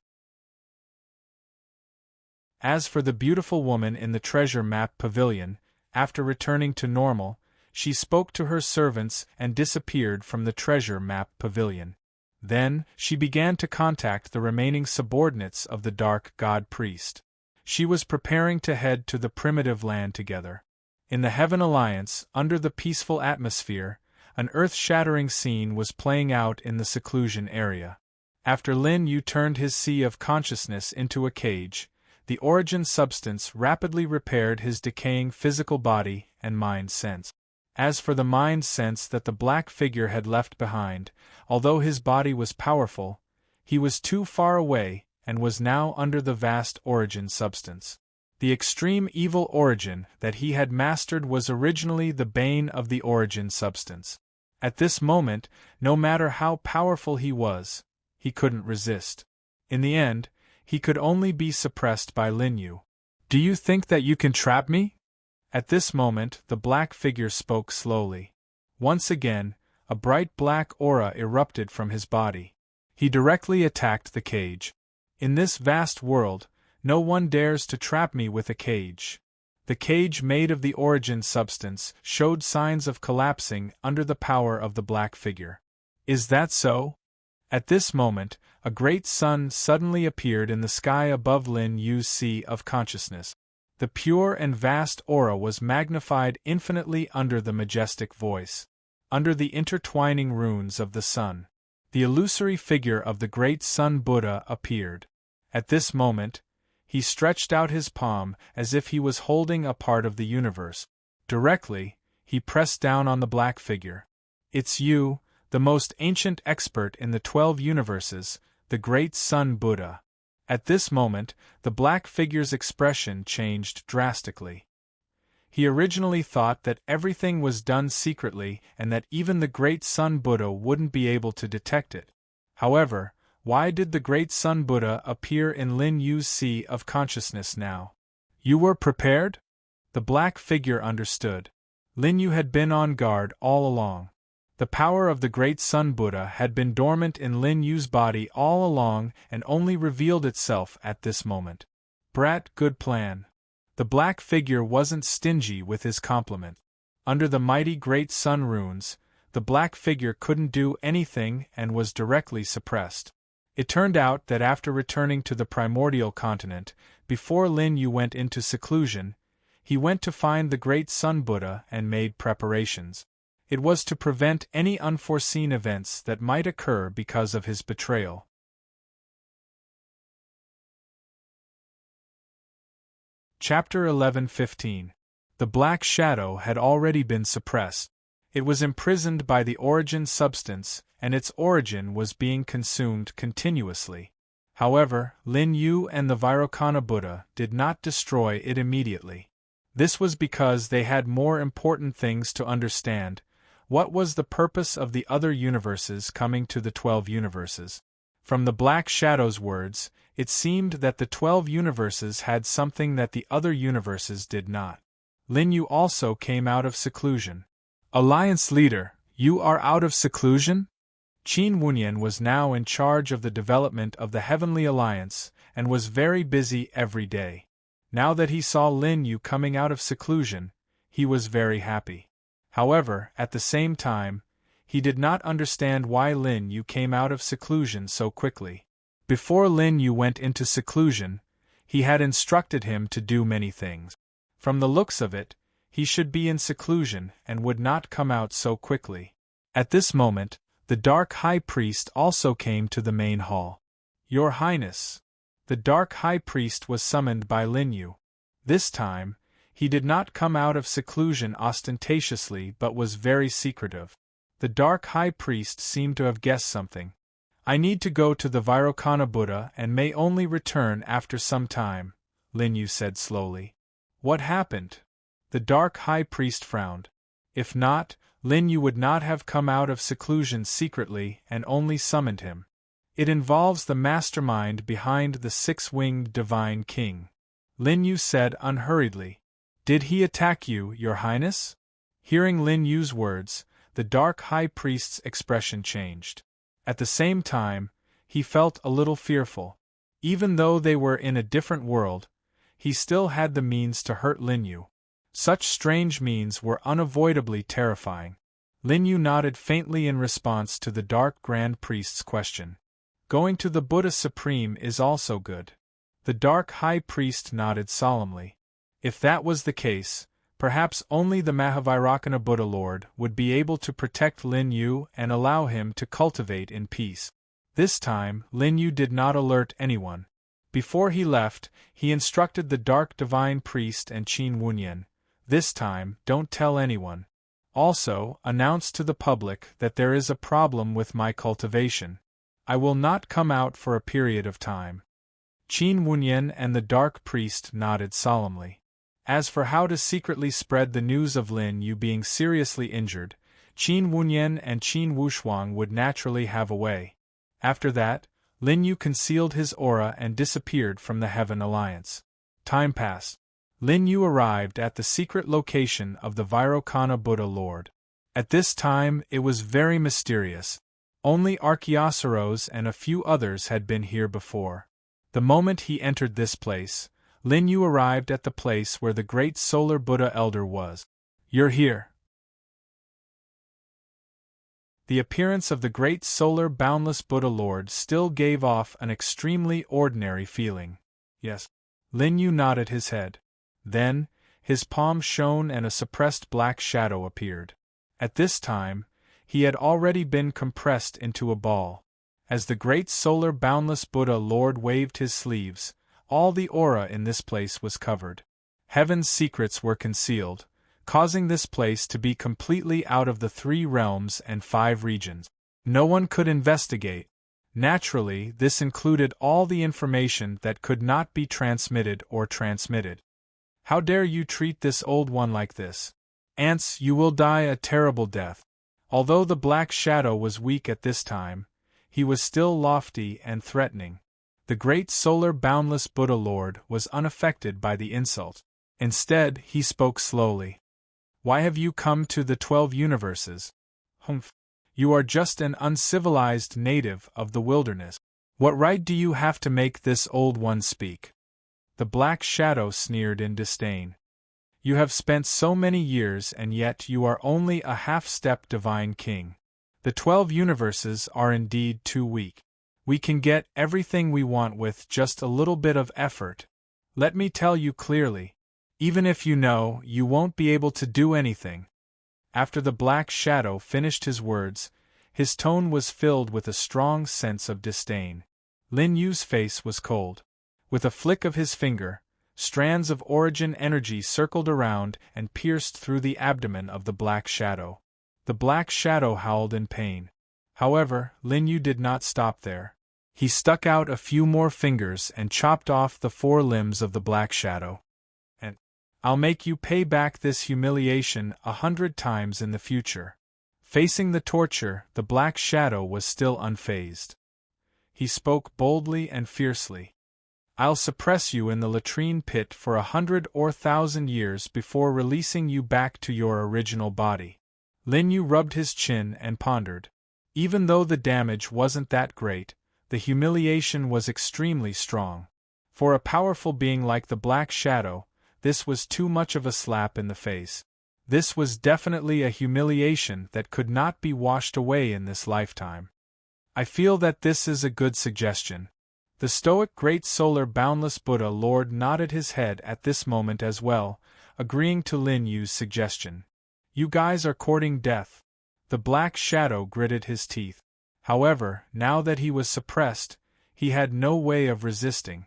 As for the beautiful woman in the treasure map pavilion, after returning to normal, she spoke to her servants and disappeared from the treasure map pavilion. Then, she began to contact the remaining subordinates of the Dark God Priest. She was preparing to head to the primitive land together. In the Heaven Alliance, under the peaceful atmosphere, an earth-shattering scene was playing out in the seclusion area. After Lin Yu turned his sea of consciousness into a cage, the origin substance rapidly repaired his decaying physical body and mind sense. As for the mind sense that the black figure had left behind, although his body was powerful, he was too far away and was now under the vast origin substance. The extreme evil origin that he had mastered was originally the bane of the origin substance. At this moment, no matter how powerful he was, he couldn't resist. In the end, he could only be suppressed by Lin Yu. "Do you think that you can trap me?" At this moment, the black figure spoke slowly. Once again, a bright black aura erupted from his body. He directly attacked the cage. "In this vast world, no one dares to trap me with a cage." The cage made of the origin substance showed signs of collapsing under the power of the black figure. "Is that so?" At this moment, a great sun suddenly appeared in the sky above Lin Yu's sea of consciousness. The pure and vast aura was magnified infinitely under the majestic voice. Under the intertwining runes of the sun, the illusory figure of the great Sun Buddha appeared. At this moment, he stretched out his palm as if he was holding a part of the universe. Directly, he pressed down on the black figure. "It's you, the most ancient expert in the 12 universes, the great Sun Buddha." At this moment, the black figure's expression changed drastically. He originally thought that everything was done secretly and that even the great Sun Buddha wouldn't be able to detect it. However, why did the great Sun Buddha appear in Lin Yu's sea of consciousness now? "You were prepared?" The black figure understood. Lin Yu had been on guard all along. The power of the great Sun Buddha had been dormant in Lin Yu's body all along and only revealed itself at this moment. "Brat, good plan." The black figure wasn't stingy with his compliment. Under the mighty great sun runes, the black figure couldn't do anything and was directly suppressed. It turned out that after returning to the primordial continent, before Lin Yu went into seclusion, he went to find the great Sun Buddha and made preparations. It was to prevent any unforeseen events that might occur because of his betrayal. Chapter 11:15. The Black Shadow had already been suppressed. It was imprisoned by the origin substance, and its origin was being consumed continuously. However, Lin Yu and the Vairocana Buddha did not destroy it immediately. This was because they had more important things to understand. What was the purpose of the other universes coming to the 12 universes? From the Black Shadow's words, it seemed that the 12 universes had something that the other universes did not. Lin Yu also came out of seclusion. "Alliance leader, you are out of seclusion?" Qin Wunyan was now in charge of the development of the Heavenly Alliance and was very busy every day. Now that he saw Lin Yu coming out of seclusion, he was very happy. However, at the same time, he did not understand why Lin Yu came out of seclusion so quickly. Before Lin Yu went into seclusion, he had instructed him to do many things. From the looks of it, he should be in seclusion and would not come out so quickly. At this moment, the Dark High Priest also came to the main hall. "Your Highness." The Dark High Priest was summoned by Lin Yu. This time, he did not come out of seclusion ostentatiously but was very secretive. The Dark High Priest seemed to have guessed something. "I need to go to the Vairocana Buddha and may only return after some time," Lin Yu said slowly. "What happened?" The Dark High Priest frowned. If not, Lin Yu would not have come out of seclusion secretly and only summoned him. "It involves the mastermind behind the six-winged Divine King," Lin Yu said unhurriedly. "Did he attack you, Your Highness?" Hearing Lin Yu's words, the dark high priest's expression changed. At the same time, he felt a little fearful. Even though they were in a different world, he still had the means to hurt Lin Yu. Such strange means were unavoidably terrifying. Lin Yu nodded faintly in response to the dark Grand Priest's question. Going to the Buddha Supreme is also good. The dark High Priest nodded solemnly. If that was the case, perhaps only the Mahavairakana Buddha Lord would be able to protect Lin Yu and allow him to cultivate in peace. This time, Lin Yu did not alert anyone. Before he left, he instructed the Dark Divine Priest and Qin Wunyan, "This time, don't tell anyone. Also, announce to the public that there is a problem with my cultivation. I will not come out for a period of time." Qin Wunyan and the Dark Priest nodded solemnly. As for how to secretly spread the news of Lin Yu being seriously injured, Qin Wunyan and Qin Wushuang would naturally have a way. After that, Lin Yu concealed his aura and disappeared from the Heaven Alliance. Time passed. Lin Yu arrived at the secret location of the Vairocana Buddha Lord. At this time, it was very mysterious. Only Archaeosaurus and a few others had been here before. The moment he entered this place, Lin Yu arrived at the place where the great solar Buddha elder was. "You're here." The appearance of the great solar boundless Buddha Lord still gave off an extremely ordinary feeling. "Yes." Lin Yu nodded his head. Then, his palm shone and a suppressed black shadow appeared. At this time, he had already been compressed into a ball. As the great solar boundless Buddha Lord waved his sleeves, all the aura in this place was covered. Heaven's secrets were concealed, causing this place to be completely out of the 3 realms and 5 regions. No one could investigate. Naturally, this included all the information that could not be transmitted or transmitted. "How dare you treat this old one like this? Ants, you will die a terrible death." Although the black shadow was weak at this time, he was still lofty and threatening. The great solar boundless Buddha Lord was unaffected by the insult. Instead, he spoke slowly. "Why have you come to the 12 universes? Humph. You are just an uncivilized native of the wilderness. What right do you have to make this old one speak?" The black shadow sneered in disdain. "You have spent so many years and yet you are only a half-step divine king. The 12 universes are indeed too weak. We can get everything we want with just a little bit of effort. Let me tell you clearly. Even if you know, you won't be able to do anything." After the black shadow finished his words, his tone was filled with a strong sense of disdain. Lin Yu's face was cold. With a flick of his finger, strands of origin energy circled around and pierced through the abdomen of the black shadow. The black shadow howled in pain. However, Lin Yu did not stop there. He stuck out a few more fingers and chopped off the 4 limbs of the black shadow. "And I'll make you pay back this humiliation 100 times in the future." Facing the torture, the black shadow was still unfazed. He spoke boldly and fiercely. "I'll suppress you in the latrine pit for 100 or 1,000 years before releasing you back to your original body." Lin Yu rubbed his chin and pondered. Even though the damage wasn't that great, the humiliation was extremely strong. For a powerful being like the Black Shadow, this was too much of a slap in the face. This was definitely a humiliation that could not be washed away in this lifetime. "I feel that this is a good suggestion." The stoic Great Solar Boundless Buddha Lord nodded his head at this moment as well, agreeing to Lin Yu's suggestion. "You guys are courting death." The Black Shadow gritted his teeth. However, now that he was suppressed, he had no way of resisting.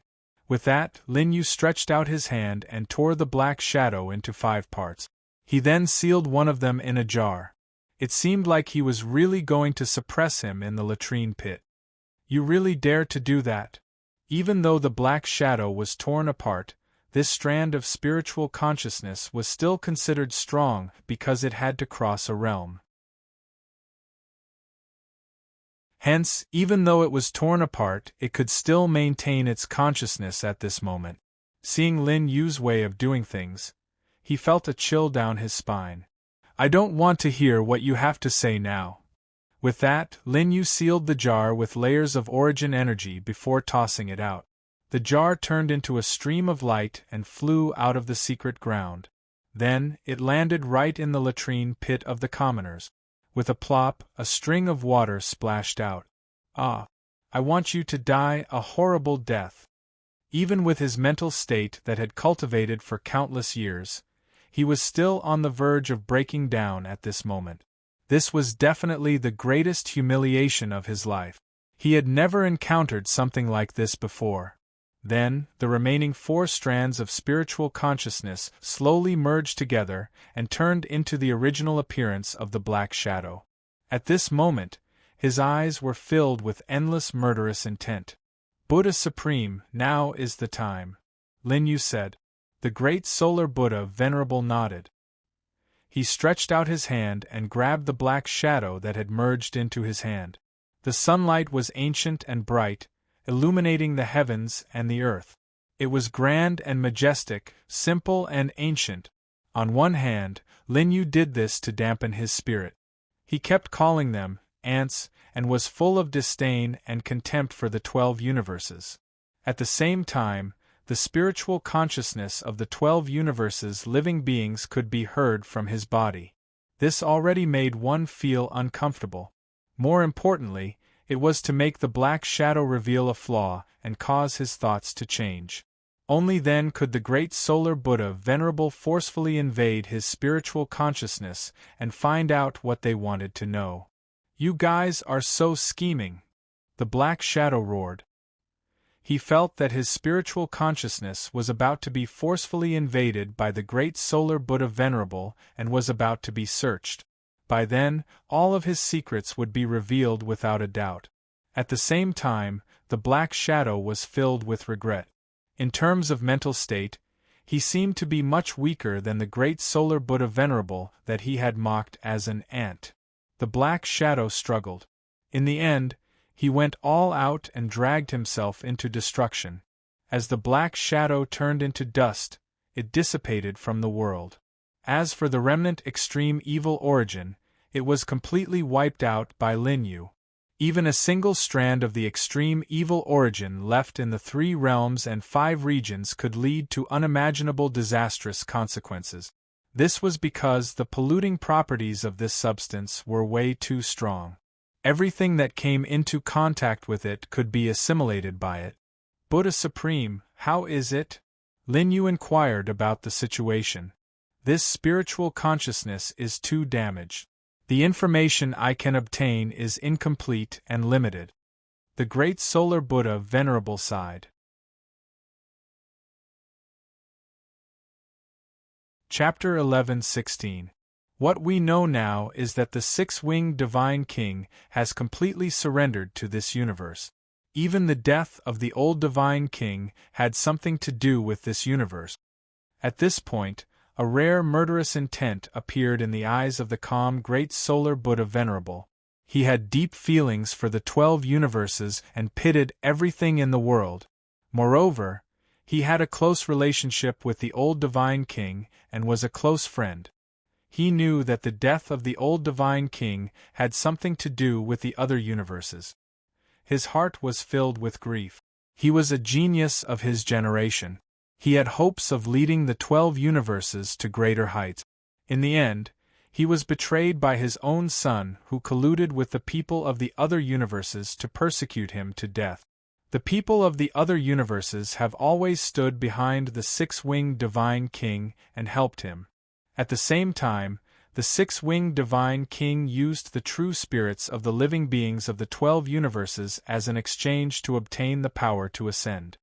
With that, Lin Yu stretched out his hand and tore the Black Shadow into 5 parts. He then sealed one of them in a jar. It seemed like he was really going to suppress him in the latrine pit. "You really dare to do that?" Even though the Black Shadow was torn apart, this strand of spiritual consciousness was still considered strong because it had to cross a realm. Hence, even though it was torn apart, it could still maintain its consciousness at this moment. Seeing Lin Yu's way of doing things, he felt a chill down his spine. I don't want to hear what you have to say now. With that, Lin Yu sealed the jar with layers of origin energy before tossing it out. The jar turned into a stream of light and flew out of the secret ground. Then, it landed right in the latrine pit of the commoners. With a plop, a string of water splashed out. Ah! I want you to die a horrible death. Even with his mental state that had cultivated for countless years, he was still on the verge of breaking down at this moment. This was definitely the greatest humiliation of his life. He had never encountered something like this before. Then, the remaining 4 strands of spiritual consciousness slowly merged together and turned into the original appearance of the Black Shadow. At this moment, his eyes were filled with endless murderous intent. Buddha Supreme, now is the time, Lin Yu said. The great solar Buddha Venerable nodded. He stretched out his hand and grabbed the black shadow that had merged into his hand. The sunlight was ancient and bright, illuminating the heavens and the earth. It was grand and majestic, simple and ancient. On one hand, Lin Yu did this to dampen his spirit. He kept calling them ants, and was full of disdain and contempt for the 12 universes. At the same time, the spiritual consciousness of the 12 universes' living beings could be heard from his body. This already made one feel uncomfortable. More importantly, it was to make the black shadow reveal a flaw and cause his thoughts to change. Only then could the great solar Buddha Venerable forcefully invade his spiritual consciousness and find out what they wanted to know. You guys are so scheming, the black shadow roared. He felt that his spiritual consciousness was about to be forcefully invaded by the great solar Buddha Venerable and was about to be searched. By then, all of his secrets would be revealed without a doubt. At the same time, the black shadow was filled with regret. In terms of mental state, he seemed to be much weaker than the great solar Buddha Venerable that he had mocked as an ant. The black shadow struggled. In the end, he went all out and dragged himself into destruction. As the black shadow turned into dust, it dissipated from the world. As for the remnant extreme evil origin, it was completely wiped out by Lin Yu. Even a single strand of the extreme evil origin left in the 3 realms and 5 regions could lead to unimaginable disastrous consequences. This was because the polluting properties of this substance were way too strong. Everything that came into contact with it could be assimilated by it. Buddha Supreme, how is it? Lin Yu inquired about the situation. This spiritual consciousness is too damaged. The information I can obtain is incomplete and limited. The great solar Buddha Venerable sighed. Chapter 11:16. What we know now is that the 6-winged Divine King has completely surrendered to this universe. Even the death of the old Divine King had something to do with this universe. At this point, a rare murderous intent appeared in the eyes of the calm great solar Buddha Venerable. He had deep feelings for the 12 universes and pitted everything in the world. Moreover, he had a close relationship with the old Divine King and was a close friend. He knew that the death of the old Divine King had something to do with the other universes. His heart was filled with grief. He was a genius of his generation. He had hopes of leading the 12 universes to greater heights. In the end, he was betrayed by his own son, who colluded with the people of the other universes to persecute him to death. The people of the other universes have always stood behind the 6-winged Divine King and helped him. At the same time, the 6-winged Divine King used the true spirits of the living beings of the 12 universes as an exchange to obtain the power to ascend.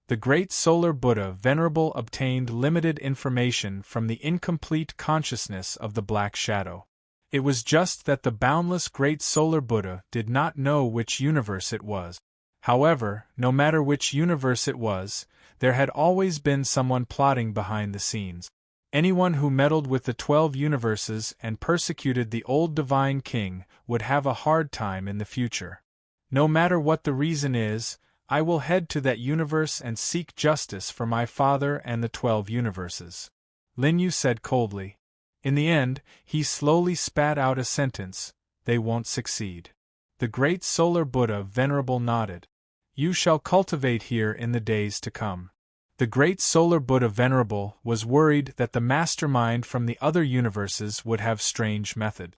The great solar Buddha Venerable obtained limited information from the incomplete consciousness of the Black Shadow. It was just that the boundless great solar Buddha did not know which universe it was. However, no matter which universe it was, there had always been someone plotting behind the scenes. Anyone who meddled with the 12 universes and persecuted the old Divine King would have a hard time in the future. No matter what the reason is, I will head to that universe and seek justice for my father and the 12 universes, Lin Yu said coldly. In the end, he slowly spat out a sentence: "They won't succeed." The great solar Buddha Venerable nodded. "You shall cultivate here in the days to come." The great solar Buddha Venerable was worried that the mastermind from the other universes would have strange method.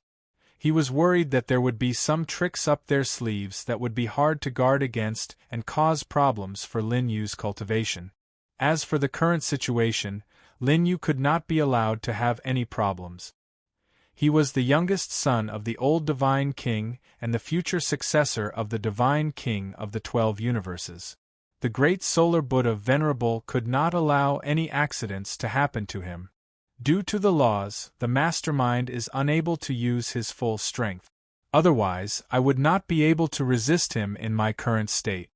He was worried that there would be some tricks up their sleeves that would be hard to guard against and cause problems for Lin Yu's cultivation. As for the current situation, Lin Yu could not be allowed to have any problems. He was the youngest son of the old Divine King and the future successor of the Divine King of the 12 universes. The great solar Buddha Venerable could not allow any accidents to happen to him. Due to the laws, the mastermind is unable to use his full strength. Otherwise, I would not be able to resist him in my current state.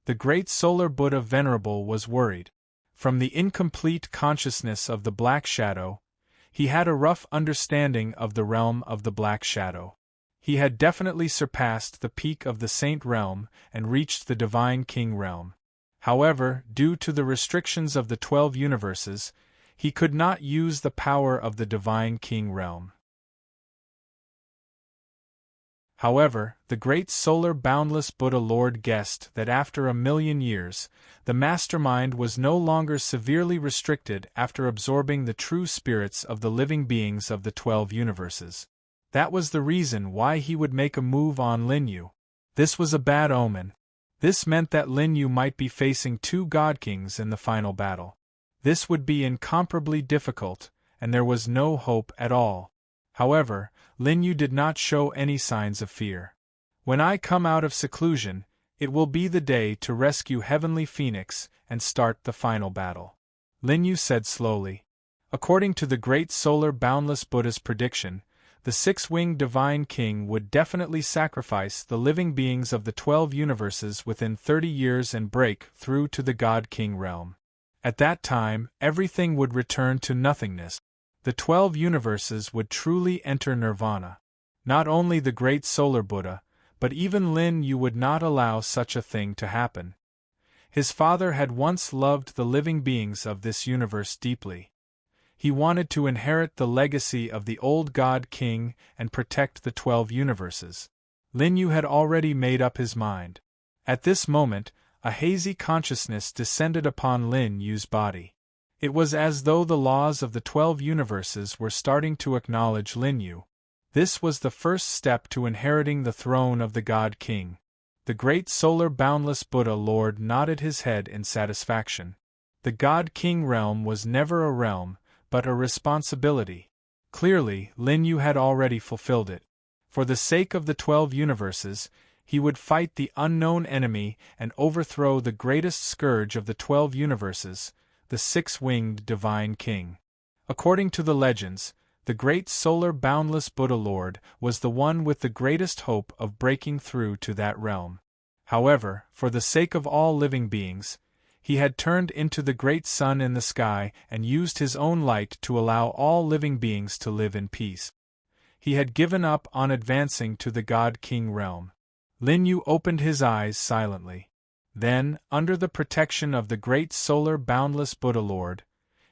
The great solar Buddha Venerable was worried. From the incomplete consciousness of the Black Shadow, he had a rough understanding of the realm of the Black Shadow. He had definitely surpassed the peak of the Saint Realm and reached the Divine King Realm. However, due to the restrictions of the 12 universes, he could not use the power of the Divine King Realm. However, the great solar boundless Buddha Lord guessed that after 1,000,000 years, the mastermind was no longer severely restricted after absorbing the true spirits of the living beings of the 12 universes. That was the reason why he would make a move on Lin Yu. This was a bad omen. This meant that Lin Yu might be facing 2 God Kings in the final battle. This would be incomparably difficult, and there was no hope at all. However, Lin Yu did not show any signs of fear. "When I come out of seclusion, it will be the day to rescue Heavenly Phoenix and start the final battle," Lin Yu said slowly. According to the great solar boundless Buddha's prediction, the 6-winged Divine King would definitely sacrifice the living beings of the 12 universes within 30 years and break through to the God King realm. At that time, everything would return to nothingness. The 12 universes would truly enter nirvana. Not only the great solar Buddha, but even Lin Yu would not allow such a thing to happen. His father had once loved the living beings of this universe deeply. He wanted to inherit the legacy of the old God King and protect the 12 universes. Lin Yu had already made up his mind. At this moment, a hazy consciousness descended upon Lin Yu's body. It was as though the laws of the 12 universes were starting to acknowledge Lin Yu. This was the first step to inheriting the throne of the God King. The great solar boundless Buddha Lord nodded his head in satisfaction. The God King realm was never a realm, but a responsibility. Clearly, Lin Yu had already fulfilled it. For the sake of the 12 universes, he would fight the unknown enemy and overthrow the greatest scourge of the 12 universes, the 6-winged Divine King. According to the legends, the great solar boundless Buddha Lord was the one with the greatest hope of breaking through to that realm. However, for the sake of all living beings, he had turned into the great sun in the sky and used his own light to allow all living beings to live in peace. He had given up on advancing to the God King realm. Lin Yu opened his eyes silently. Then, under the protection of the great solar boundless Buddha Lord,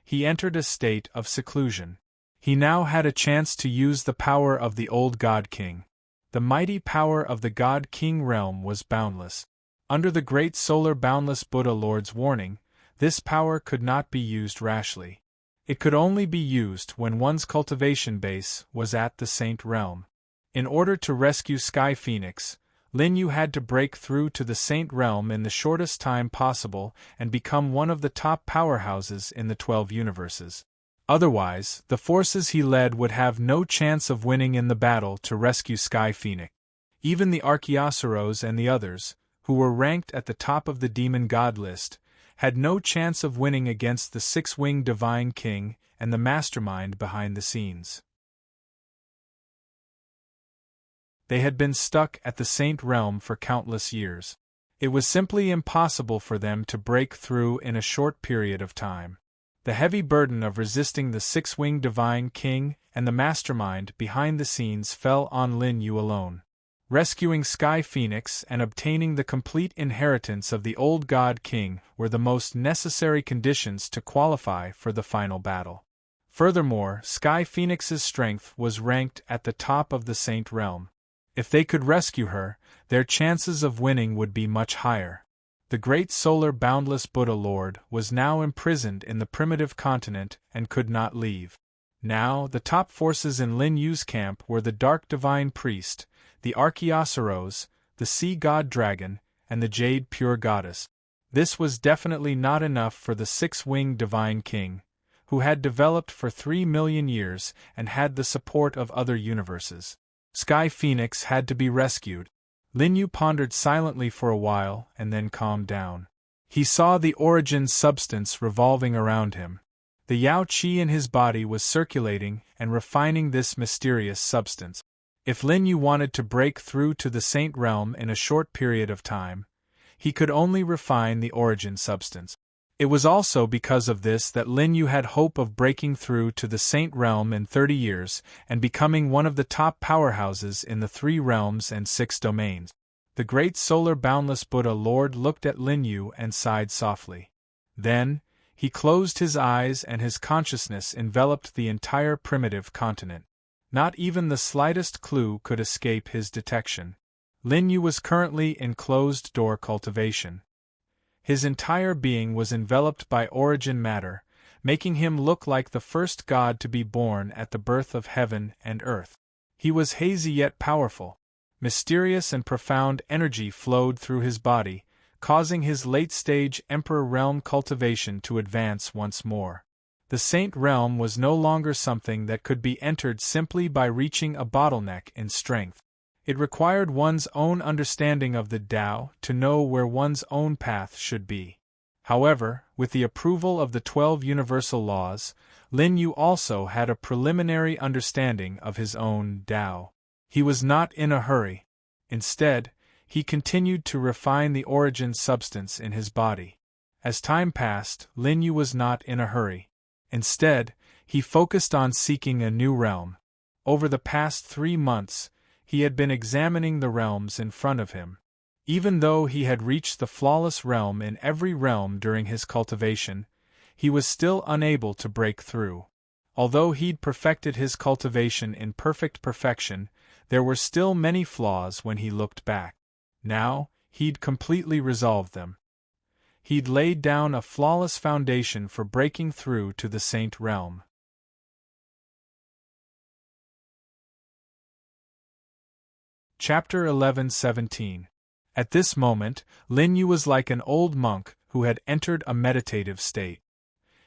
he entered a state of seclusion. He now had a chance to use the power of the old God King. The mighty power of the God King realm was boundless. Under the great solar boundless Buddha Lord's warning, this power could not be used rashly. It could only be used when one's cultivation base was at the Saint Realm. In order to rescue Sky Phoenix, Lin Yu had to break through to the Saint Realm in the shortest time possible and become one of the top powerhouses in the 12 universes. Otherwise, the forces he led would have no chance of winning in the battle to rescue Sky Phoenix. Even the Archaeosaurs and the others, who were ranked at the top of the demon god list, had no chance of winning against the 6-winged Divine King and the mastermind behind the scenes. They had been stuck at the Saint Realm for countless years. It was simply impossible for them to break through in a short period of time. The heavy burden of resisting the 6-winged Divine King and the mastermind behind the scenes fell on Lin Yu alone. Rescuing Sky Phoenix and obtaining the complete inheritance of the old God King were the most necessary conditions to qualify for the final battle. Furthermore, Sky Phoenix's strength was ranked at the top of the Saint Realm. If they could rescue her, their chances of winning would be much higher. The great solar boundless Buddha Lord was now imprisoned in the primitive continent and could not leave. Now, the top forces in Lin Yu's camp were the Dark Divine Priest, the Archaeosaurus, the Sea God Dragon, and the Jade Pure Goddess. This was definitely not enough for the six-winged Divine King, who had developed for 3 million years and had the support of other universes. Sky Phoenix had to be rescued. Lin Yu pondered silently for a while and then calmed down. He saw the origin substance revolving around him. The Yao Qi in his body was circulating and refining this mysterious substance. If Lin Yu wanted to break through to the Saint Realm in a short period of time, he could only refine the origin substance. It was also because of this that Lin Yu had hope of breaking through to the Saint Realm in 30 years and becoming one of the top powerhouses in the 3 realms and 6 domains. The great solar boundless Buddha Lord looked at Lin Yu and sighed softly. Then, he closed his eyes and his consciousness enveloped the entire primitive continent. Not even the slightest clue could escape his detection. Lin Yu was currently in closed-door cultivation. His entire being was enveloped by origin matter, making him look like the first god to be born at the birth of heaven and earth. He was hazy yet powerful. Mysterious and profound energy flowed through his body, causing his late-stage Emperor Realm cultivation to advance once more. The Saint Realm was no longer something that could be entered simply by reaching a bottleneck in strength. It required one's own understanding of the Tao to know where one's own path should be. However, with the approval of the 12 universal laws, Lin Yu also had a preliminary understanding of his own Tao. He was not in a hurry. Instead, he continued to refine the origin substance in his body. As time passed, Lin Yu was not in a hurry. Instead, he focused on seeking a new realm. Over the past 3 months, he had been examining the realms in front of him. Even though he had reached the flawless realm in every realm during his cultivation, he was still unable to break through. Although he'd perfected his cultivation in perfect perfection, there were still many flaws when he looked back. Now, he'd completely resolved them. He'd laid down a flawless foundation for breaking through to the Saint Realm. Chapter 11:17. At this moment, Lin Yu was like an old monk who had entered a meditative state.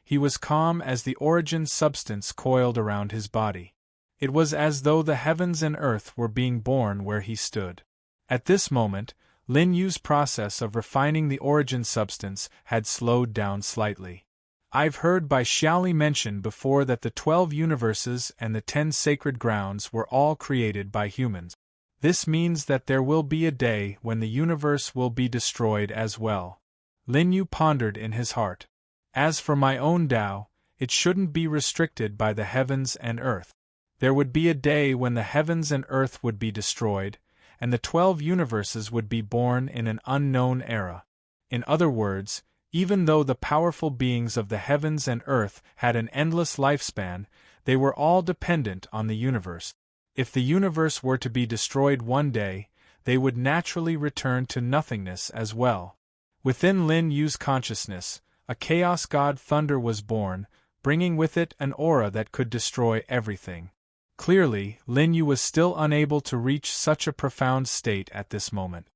He was calm as the origin substance coiled around his body. It was as though the heavens and earth were being born where he stood. At this moment, Lin Yu's process of refining the origin substance had slowed down slightly. I've heard by Xiaoli mention before that the 12 universes and the 10 sacred grounds were all created by humans. This means that there will be a day when the universe will be destroyed as well. Lin Yu pondered in his heart. As for my own Tao, it shouldn't be restricted by the heavens and earth. There would be a day when the heavens and earth would be destroyed, and the 12 universes would be born in an unknown era. In other words, even though the powerful beings of the heavens and earth had an endless lifespan, they were all dependent on the universe. If the universe were to be destroyed one day, they would naturally return to nothingness as well. Within Lin Yu's consciousness, a chaos god Thunder was born, bringing with it an aura that could destroy everything. Clearly, Lin Yu was still unable to reach such a profound state at this moment.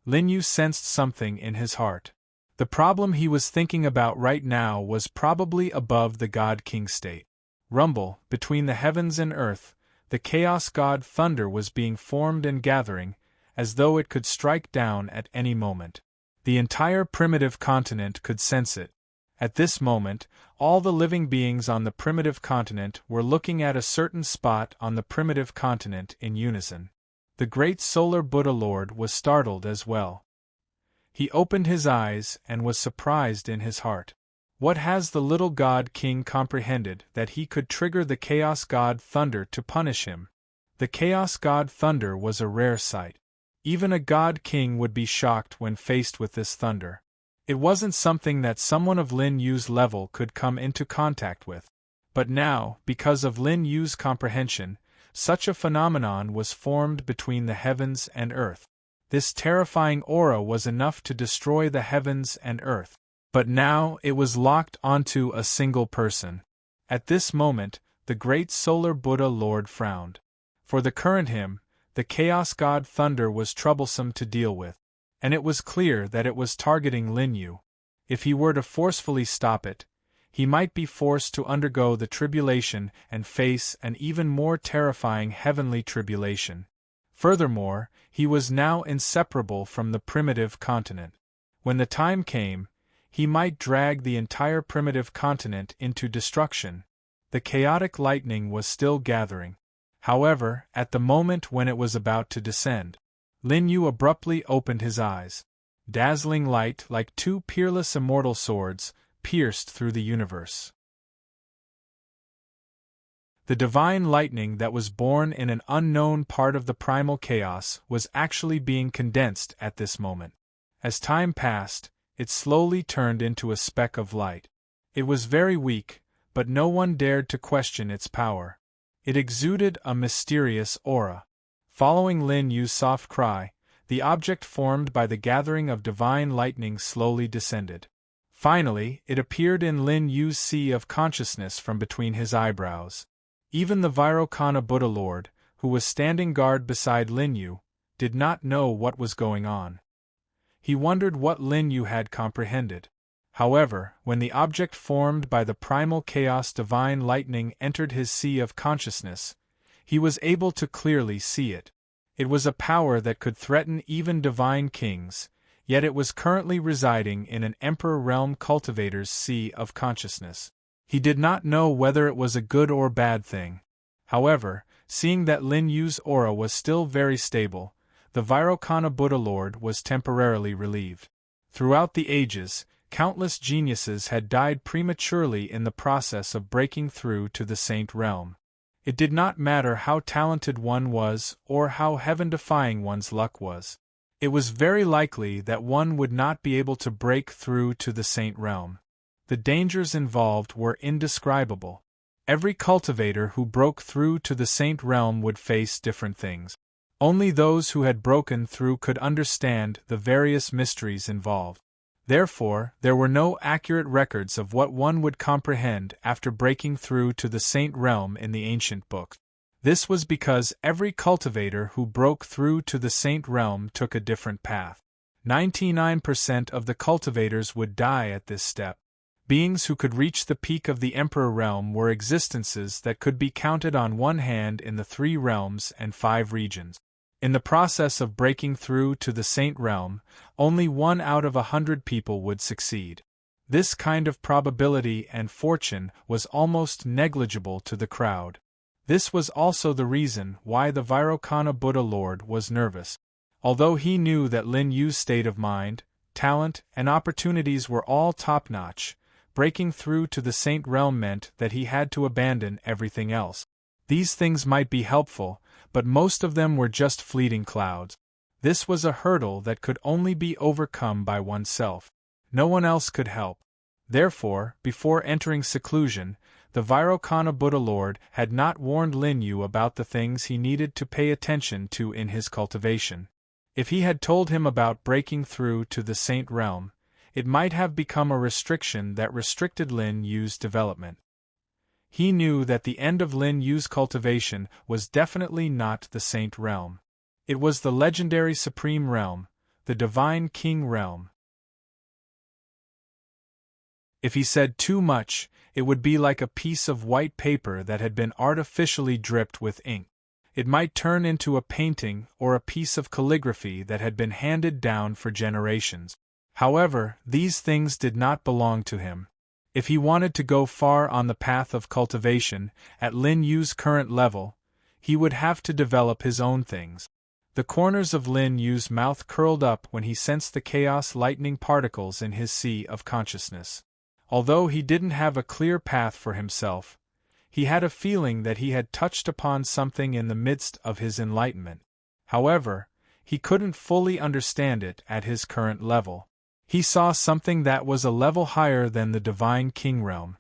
Lin Yu sensed something in his heart. The problem he was thinking about right now was probably above the God-King state. Rumble, between the heavens and earth, the chaos god Thunder was being formed and gathering, as though it could strike down at any moment. The entire primitive continent could sense it. At this moment, all the living beings on the primitive continent were looking at a certain spot on the primitive continent in unison. The great solar Buddha Lord was startled as well. He opened his eyes and was surprised in his heart. What has the little god king comprehended that he could trigger the chaos god Thunder to punish him? The chaos god Thunder was a rare sight. Even a god king would be shocked when faced with this thunder. It wasn't something that someone of Lin Yu's level could come into contact with. But now, because of Lin Yu's comprehension, such a phenomenon was formed between the heavens and earth. This terrifying aura was enough to destroy the heavens and earth. But now it was locked onto a single person. At this moment, the great solar Buddha Lord frowned. For the current him, the chaos god Thunder was troublesome to deal with. And it was clear that it was targeting Lin Yu. If he were to forcefully stop it, he might be forced to undergo the tribulation and face an even more terrifying heavenly tribulation. Furthermore, he was now inseparable from the primitive continent. When the time came, he might drag the entire primitive continent into destruction. The chaotic lightning was still gathering. However, at the moment when it was about to descend, Lin Yu abruptly opened his eyes. Dazzling light, like two peerless immortal swords, pierced through the universe. The divine lightning that was born in an unknown part of the primal chaos was actually being condensed at this moment. As time passed, it slowly turned into a speck of light. It was very weak, but no one dared to question its power. It exuded a mysterious aura. Following Lin Yu's soft cry, the object formed by the gathering of divine lightning slowly descended. Finally, it appeared in Lin Yu's sea of consciousness from between his eyebrows. Even the Vairocana Buddha Lord, who was standing guard beside Lin Yu, did not know what was going on. He wondered what Lin Yu had comprehended. However, when the object formed by the primal chaos divine lightning entered his sea of consciousness, he was able to clearly see it. It was a power that could threaten even divine kings, yet it was currently residing in an Emperor Realm cultivator's sea of consciousness. He did not know whether it was a good or bad thing. However, seeing that Lin Yu's aura was still very stable, the Vairocana Buddha Lord was temporarily relieved. Throughout the ages, countless geniuses had died prematurely in the process of breaking through to the Saint Realm. It did not matter how talented one was or how heaven-defying one's luck was. It was very likely that one would not be able to break through to the Saint Realm. The dangers involved were indescribable. Every cultivator who broke through to the Saint Realm would face different things. Only those who had broken through could understand the various mysteries involved. Therefore, there were no accurate records of what one would comprehend after breaking through to the Saint Realm in the ancient books. This was because every cultivator who broke through to the Saint Realm took a different path. 99% of the cultivators would die at this step. Beings who could reach the peak of the Emperor Realm were existences that could be counted on one hand in the 3 realms and 5 regions. In the process of breaking through to the Saint Realm, only 1 out of 100 people would succeed. This kind of probability and fortune was almost negligible to the crowd. This was also the reason why the Vairocana Buddha Lord was nervous. Although he knew that Lin Yu's state of mind, talent, and opportunities were all top-notch, breaking through to the Saint Realm meant that he had to abandon everything else. These things might be helpful, but most of them were just fleeting clouds. This was a hurdle that could only be overcome by oneself. No one else could help. Therefore, before entering seclusion, the Vairocana Buddha Lord had not warned Lin Yu about the things he needed to pay attention to in his cultivation. If he had told him about breaking through to the Saint Realm, it might have become a restriction that restricted Lin Yu's development. He knew that the end of Lin Yu's cultivation was definitely not the Saint Realm. It was the legendary Supreme Realm, the Divine King Realm. If he said too much, it would be like a piece of white paper that had been artificially dripped with ink. It might turn into a painting or a piece of calligraphy that had been handed down for generations. However, these things did not belong to him. If he wanted to go far on the path of cultivation, at Lin Yu's current level, he would have to develop his own things. The corners of Lin Yu's mouth curled up when he sensed the chaos lightning particles in his sea of consciousness. Although he didn't have a clear path for himself, he had a feeling that he had touched upon something in the midst of his enlightenment. However, he couldn't fully understand it at his current level. He saw something that was a level higher than the Divine King Realm.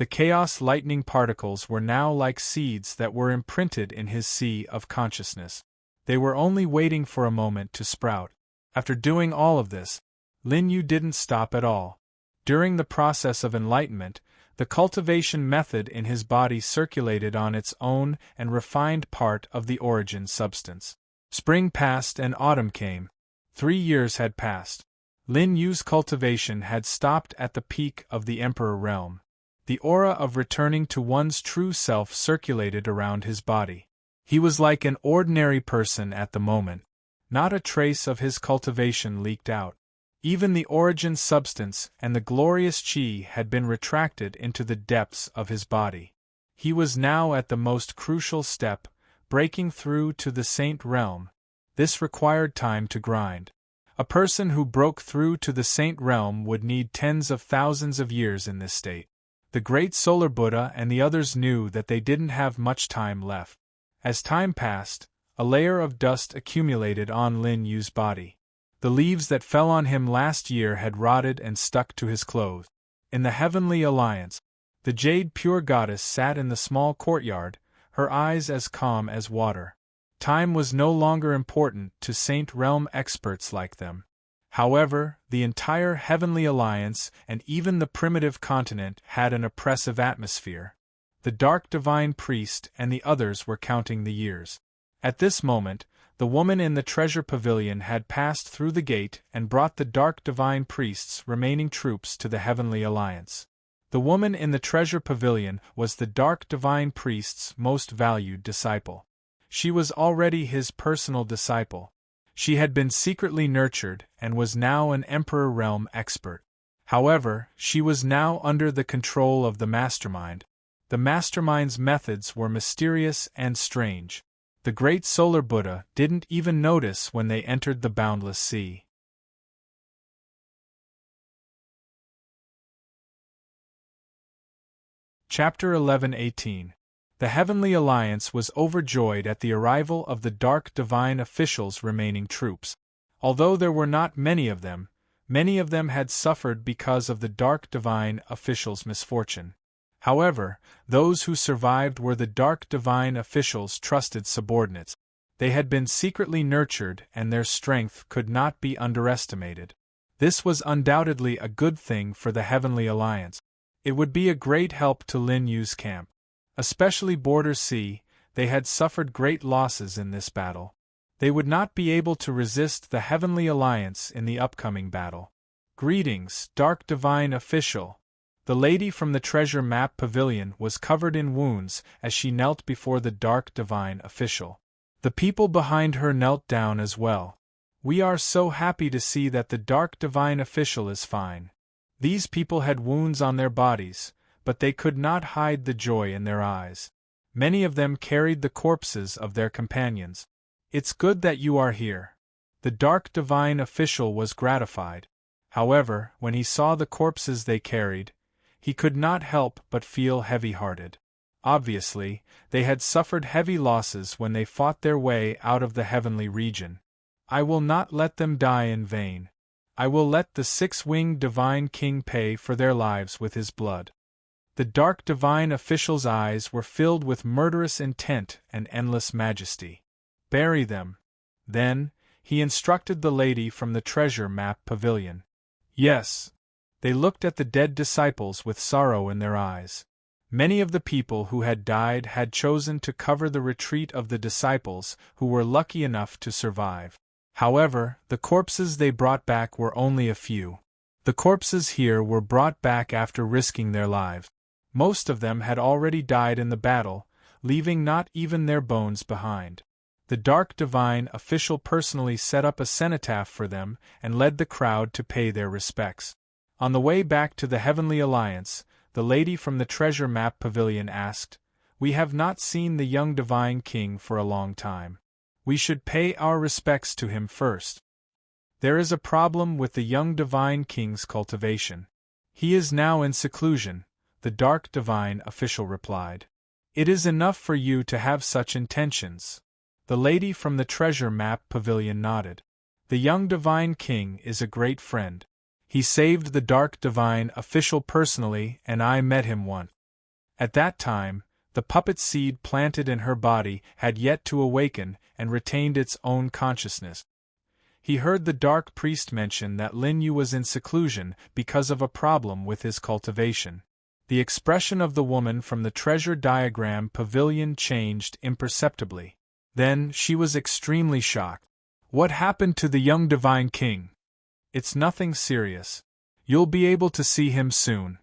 The chaos lightning particles were now like seeds that were imprinted in his sea of consciousness. They were only waiting for a moment to sprout. After doing all of this, Lin Yu didn't stop at all. During the process of enlightenment, the cultivation method in his body circulated on its own and refined part of the origin substance. Spring passed and autumn came. 3 years had passed. Lin Yu's cultivation had stopped at the peak of the Emperor realm. The aura of returning to one's true self circulated around his body. He was like an ordinary person at the moment. Not a trace of his cultivation leaked out. Even the origin substance and the glorious chi had been retracted into the depths of his body. He was now at the most crucial step, breaking through to the saint realm. This required time to grind. A person who broke through to the saint realm would need tens of thousands of years in this state. The great solar Buddha and the others knew that they didn't have much time left. As time passed, a layer of dust accumulated on Lin Yu's body. The leaves that fell on him last year had rotted and stuck to his clothes. In the Heavenly Alliance, the Jade Pure Goddess sat in the small courtyard, her eyes as calm as water. Time was no longer important to Saint Realm experts like them. However, the entire Heavenly Alliance and even the primitive continent had an oppressive atmosphere. The Dark Divine Priest and the others were counting the years. At this moment, the woman in the treasure pavilion had passed through the gate and brought the Dark Divine Priest's remaining troops to the Heavenly Alliance. The woman in the treasure pavilion was the Dark Divine Priest's most valued disciple. She was already his personal disciple. She had been secretly nurtured and was now an Emperor Realm expert. However, she was now under the control of the Mastermind. The Mastermind's methods were mysterious and strange. The great solar Buddha didn't even notice when they entered the boundless sea. Chapter 11:18. The Heavenly Alliance was overjoyed at the arrival of the Dark Divine Officials' remaining troops. Although there were not many of them had suffered because of the Dark Divine Officials' misfortune. However, those who survived were the Dark Divine Officials' trusted subordinates. They had been secretly nurtured and their strength could not be underestimated. This was undoubtedly a good thing for the Heavenly Alliance. It would be a great help to Lin Yu's camp. Especially Border Sea, they had suffered great losses in this battle. They would not be able to resist the Heavenly Alliance in the upcoming battle. Greetings, Dark Divine Official. The lady from the treasure map pavilion was covered in wounds as she knelt before the Dark Divine Official. The people behind her knelt down as well. We are so happy to see that the Dark Divine Official is fine. These people had wounds on their bodies, but they could not hide the joy in their eyes. Many of them carried the corpses of their companions. It's good that you are here. The Dark Divine Official was gratified. However, when he saw the corpses they carried, he could not help but feel heavy-hearted. Obviously, they had suffered heavy losses when they fought their way out of the heavenly region. I will not let them die in vain. I will let the six-winged Divine King pay for their lives with his blood. The Dark Divine Official's eyes were filled with murderous intent and endless majesty. Bury them. Then, he instructed the lady from the treasure map pavilion. Yes. They looked at the dead disciples with sorrow in their eyes. Many of the people who had died had chosen to cover the retreat of the disciples who were lucky enough to survive. However, the corpses they brought back were only a few. The corpses here were brought back after risking their lives. Most of them had already died in the battle, leaving not even their bones behind. The Dark Divine Official personally set up a cenotaph for them and led the crowd to pay their respects. On the way back to the Heavenly Alliance, the lady from the treasure map pavilion asked, "We have not seen the young Divine King for a long time. We should pay our respects to him first." There is a problem with the young Divine King's cultivation. He is now in seclusion, the Dark Divine Official replied. It is enough for you to have such intentions. The lady from the treasure map pavilion nodded. The young Divine King is a great friend. He saved the Dark Divine Official personally and I met him once. At that time, the puppet seed planted in her body had yet to awaken and retained its own consciousness. He heard the dark priest mention that Lin Yu was in seclusion because of a problem with his cultivation. The expression of the woman from the treasure diagram pavilion changed imperceptibly. Then she was extremely shocked. "What happened to the young divine king?" "It's nothing serious. You'll be able to see him soon,"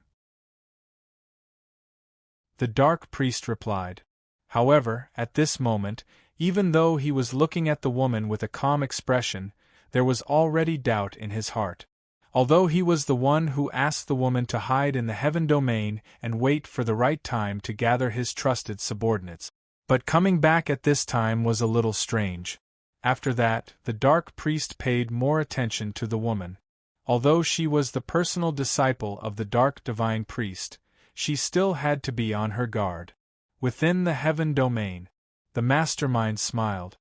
the dark priest replied. However, at this moment, even though he was looking at the woman with a calm expression, there was already doubt in his heart. Although he was the one who asked the woman to hide in the heaven domain and wait for the right time to gather his trusted subordinates. But coming back at this time was a little strange. After that, the dark priest paid more attention to the woman. Although she was the personal disciple of the dark divine priest, she still had to be on her guard. Within the heaven domain, the mastermind smiled.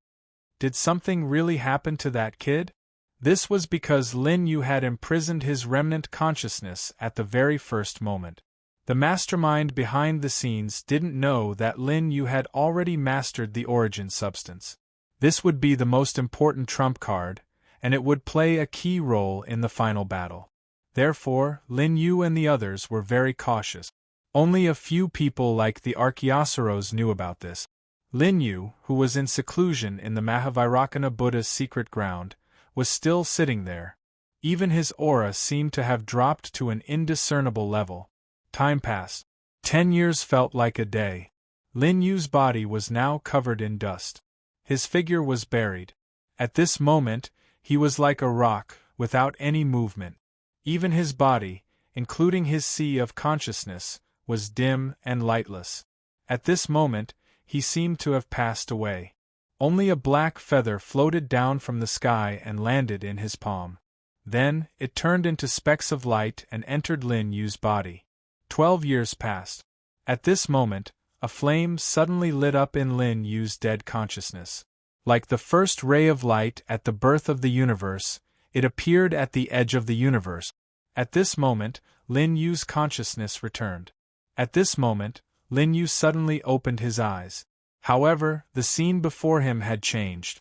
Did something really happen to that kid? This was because Lin Yu had imprisoned his remnant consciousness at the very first moment. The mastermind behind the scenes didn't know that Lin Yu had already mastered the origin substance. This would be the most important trump card, and it would play a key role in the final battle. Therefore, Lin Yu and the others were very cautious. Only a few people like the Archaeosaurs knew about this. Lin Yu, who was in seclusion in the Mahavairakana Buddha's secret ground, was still sitting there. Even his aura seemed to have dropped to an indiscernible level. Time passed. 10 years felt like a day. Lin Yu's body was now covered in dust. His figure was buried. At this moment, he was like a rock, without any movement. Even his body, including his sea of consciousness, was dim and lightless. At this moment, he seemed to have passed away. Only a black feather floated down from the sky and landed in his palm. Then, it turned into specks of light and entered Lin Yu's body. 12 years passed. At this moment, a flame suddenly lit up in Lin Yu's dead consciousness. Like the first ray of light at the birth of the universe, it appeared at the edge of the universe. At this moment, Lin Yu's consciousness returned. At this moment, Lin Yu suddenly opened his eyes. However, the scene before him had changed.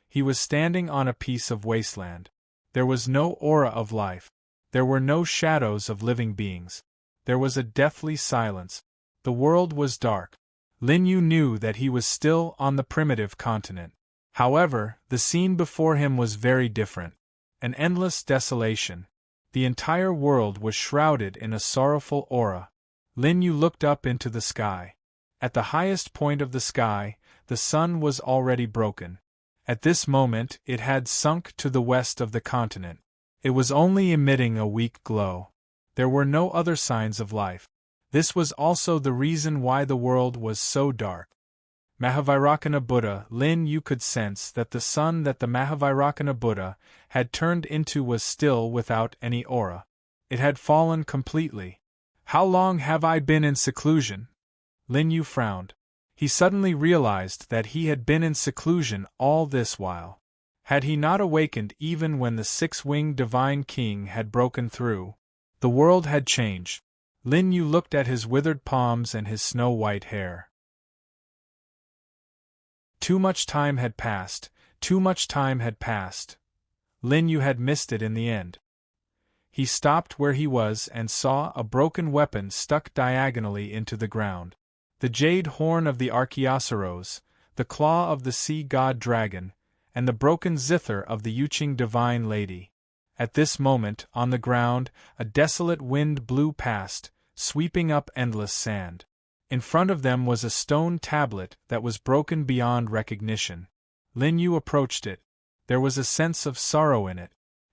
He was standing on a piece of wasteland. There was no aura of life. There were no shadows of living beings. There was a deathly silence. The world was dark. Lin Yu knew that he was still on the primitive continent. However, the scene before him was very different. An endless desolation. The entire world was shrouded in a sorrowful aura. Lin Yu looked up into the sky. At the highest point of the sky, the sun was already broken. At this moment, it had sunk to the west of the continent. It was only emitting a weak glow. There were no other signs of life. This was also the reason why the world was so dark. Mahavairakana Buddha, Lin Yu could sense that the sun that the Mahavairakana Buddha had turned into was still without any aura. It had fallen completely. "How long have I been in seclusion?" Lin Yu frowned. He suddenly realized that he had been in seclusion all this while. Had he not awakened even when the six-winged divine king had broken through? The world had changed. Lin Yu looked at his withered palms and his snow-white hair. Too much time had passed, too much time had passed. Lin Yu had missed it in the end. He stopped where he was and saw a broken weapon stuck diagonally into the ground. The jade horn of the Archaeosaurs, the claw of the sea god dragon, and the broken zither of the Yuqing divine lady. At this moment, on the ground, a desolate wind blew past, sweeping up endless sand. In front of them was a stone tablet that was broken beyond recognition. Lin Yu approached it. There was a sense of sorrow in it.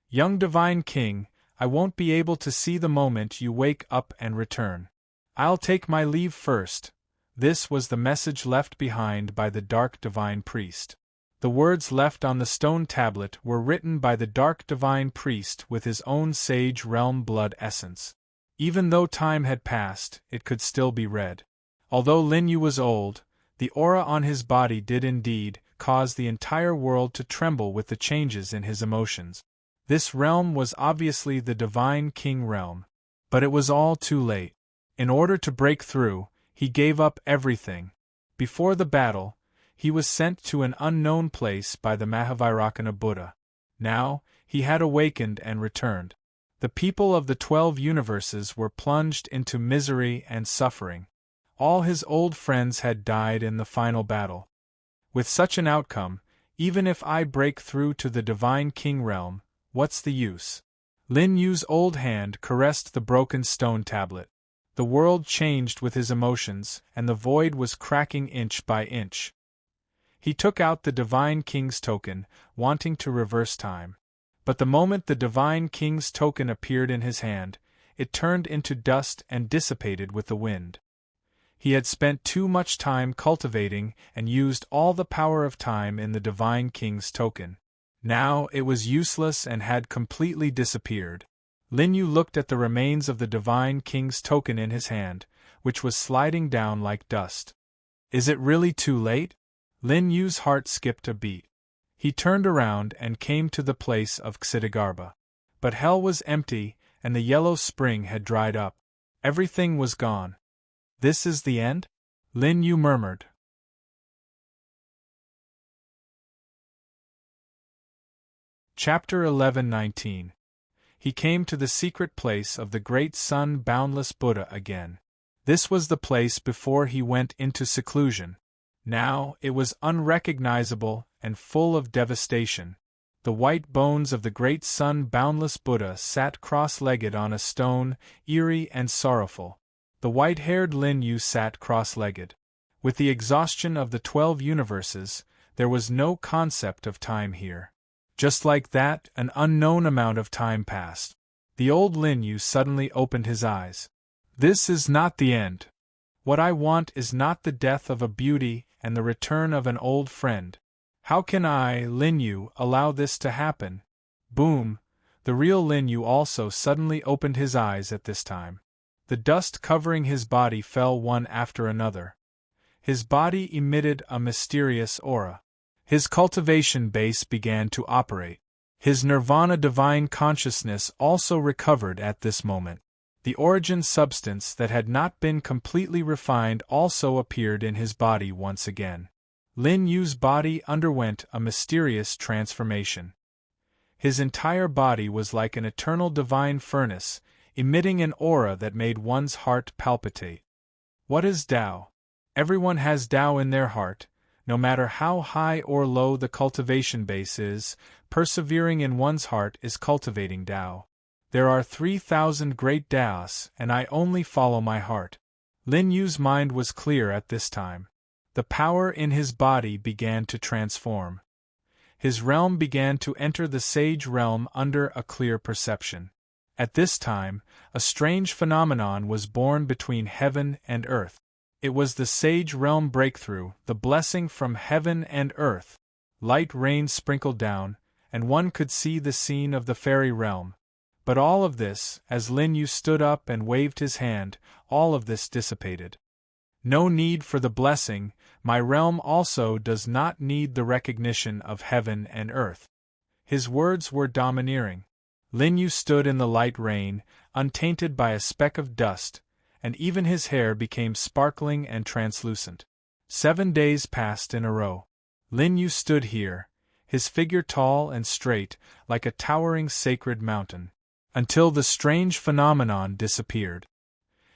"Young divine king, I won't be able to see the moment you wake up and return. I'll take my leave first." This was the message left behind by the dark divine priest. The words left on the stone tablet were written by the dark divine priest with his own sage realm blood essence. Even though time had passed, it could still be read. Although Lin Yu was old, the aura on his body did indeed cause the entire world to tremble with the changes in his emotions. This realm was obviously the divine king realm. But it was all too late. In order to break through, He gave up everything. Before the battle, he was sent to an unknown place by the Mahavairakana Buddha. Now, he had awakened and returned. The people of the 12 universes were plunged into misery and suffering. All his old friends had died in the final battle. With such an outcome, even if I break through to the Divine King realm, what's the use? Lin Yu's old hand caressed the broken stone tablet. The world changed with his emotions, and the void was cracking inch by inch. He took out the Divine King's token, wanting to reverse time. But the moment the Divine King's token appeared in his hand, it turned into dust and dissipated with the wind. He had spent too much time cultivating and used all the power of time in the Divine King's token. Now it was useless and had completely disappeared. Lin Yu looked at the remains of the Divine King's token in his hand, which was sliding down like dust. Is it really too late? Lin Yu's heart skipped a beat. He turned around and came to the place of Ksitigarbha. But hell was empty, and the yellow spring had dried up. Everything was gone. This is the end? Lin Yu murmured. Chapter 11-19. He came to the secret place of the great sun-boundless Buddha again. This was the place before he went into seclusion. Now it was unrecognizable and full of devastation. The white bones of the great sun-boundless Buddha sat cross-legged on a stone, eerie and sorrowful. The white-haired Lin Yu sat cross-legged. With the exhaustion of the 12 universes, there was no concept of time here. Just like that, an unknown amount of time passed. The old Lin Yu suddenly opened his eyes. This is not the end. What I want is not the death of a beauty and the return of an old friend. How can I, Lin Yu, allow this to happen? Boom! The real Lin Yu also suddenly opened his eyes at this time. The dust covering his body fell one after another. His body emitted a mysterious aura. His cultivation base began to operate. His nirvana divine consciousness also recovered at this moment. The origin substance that had not been completely refined also appeared in his body once again. Lin Yu's body underwent a mysterious transformation. His entire body was like an eternal divine furnace, emitting an aura that made one's heart palpitate. What is Tao? Everyone has Tao in their heart, no matter how high or low the cultivation base is. Persevering in one's heart is cultivating Tao. There are 3,000 great Taos, and I only follow my heart. Lin Yu's mind was clear at this time. The power in his body began to transform. His realm began to enter the sage realm under a clear perception. At this time, a strange phenomenon was born between heaven and earth. It was the sage realm breakthrough, the blessing from heaven and earth. Light rain sprinkled down, and one could see the scene of the fairy realm. But all of this, as Lin Yu stood up and waved his hand, all of this dissipated. No need for the blessing, my realm also does not need the recognition of heaven and earth. His words were domineering. Lin Yu stood in the light rain, untainted by a speck of dust, and even his hair became sparkling and translucent. 7 days passed in a row. Lin Yu stood here, his figure tall and straight, like a towering sacred mountain, until the strange phenomenon disappeared.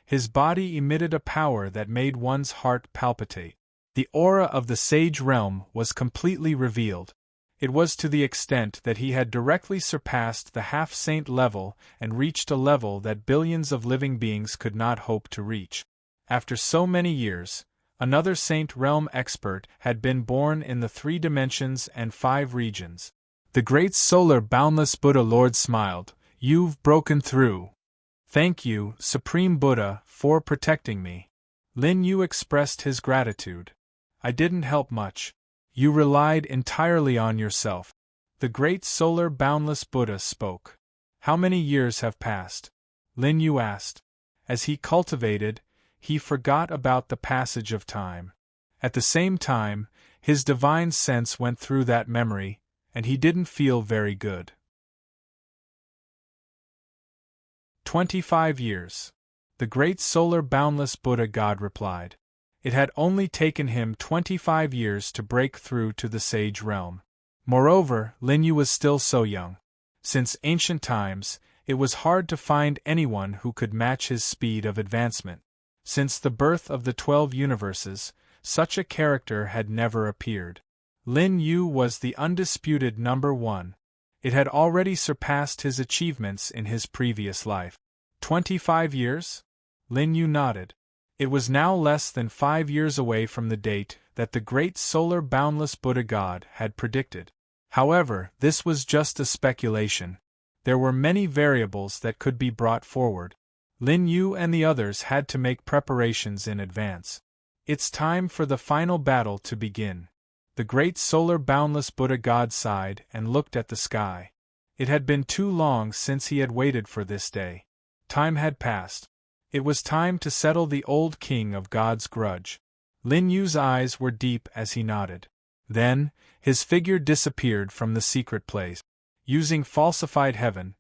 His body emitted a power that made one's heart palpitate. The aura of the sage realm was completely revealed. It was to the extent that he had directly surpassed the half-saint level and reached a level that billions of living beings could not hope to reach. After so many years, another saint realm expert had been born in the 3 dimensions and 5 regions. The great solar boundless Buddha Lord smiled. You've broken through. Thank you, Supreme Buddha, for protecting me. Lin Yu expressed his gratitude. I didn't help much. You relied entirely on yourself. The great solar boundless Buddha spoke. How many years have passed? Lin Yu asked. As he cultivated, he forgot about the passage of time. At the same time, his divine sense went through that memory, and he didn't feel very good. 25 years. the great solar boundless Buddha god replied. It had only taken him 25 years to break through to the sage realm. Moreover, Lin Yu was still so young. Since ancient times, it was hard to find anyone who could match his speed of advancement. Since the birth of the 12 universes, such a character had never appeared. Lin Yu was the undisputed number one. It had already surpassed his achievements in his previous life. 25 years? Lin Yu nodded. It was now less than 5 years away from the date that the great solar boundless Buddha god had predicted. However, this was just a speculation. There were many variables that could be brought forward. Lin Yu and the others had to make preparations in advance. It's time for the final battle to begin. The great solar boundless Buddha god sighed and looked at the sky. It had been too long since he had waited for this day. Time had passed. It was time to settle the old king of God's grudge. Lin Yu's eyes were deep as he nodded. Then, his figure disappeared from the secret place. Using falsified heaven,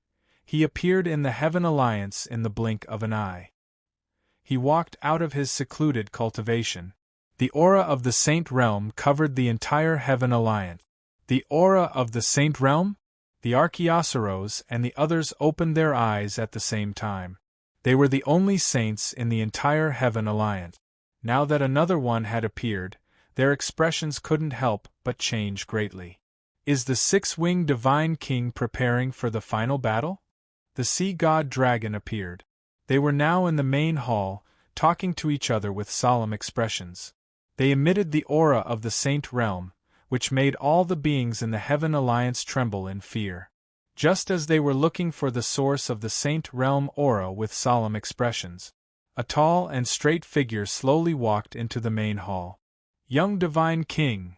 he appeared in the Heaven Alliance in the blink of an eye. He walked out of his secluded cultivation. The aura of the Saint Realm covered the entire Heaven Alliance. The aura of the Saint Realm? The Archaeosaurus and the others opened their eyes at the same time. They were the only saints in the entire Heaven Alliance. Now that another one had appeared, their expressions couldn't help but change greatly. Is the six-winged divine king preparing for the final battle? The sea god dragon appeared. They were now in the main hall, talking to each other with solemn expressions. They emitted the aura of the Saint Realm, which made all the beings in the Heaven Alliance tremble in fear. Just as they were looking for the source of the Saint Realm aura with solemn expressions, a tall and straight figure slowly walked into the main hall. Young Divine King,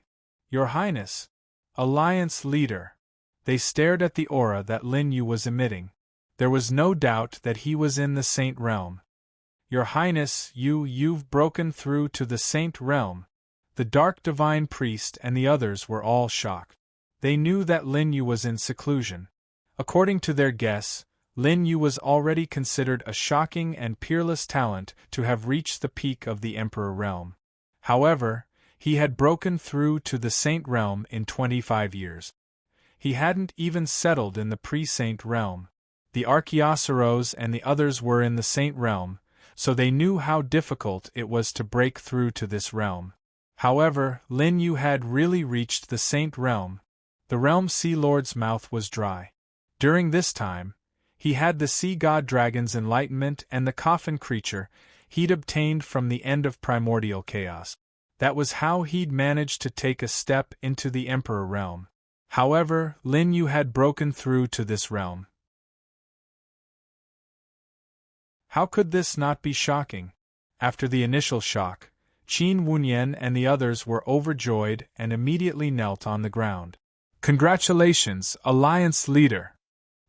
Your Highness, Alliance Leader. They stared at the aura that Lin Yu was emitting. There was no doubt that he was in the Saint Realm. Your Highness, you've broken through to the Saint Realm. The Dark Divine Priest and the others were all shocked. They knew that Lin Yu was in seclusion. According to their guess, Lin Yu was already considered a shocking and peerless talent to have reached the peak of the Emperor Realm. However, he had broken through to the Saint Realm in 25 years. He hadn't even settled in the pre-Saint Realm. The Archaeosaurus and the others were in the Saint Realm, so they knew how difficult it was to break through to this realm. However, Lin Yu had really reached the Saint Realm. The Realm Sea Lord's mouth was dry. During this time, he had the Sea God Dragon's enlightenment and the coffin creature he'd obtained from the end of primordial chaos. That was how he'd managed to take a step into the Emperor Realm. However, Lin Yu had broken through to this realm. How could this not be shocking? After the initial shock, Qin Wunyan and the others were overjoyed and immediately knelt on the ground. Congratulations, Alliance Leader!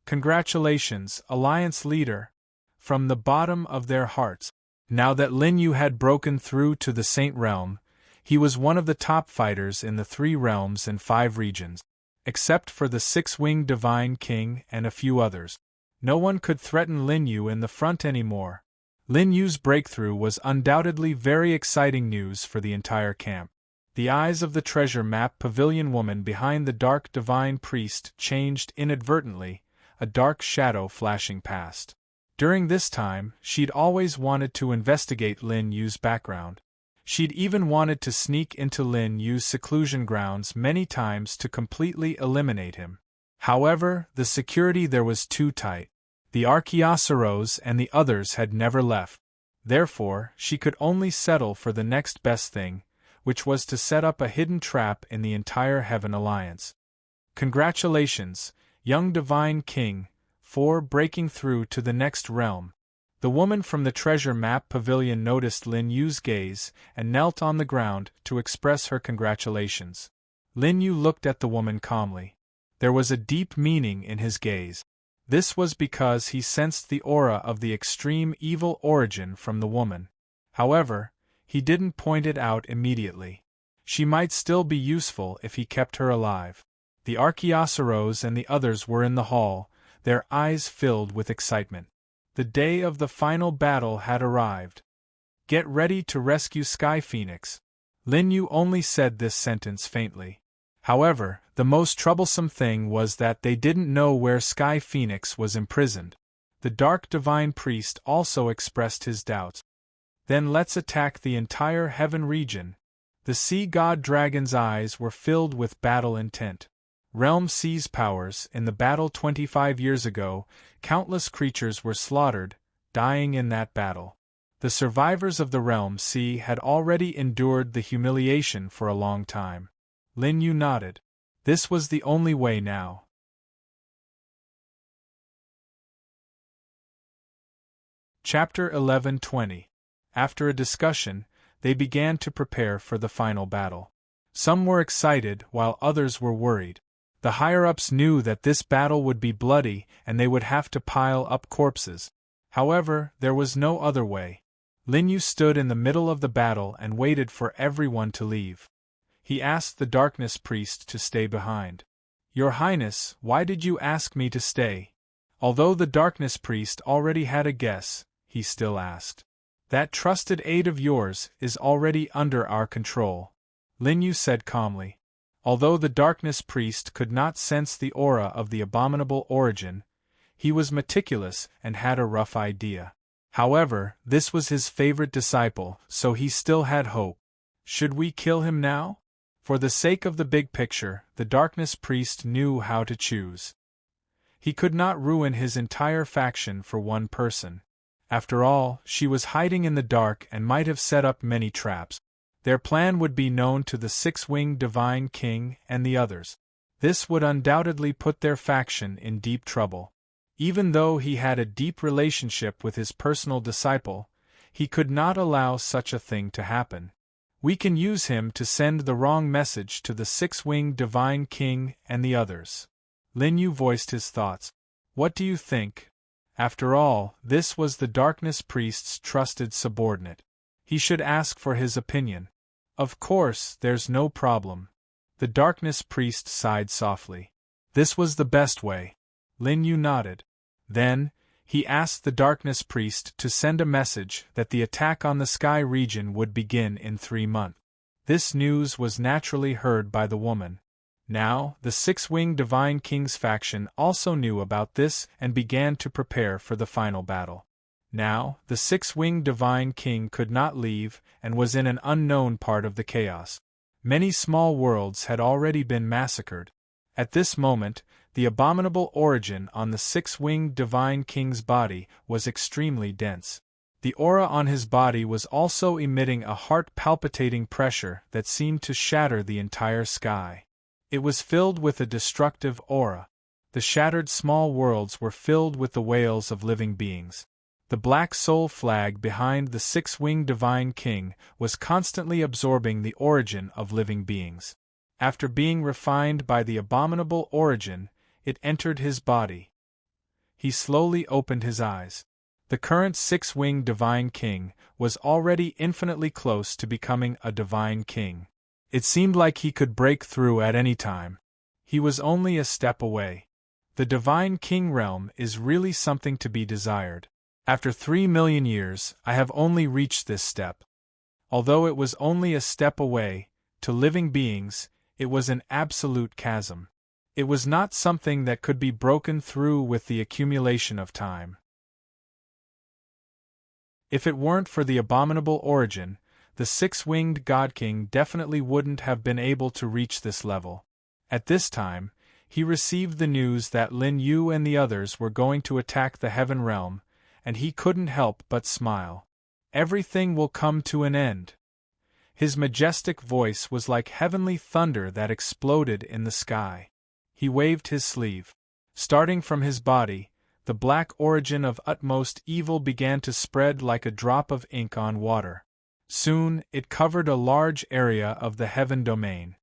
Congratulations, Alliance Leader! From the bottom of their hearts. Now that Lin Yu had broken through to the Saint Realm, he was one of the top fighters in the 3 realms and 5 regions. Except for the 6-winged Divine King and a few others. No one could threaten Lin Yu in the front anymore. Lin Yu's breakthrough was undoubtedly very exciting news for the entire camp. The eyes of the treasure map pavilion woman behind the dark divine priest changed inadvertently, a dark shadow flashing past. During this time, she'd always wanted to investigate Lin Yu's background. She'd even wanted to sneak into Lin Yu's seclusion grounds many times to completely eliminate him. However, the security there was too tight. The Archaeosaurus and the others had never left. Therefore, she could only settle for the next best thing, which was to set up a hidden trap in the entire Heaven Alliance. Congratulations, young Divine King, for breaking through to the next realm. The woman from the treasure map pavilion noticed Lin Yu's gaze and knelt on the ground to express her congratulations. Lin Yu looked at the woman calmly. There was a deep meaning in his gaze. This was because he sensed the aura of the extreme evil origin from the woman. However, he didn't point it out immediately. She might still be useful if he kept her alive. The Archaeosaurus and the others were in the hall, their eyes filled with excitement. The day of the final battle had arrived. Get ready to rescue Sky Phoenix. Lin Yu only said this sentence faintly. However, the most troublesome thing was that they didn't know where Sky Phoenix was imprisoned. The Dark Divine Priest also expressed his doubts. Then let's attack the entire heaven region. The Sea God Dragon's eyes were filled with battle intent. Realm Sea's powers. In the battle 25 years ago, countless creatures were slaughtered, dying in that battle. The survivors of the Realm Sea had already endured the humiliation for a long time. Lin Yu nodded. This was the only way now. Chapter 11:20. After a discussion, they began to prepare for the final battle. Some were excited while others were worried. The higher-ups knew that this battle would be bloody and they would have to pile up corpses. However, there was no other way. Lin Yu stood in the middle of the battle and waited for everyone to leave. He asked the Darkness Priest to stay behind. Your Highness, why did you ask me to stay? Although the Darkness Priest already had a guess, he still asked. That trusted aide of yours is already under our control, Lin Yu said calmly. Although the Darkness Priest could not sense the aura of the abominable origin, he was meticulous and had a rough idea. However, this was his favorite disciple, so he still had hope. Should we kill him now? For the sake of the big picture, the Darkness Priest knew how to choose. He could not ruin his entire faction for one person. After all, she was hiding in the dark and might have set up many traps. Their plan would be known to the Six-Winged Divine King and the others. This would undoubtedly put their faction in deep trouble. Even though he had a deep relationship with his personal disciple, he could not allow such a thing to happen. We can use him to send the wrong message to the Six-Winged Divine King and the others. Lin Yu voiced his thoughts. What do you think? After all, this was the Darkness Priest's trusted subordinate. He should ask for his opinion. Of course, there's no problem. The Darkness Priest sighed softly. This was the best way. Lin Yu nodded. Then, he asked the Darkness Priest to send a message that the attack on the Sky region would begin in 3 months. This news was naturally heard by the woman. Now, the Six-Winged Divine King's faction also knew about this and began to prepare for the final battle. Now, the Six-Winged Divine King could not leave and was in an unknown part of the chaos. Many small worlds had already been massacred. At this moment, the abominable origin on the Six-Winged Divine King's body was extremely dense. The aura on his body was also emitting a heart-palpitating pressure that seemed to shatter the entire sky. It was filled with a destructive aura. The shattered small worlds were filled with the wails of living beings. The black soul flag behind the Six-Winged Divine King was constantly absorbing the origin of living beings. After being refined by the abominable origin, it entered his body. He slowly opened his eyes. The current Six-Winged Divine King was already infinitely close to becoming a Divine King. It seemed like he could break through at any time. He was only a step away. The Divine King realm is really something to be desired. After 3 million years, I have only reached this step. Although it was only a step away, to living beings, it was an absolute chasm. It was not something that could be broken through with the accumulation of time. If it weren't for the abominable origin, the Six-Winged God King definitely wouldn't have been able to reach this level. At this time, he received the news that Lin Yu and the others were going to attack the Heaven Realm, and he couldn't help but smile. Everything will come to an end. His majestic voice was like heavenly thunder that exploded in the sky. He waved his sleeve. Starting from his body, the black origin of utmost evil began to spread like a drop of ink on water. Soon, it covered a large area of the heaven domain.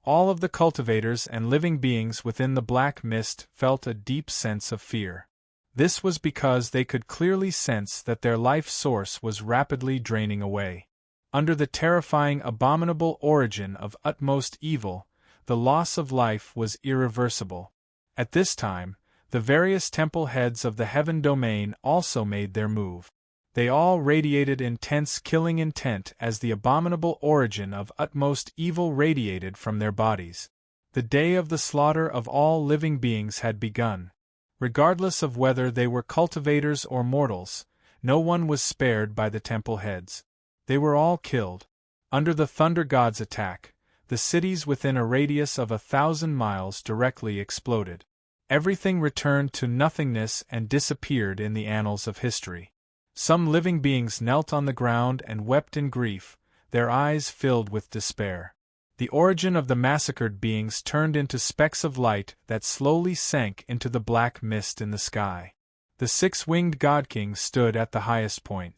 All of the cultivators and living beings within the black mist felt a deep sense of fear. This was because they could clearly sense that their life source was rapidly draining away. Under the terrifying abominable origin of utmost evil, the loss of life was irreversible. At this time, The various temple heads of the heaven domain also made their move. They all radiated intense killing intent as the abominable origin of utmost evil radiated from their bodies. The day of the slaughter of all living beings had begun. Regardless of whether they were cultivators or mortals, no one was spared by the temple heads. They were all killed. Under the Thunder God's attack, the cities within a radius of 1,000 miles directly exploded. Everything returned to nothingness and disappeared in the annals of history. Some living beings knelt on the ground and wept in grief, their eyes filled with despair. The origin of the massacred beings turned into specks of light that slowly sank into the black mist in the sky. The six-winged God-King stood at the highest point.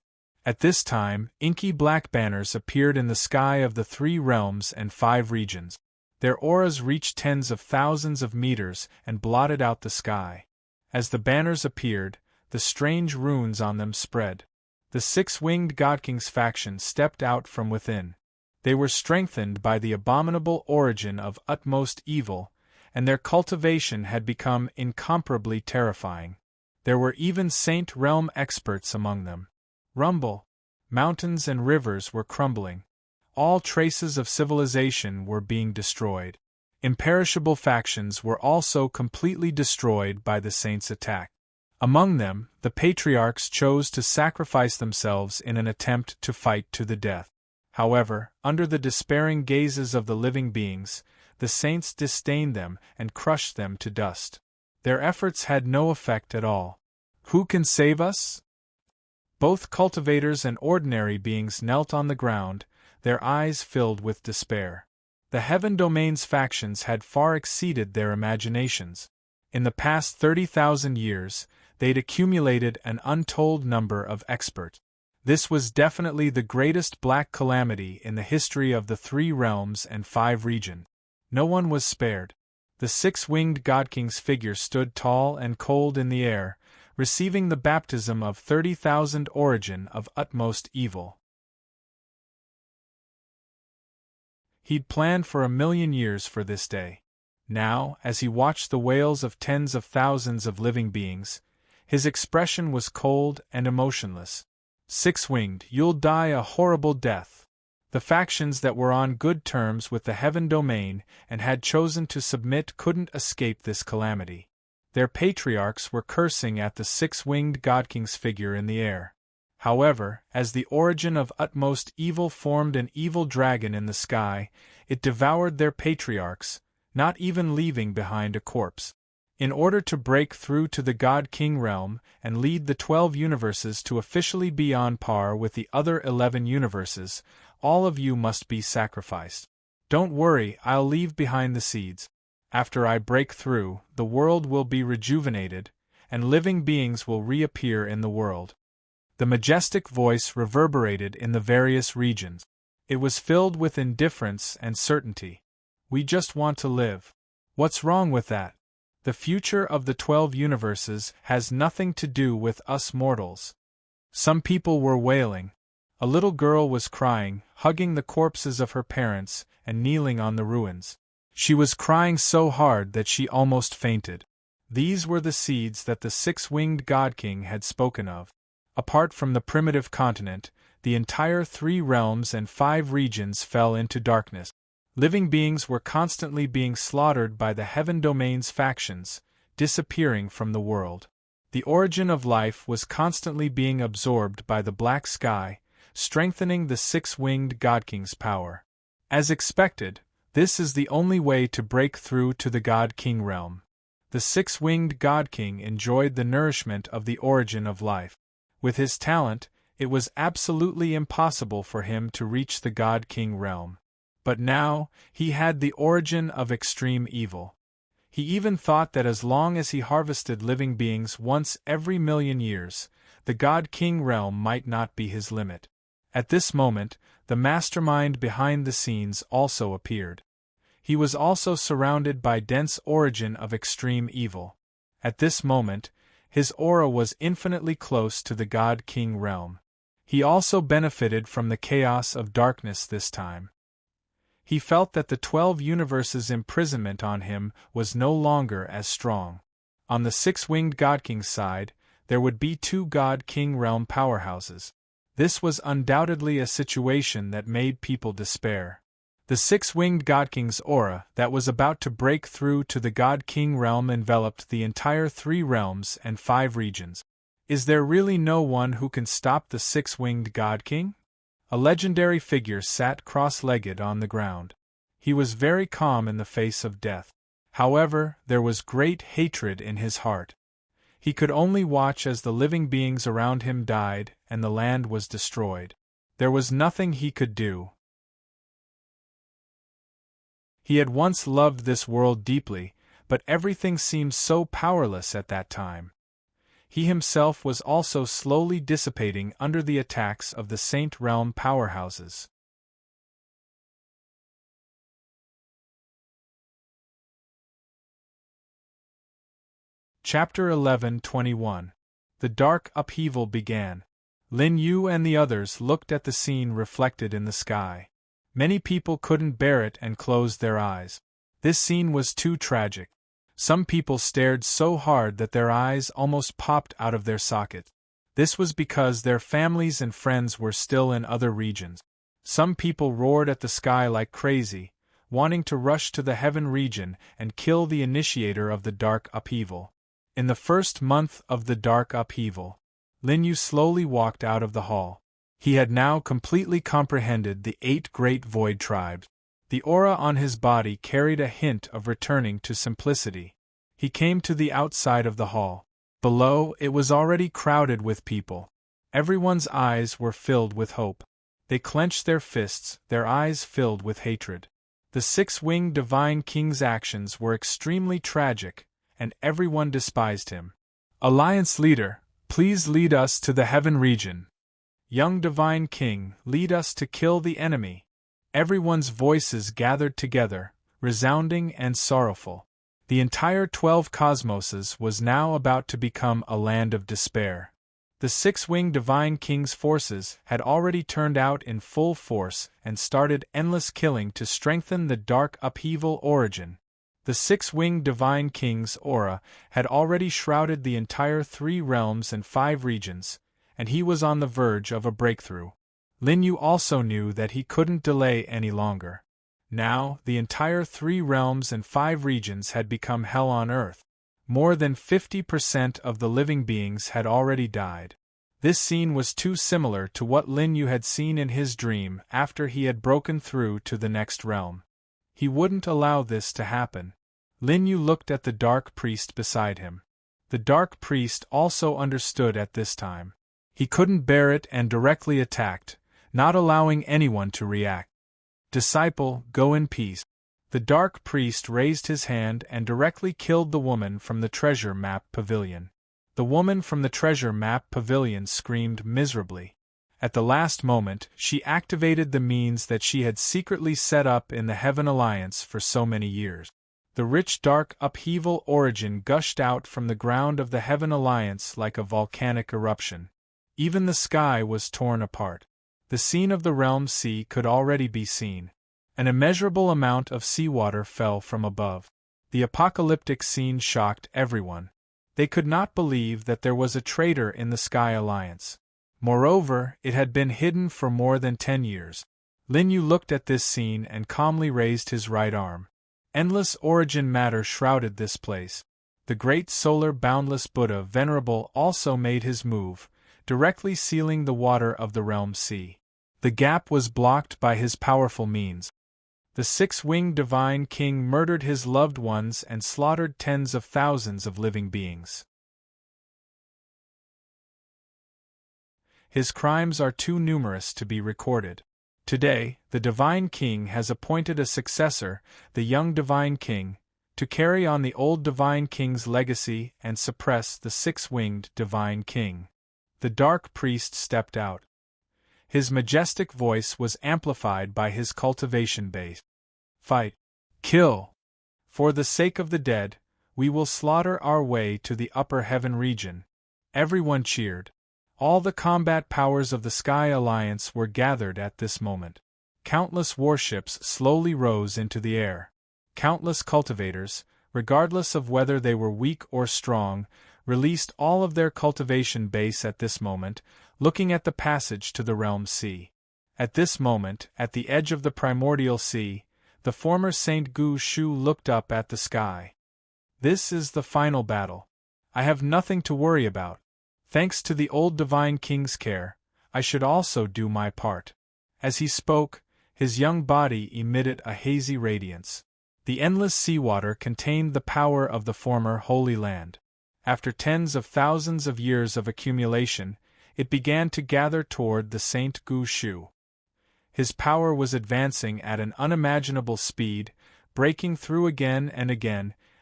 At this time, inky black banners appeared in the sky of the 3 realms and 5 regions. Their auras reached tens of thousands of meters and blotted out the sky. As the banners appeared, the strange runes on them spread. The six-winged God-King's faction stepped out from within. They were strengthened by the abominable origin of utmost evil, and their cultivation had become incomparably terrifying. There were even Saint Realm experts among them. Rumble! Mountains and rivers were crumbling. All traces of civilization were being destroyed. Imperishable factions were also completely destroyed by the Saints' attack. Among them, the patriarchs chose to sacrifice themselves in an attempt to fight to the death. However, under the despairing gazes of the living beings, the saints disdained them and crushed them to dust. Their efforts had no effect at all. Who can save us? Both cultivators and ordinary beings knelt on the ground, their eyes filled with despair. The Heaven Domain's factions had far exceeded their imaginations. In the past 30,000 years, they'd accumulated an untold number of experts. This was definitely the greatest black calamity in the history of the 3 realms and 5 regions. No one was spared. The six-winged God-King's figure stood tall and cold in the air, receiving the baptism of 30,000 origin of utmost evil. He'd planned for 1,000,000 years for this day. Now, as he watched the wails of tens of thousands of living beings, his expression was cold and emotionless. Six-winged, you'll die a horrible death. The factions that were on good terms with the Heaven Domain and had chosen to submit couldn't escape this calamity. Their patriarchs were cursing at the six-winged God-King's figure in the air. However, as the origin of utmost evil formed an evil dragon in the sky, it devoured their patriarchs, not even leaving behind a corpse. In order to break through to the God-King realm and lead the 12 universes to officially be on par with the other 11 universes, all of you must be sacrificed. Don't worry, I'll leave behind the seeds. After I break through, the world will be rejuvenated, and living beings will reappear in the world. The majestic voice reverberated in the various regions. It was filled with indifference and certainty. We just want to live. What's wrong with that? The future of the 12 universes has nothing to do with us mortals. Some people were wailing. A little girl was crying, hugging the corpses of her parents and kneeling on the ruins. She was crying so hard that she almost fainted. These were the seeds that the six-winged God-King had spoken of. Apart from the primitive continent, the entire 3 realms and 5 regions fell into darkness. Living beings were constantly being slaughtered by the Heaven Domain's factions, disappearing from the world. The origin of life was constantly being absorbed by the black sky, strengthening the six-winged God-King's power. As expected, this is the only way to break through to the God-King realm. The six-winged God-King enjoyed the nourishment of the origin of life. With his talent, it was absolutely impossible for him to reach the God-King realm. But now, he had the origin of extreme evil. He even thought that as long as he harvested living beings once every 1,000,000 years, the God-King realm might not be his limit. At this moment, the mastermind behind the scenes also appeared. He was also surrounded by dense origin of extreme evil. At this moment, his aura was infinitely close to the God-King realm. He also benefited from the chaos of darkness this time. He felt that the 12 universes' imprisonment on him was no longer as strong. On the six-winged God King's side, there would be two God King realm powerhouses. This was undoubtedly a situation that made people despair. The six-winged God King's aura that was about to break through to the God King realm enveloped the entire 3 realms and 5 regions. Is there really no one who can stop the six-winged God King? A legendary figure sat cross-legged on the ground. He was very calm in the face of death. However, there was great hatred in his heart. He could only watch as the living beings around him died and the land was destroyed. There was nothing he could do. He had once loved this world deeply, but everything seemed so powerless at that time. He himself was also slowly dissipating under the attacks of the Saint Realm powerhouses. Chapter 11:21. The dark upheaval began. Lin Yu and the others looked at the scene reflected in the sky. Many people couldn't bear it and closed their eyes. This scene was too tragic. Some people stared so hard that their eyes almost popped out of their sockets. This was because their families and friends were still in other regions. Some people roared at the sky like crazy, wanting to rush to the heaven region and kill the initiator of the dark upheaval. In the first month of the dark upheaval, Lin Yu slowly walked out of the hall. He had now completely comprehended the 8 great void tribes. The aura on his body carried a hint of returning to simplicity. He came to the outside of the hall. Below, it was already crowded with people. Everyone's eyes were filled with hope. They clenched their fists, their eyes filled with hatred. The six-winged Divine King's actions were extremely tragic, and everyone despised him. Alliance leader, please lead us to the heaven region. Young Divine King, lead us to kill the enemy. Everyone's voices gathered together, resounding and sorrowful. The entire 12 cosmoses was now about to become a land of despair. The six-winged Divine King's forces had already turned out in full force and started endless killing to strengthen the dark upheaval origin. The six-winged Divine King's aura had already shrouded the entire 3 realms and 5 regions, and he was on the verge of a breakthrough. Lin Yu also knew that he couldn't delay any longer. Now, the entire 3 realms and 5 regions had become hell on earth. More than 50% of the living beings had already died. This scene was too similar to what Lin Yu had seen in his dream after he had broken through to the next realm. He wouldn't allow this to happen. Lin Yu looked at the Dark Priest beside him. The Dark Priest also understood at this time. He couldn't bear it and directly attacked, not allowing anyone to react. Disciple, go in peace. The Dark Priest raised his hand and directly killed the woman from the treasure map pavilion. The woman from the treasure map pavilion screamed miserably. At the last moment, she activated the means that she had secretly set up in the Heaven Alliance for so many years. The rich dark upheaval origin gushed out from the ground of the Heaven Alliance like a volcanic eruption. Even the sky was torn apart. The scene of the realm sea could already be seen. An immeasurable amount of seawater fell from above. The apocalyptic scene shocked everyone. They could not believe that there was a traitor in the Sky Alliance. Moreover, it had been hidden for more than 10 years. Lin Yu looked at this scene and calmly raised his right arm. Endless origin matter shrouded this place. The great solar boundless Buddha Venerable also made his move, directly sealing the water of the realm sea. The gap was blocked by his powerful means. The six-winged Divine King murdered his loved ones and slaughtered tens of thousands of living beings. His crimes are too numerous to be recorded. Today, the Divine King has appointed a successor, the young Divine King, to carry on the old Divine King's legacy and suppress the six-winged Divine King. The Dark Priest stepped out. His majestic voice was amplified by his cultivation base. Fight. Kill. For the sake of the dead, we will slaughter our way to the upper heaven region. Everyone cheered. All the combat powers of the Sky Alliance were gathered at this moment. Countless warships slowly rose into the air. Countless cultivators, regardless of whether they were weak or strong, released all of their cultivation base at this moment, looking at the passage to the realm sea. At this moment, at the edge of the primordial sea, the former Saint Gu Shu looked up at the sky. This is the final battle. I have nothing to worry about. Thanks to the old Divine King's care, I should also do my part. As he spoke, his young body emitted a hazy radiance. The endless seawater contained the power of the former Holy Land. After tens of thousands of years of accumulation, it began to gather toward the Saint Gu Shu. His power was advancing at an unimaginable speed, breaking through again,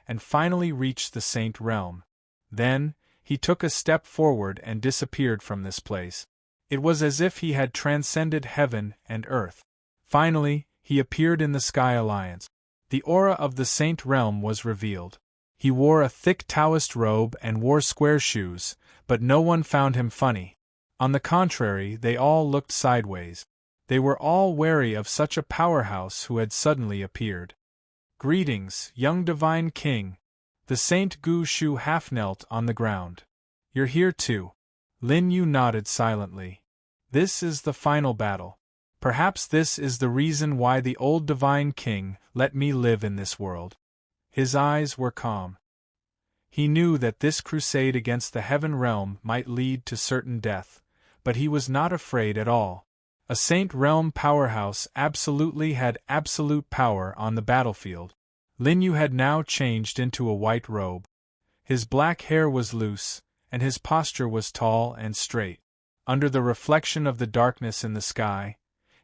and finally reached the Saint Realm. Then, he took a step forward and disappeared from this place. It was as if he had transcended heaven and earth. Finally, he appeared in the Sky Alliance. The aura of the Saint Realm was revealed. He wore a thick Taoist robe and wore square shoes, but no one found him funny. On the contrary, they all looked sideways. They were all wary of such a powerhouse who had suddenly appeared. "Greetings, young Divine King." The Saint Gu Shu half knelt on the ground. "You're here too." Lin Yu nodded silently. "This is the final battle. Perhaps this is the reason why the old Divine King let me live in this world." His eyes were calm. He knew that this crusade against the Heaven Realm might lead to certain death, but he was not afraid at all. A Saint Realm powerhouse absolutely had absolute power on the battlefield. Lin Yu had now changed into a white robe. His black hair was loose, and his posture was tall and straight. Under the reflection of the darkness in the sky,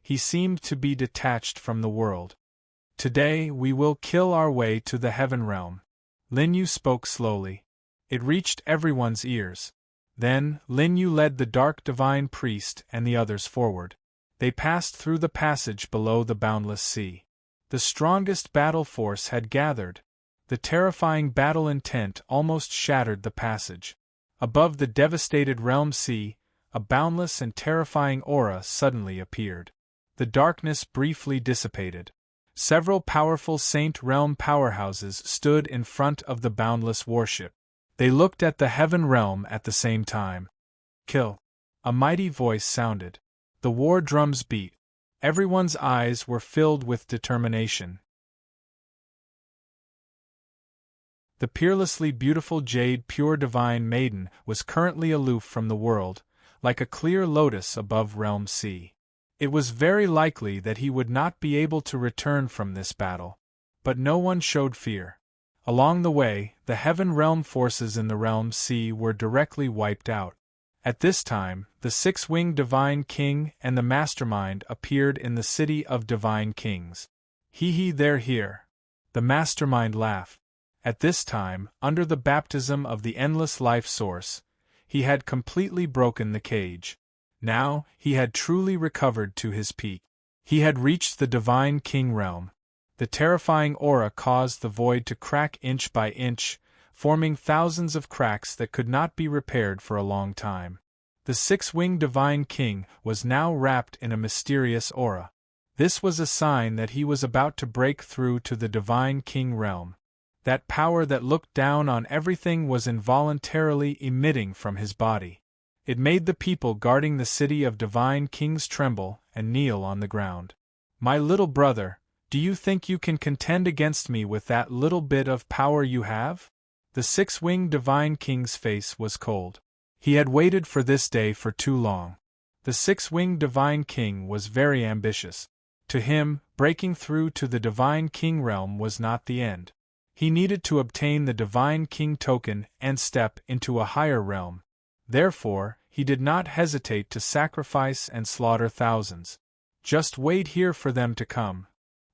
he seemed to be detached from the world. "Today we will kill our way to the Heaven Realm." Lin Yu spoke slowly. It reached everyone's ears. Then, Lin Yu led the dark divine priest and the others forward. They passed through the passage below the boundless sea. The strongest battle force had gathered. The terrifying battle intent almost shattered the passage. Above the devastated realm sea, a boundless and terrifying aura suddenly appeared. The darkness briefly dissipated. Several powerful Saint Realm powerhouses stood in front of the boundless warship. They looked at the Heaven Realm at the same time. "Kill!" A mighty voice sounded. The war drums beat. Everyone's eyes were filled with determination. The peerlessly beautiful Jade Pure Divine Maiden was currently aloof from the world, like a clear lotus above Realm Sea. It was very likely that he would not be able to return from this battle. But no one showed fear. Along the way, the Heaven Realm forces in the Realm Sea were directly wiped out. At this time, the six-winged Divine King and the Mastermind appeared in the City of Divine Kings. "Hee, they're here." The Mastermind laughed. At this time, under the baptism of the endless life source, he had completely broken the cage. Now, he had truly recovered to his peak. He had reached the Divine King realm. The terrifying aura caused the void to crack inch by inch, forming thousands of cracks that could not be repaired for a long time. The six-winged Divine King was now wrapped in a mysterious aura. This was a sign that he was about to break through to the Divine King realm. That power that looked down on everything was involuntarily emitting from his body. It made the people guarding the City of Divine Kings tremble and kneel on the ground. "My little brother, do you think you can contend against me with that little bit of power you have?" The six-winged Divine King's face was cold. He had waited for this day for too long. The six-winged Divine King was very ambitious. To him, breaking through to the Divine King realm was not the end. He needed to obtain the Divine King token and step into a higher realm. Therefore, he did not hesitate to sacrifice and slaughter thousands. "Just wait here for them to come."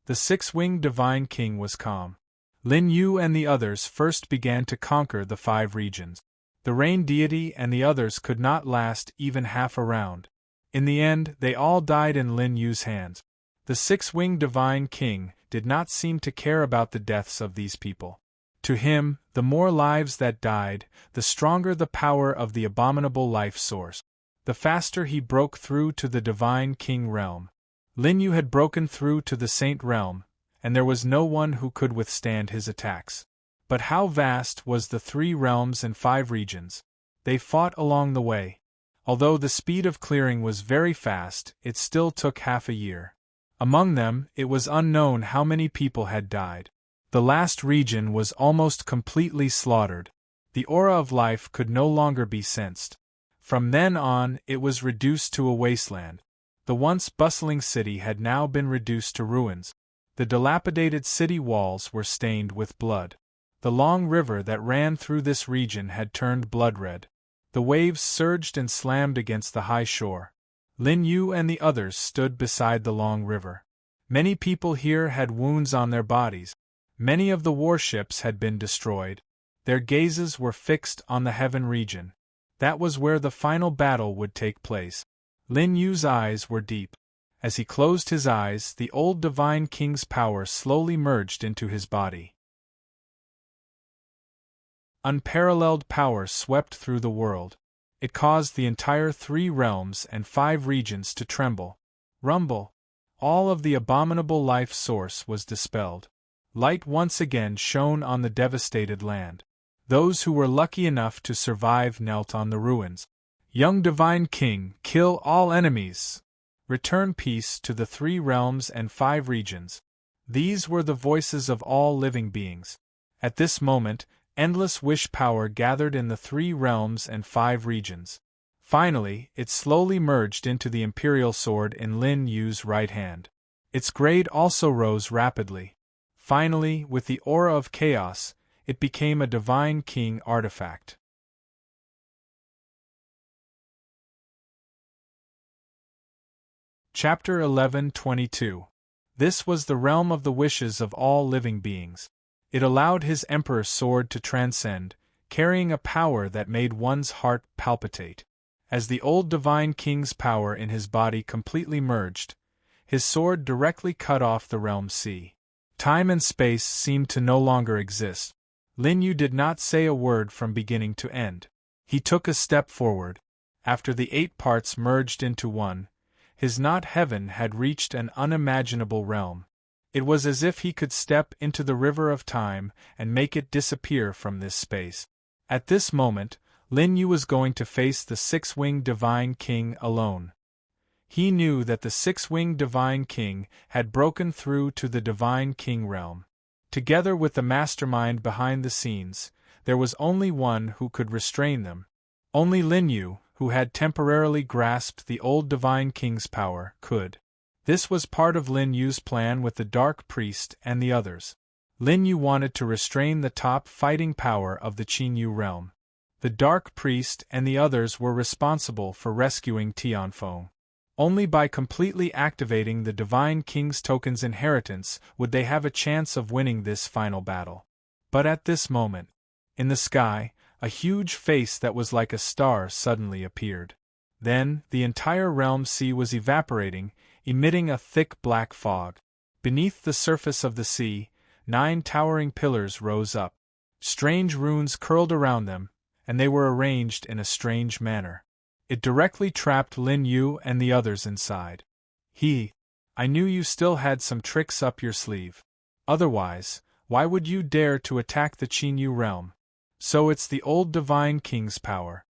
The six-winged Divine King was calm. Lin Yu and the others first began to conquer the 5 regions. The rain deity and the others could not last even half a round. In the end, they all died in Lin Yu's hands. The six-winged Divine King did not seem to care about the deaths of these people. To him, the more lives that died, the stronger the power of the abominable life source. The faster he broke through to the Divine King realm. Lin Yu had broken through to the Saint realm, and there was no one who could withstand his attacks. But how vast was the 3 realms and 5 regions? They fought along the way. Although the speed of clearing was very fast, it still took half a year. Among them, it was unknown how many people had died. The last region was almost completely slaughtered. The aura of life could no longer be sensed. From then on, it was reduced to a wasteland. The once bustling city had now been reduced to ruins. The dilapidated city walls were stained with blood. The long river that ran through this region had turned blood-red. The waves surged and slammed against the high shore. Lin Yu and the others stood beside the long river. Many people here had wounds on their bodies. Many of the warships had been destroyed. Their gazes were fixed on the heaven region. That was where the final battle would take place. Lin Yu's eyes were deep. As he closed his eyes, the old Divine King's power slowly merged into his body. Unparalleled power swept through the world. It caused the entire 3 realms and 5 regions to tremble, rumble. All of the abominable life source was dispelled. Light once again shone on the devastated land. Those who were lucky enough to survive knelt on the ruins. Young Divine King, kill all enemies! Return peace to the 3 realms and 5 regions. These were the voices of all living beings. At this moment, endless wish power gathered in the 3 realms and 5 regions. Finally, it slowly merged into the imperial sword in Lin Yu's right hand. Its grade also rose rapidly. Finally, with the aura of chaos, it became a Divine King artifact. Chapter 11:22. This was the realm of the wishes of all living beings. It allowed his Emperor's sword to transcend, carrying a power that made one's heart palpitate. As the old Divine King's power in his body completely merged, his sword directly cut off the realm's sea. Time and space seemed to no longer exist. Lin Yu did not say a word from beginning to end. He took a step forward. After the 8 parts merged into one, his not heaven had reached an unimaginable realm. It was as if he could step into the river of time and make it disappear from this space. At this moment, Lin Yu was going to face the 6-winged Divine King alone. He knew that the 6-winged Divine King had broken through to the Divine King realm. Together with the mastermind behind the scenes, there was only one who could restrain them. Only Lin Yu, who had temporarily grasped the old Divine King's power, could. This was part of Lin Yu's plan with the Dark Priest and the others. Lin Yu wanted to restrain the top fighting power of the Qinyu realm. The Dark Priest and the others were responsible for rescuing Tianfeng. Only by completely activating the Divine King's token's inheritance would they have a chance of winning this final battle. But at this moment, in the sky, a huge face that was like a star suddenly appeared. Then, the entire realm sea was evaporating, emitting a thick black fog. Beneath the surface of the sea, 9 towering pillars rose up. Strange runes curled around them, and they were arranged in a strange manner. It directly trapped Lin Yu and the others inside. I knew you still had some tricks up your sleeve. Otherwise, why would you dare to attack the Qinyu realm? So it's the old Divine King's power.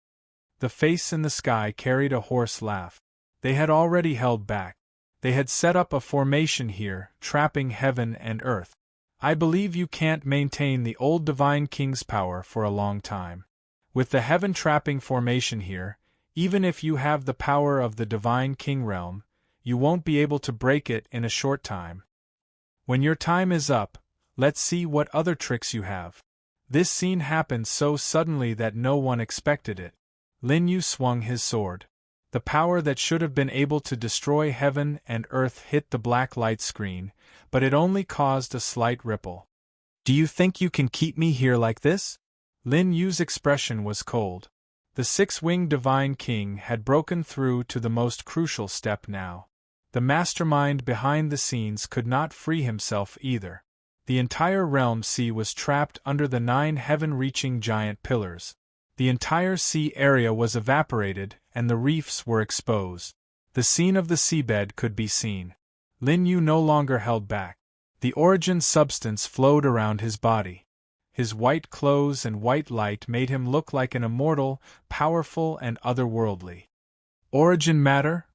The face in the sky carried a hoarse laugh. They had already held back. They had set up a formation here, trapping heaven and earth. I believe you can't maintain the old Divine King's power for a long time. With the heaven-trapping formation here, even if you have the power of the Divine King realm, you won't be able to break it in a short time. When your time is up, let's see what other tricks you have. This scene happened so suddenly that no one expected it. Lin Yu swung his sword. The power that should have been able to destroy heaven and earth hit the black light screen, but it only caused a slight ripple. Do you think you can keep me here like this? Lin Yu's expression was cold. The 6-winged Divine King had broken through to the most crucial step now. The mastermind behind the scenes could not free himself either. The entire realm sea was trapped under the 9 heaven-reaching giant pillars. The entire sea area was evaporated, and the reefs were exposed. The scene of the seabed could be seen. Lin Yu no longer held back. The origin substance flowed around his body. His white clothes and white light made him look like an immortal, powerful and otherworldly. Origin matter?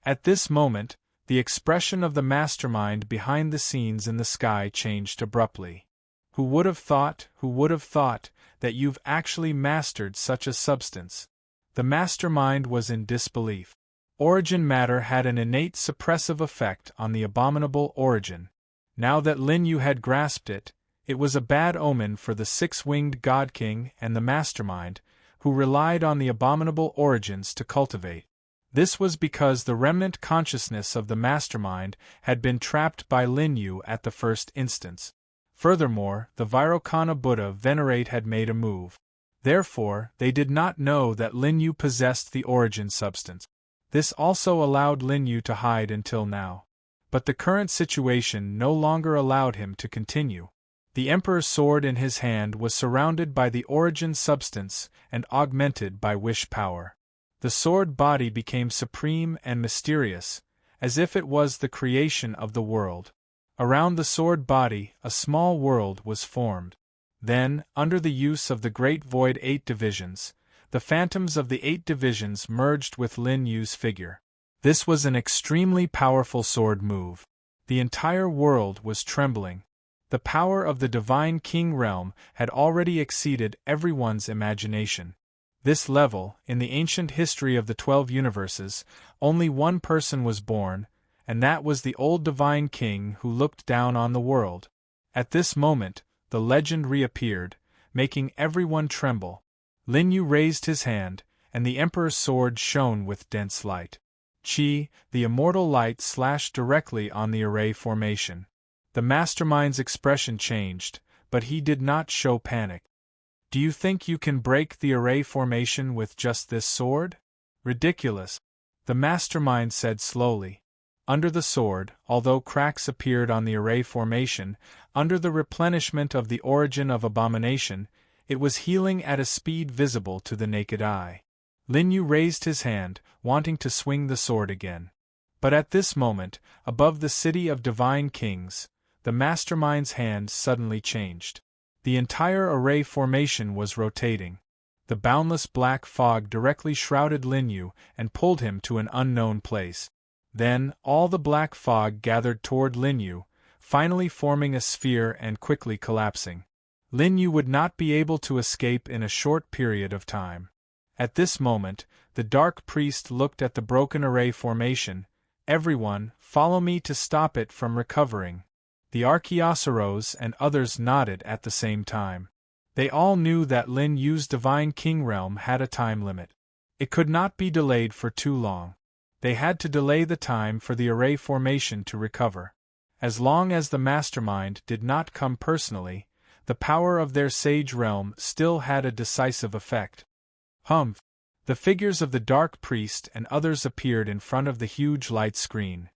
At this moment, the expression of the mastermind behind the scenes in the sky changed abruptly. Who would have thought, that you've actually mastered such a substance? The mastermind was in disbelief. Origin matter had an innate suppressive effect on the abominable origin. Now that Lin Yu had grasped it, it was a bad omen for the six-winged God King and the mastermind, who relied on the abominable origins to cultivate. This was because the remnant consciousness of the mastermind had been trapped by Lin Yu at the first instance. Furthermore, the Vairocana Buddha Venerate had made a move. Therefore, they did not know that Lin Yu possessed the origin substance. This also allowed Lin Yu to hide until now. But the current situation no longer allowed him to continue. The Emperor's sword in his hand was surrounded by the origin substance and augmented by wish power. The sword body became supreme and mysterious, as if it was the creation of the world. Around the sword body, a small world was formed. Then, under the use of the Great Void 8 divisions, the phantoms of the 8 divisions merged with Lin Yu's figure. This was an extremely powerful sword move. The entire world was trembling. The power of the Divine King realm had already exceeded everyone's imagination. This level, in the ancient history of the 12 universes, only one person was born, and that was the old Divine King who looked down on the world. At this moment, the legend reappeared, making everyone tremble. Lin Yu raised his hand, and the Emperor's sword shone with dense light. Qi, the immortal light, slashed directly on the array formation. The mastermind's expression changed, but he did not show panic. Do you think you can break the array formation with just this sword? Ridiculous. The mastermind said slowly. Under the sword, although cracks appeared on the array formation, under the replenishment of the origin of abomination, it was healing at a speed visible to the naked eye. Lin Yu raised his hand, wanting to swing the sword again. But at this moment, above the city of divine kings, the mastermind's hand suddenly changed. The entire array formation was rotating. The boundless black fog directly shrouded Lin Yu and pulled him to an unknown place. Then, all the black fog gathered toward Lin Yu, finally forming a sphere and quickly collapsing. Lin Yu would not be able to escape in a short period of time. At this moment, the Dark Priest looked at the broken array formation. Everyone, follow me to stop it from recovering. The Archaeosaurus and others nodded at the same time. They all knew that Lin Yu's Divine King realm had a time limit. It could not be delayed for too long. They had to delay the time for the array formation to recover. As long as the mastermind did not come personally, the power of their sage realm still had a decisive effect. Humph! The figures of the Dark Priest and others appeared in front of the huge light screen.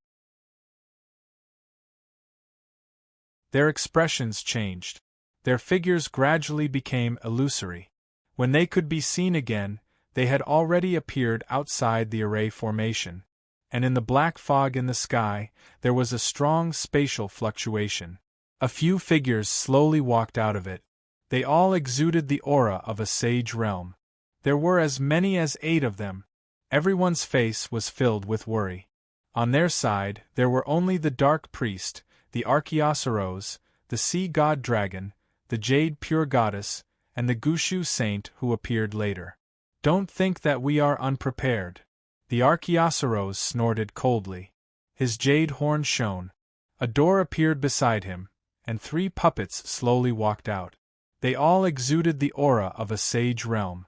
Their expressions changed. Their figures gradually became illusory. When they could be seen again, they had already appeared outside the array formation. And in the black fog in the sky, there was a strong spatial fluctuation. A few figures slowly walked out of it. They all exuded the aura of a sage realm. There were as many as 8 of them. Everyone's face was filled with worry. On their side, there were only the Dark Priest, the Archaeosaurus, the Sea God Dragon, the Jade Pure Goddess, and the Gushu Saint who appeared later. Don't think that we are unprepared. The Archaeosaurus snorted coldly. His jade horn shone. A door appeared beside him, and 3 puppets slowly walked out. They all exuded the aura of a sage realm.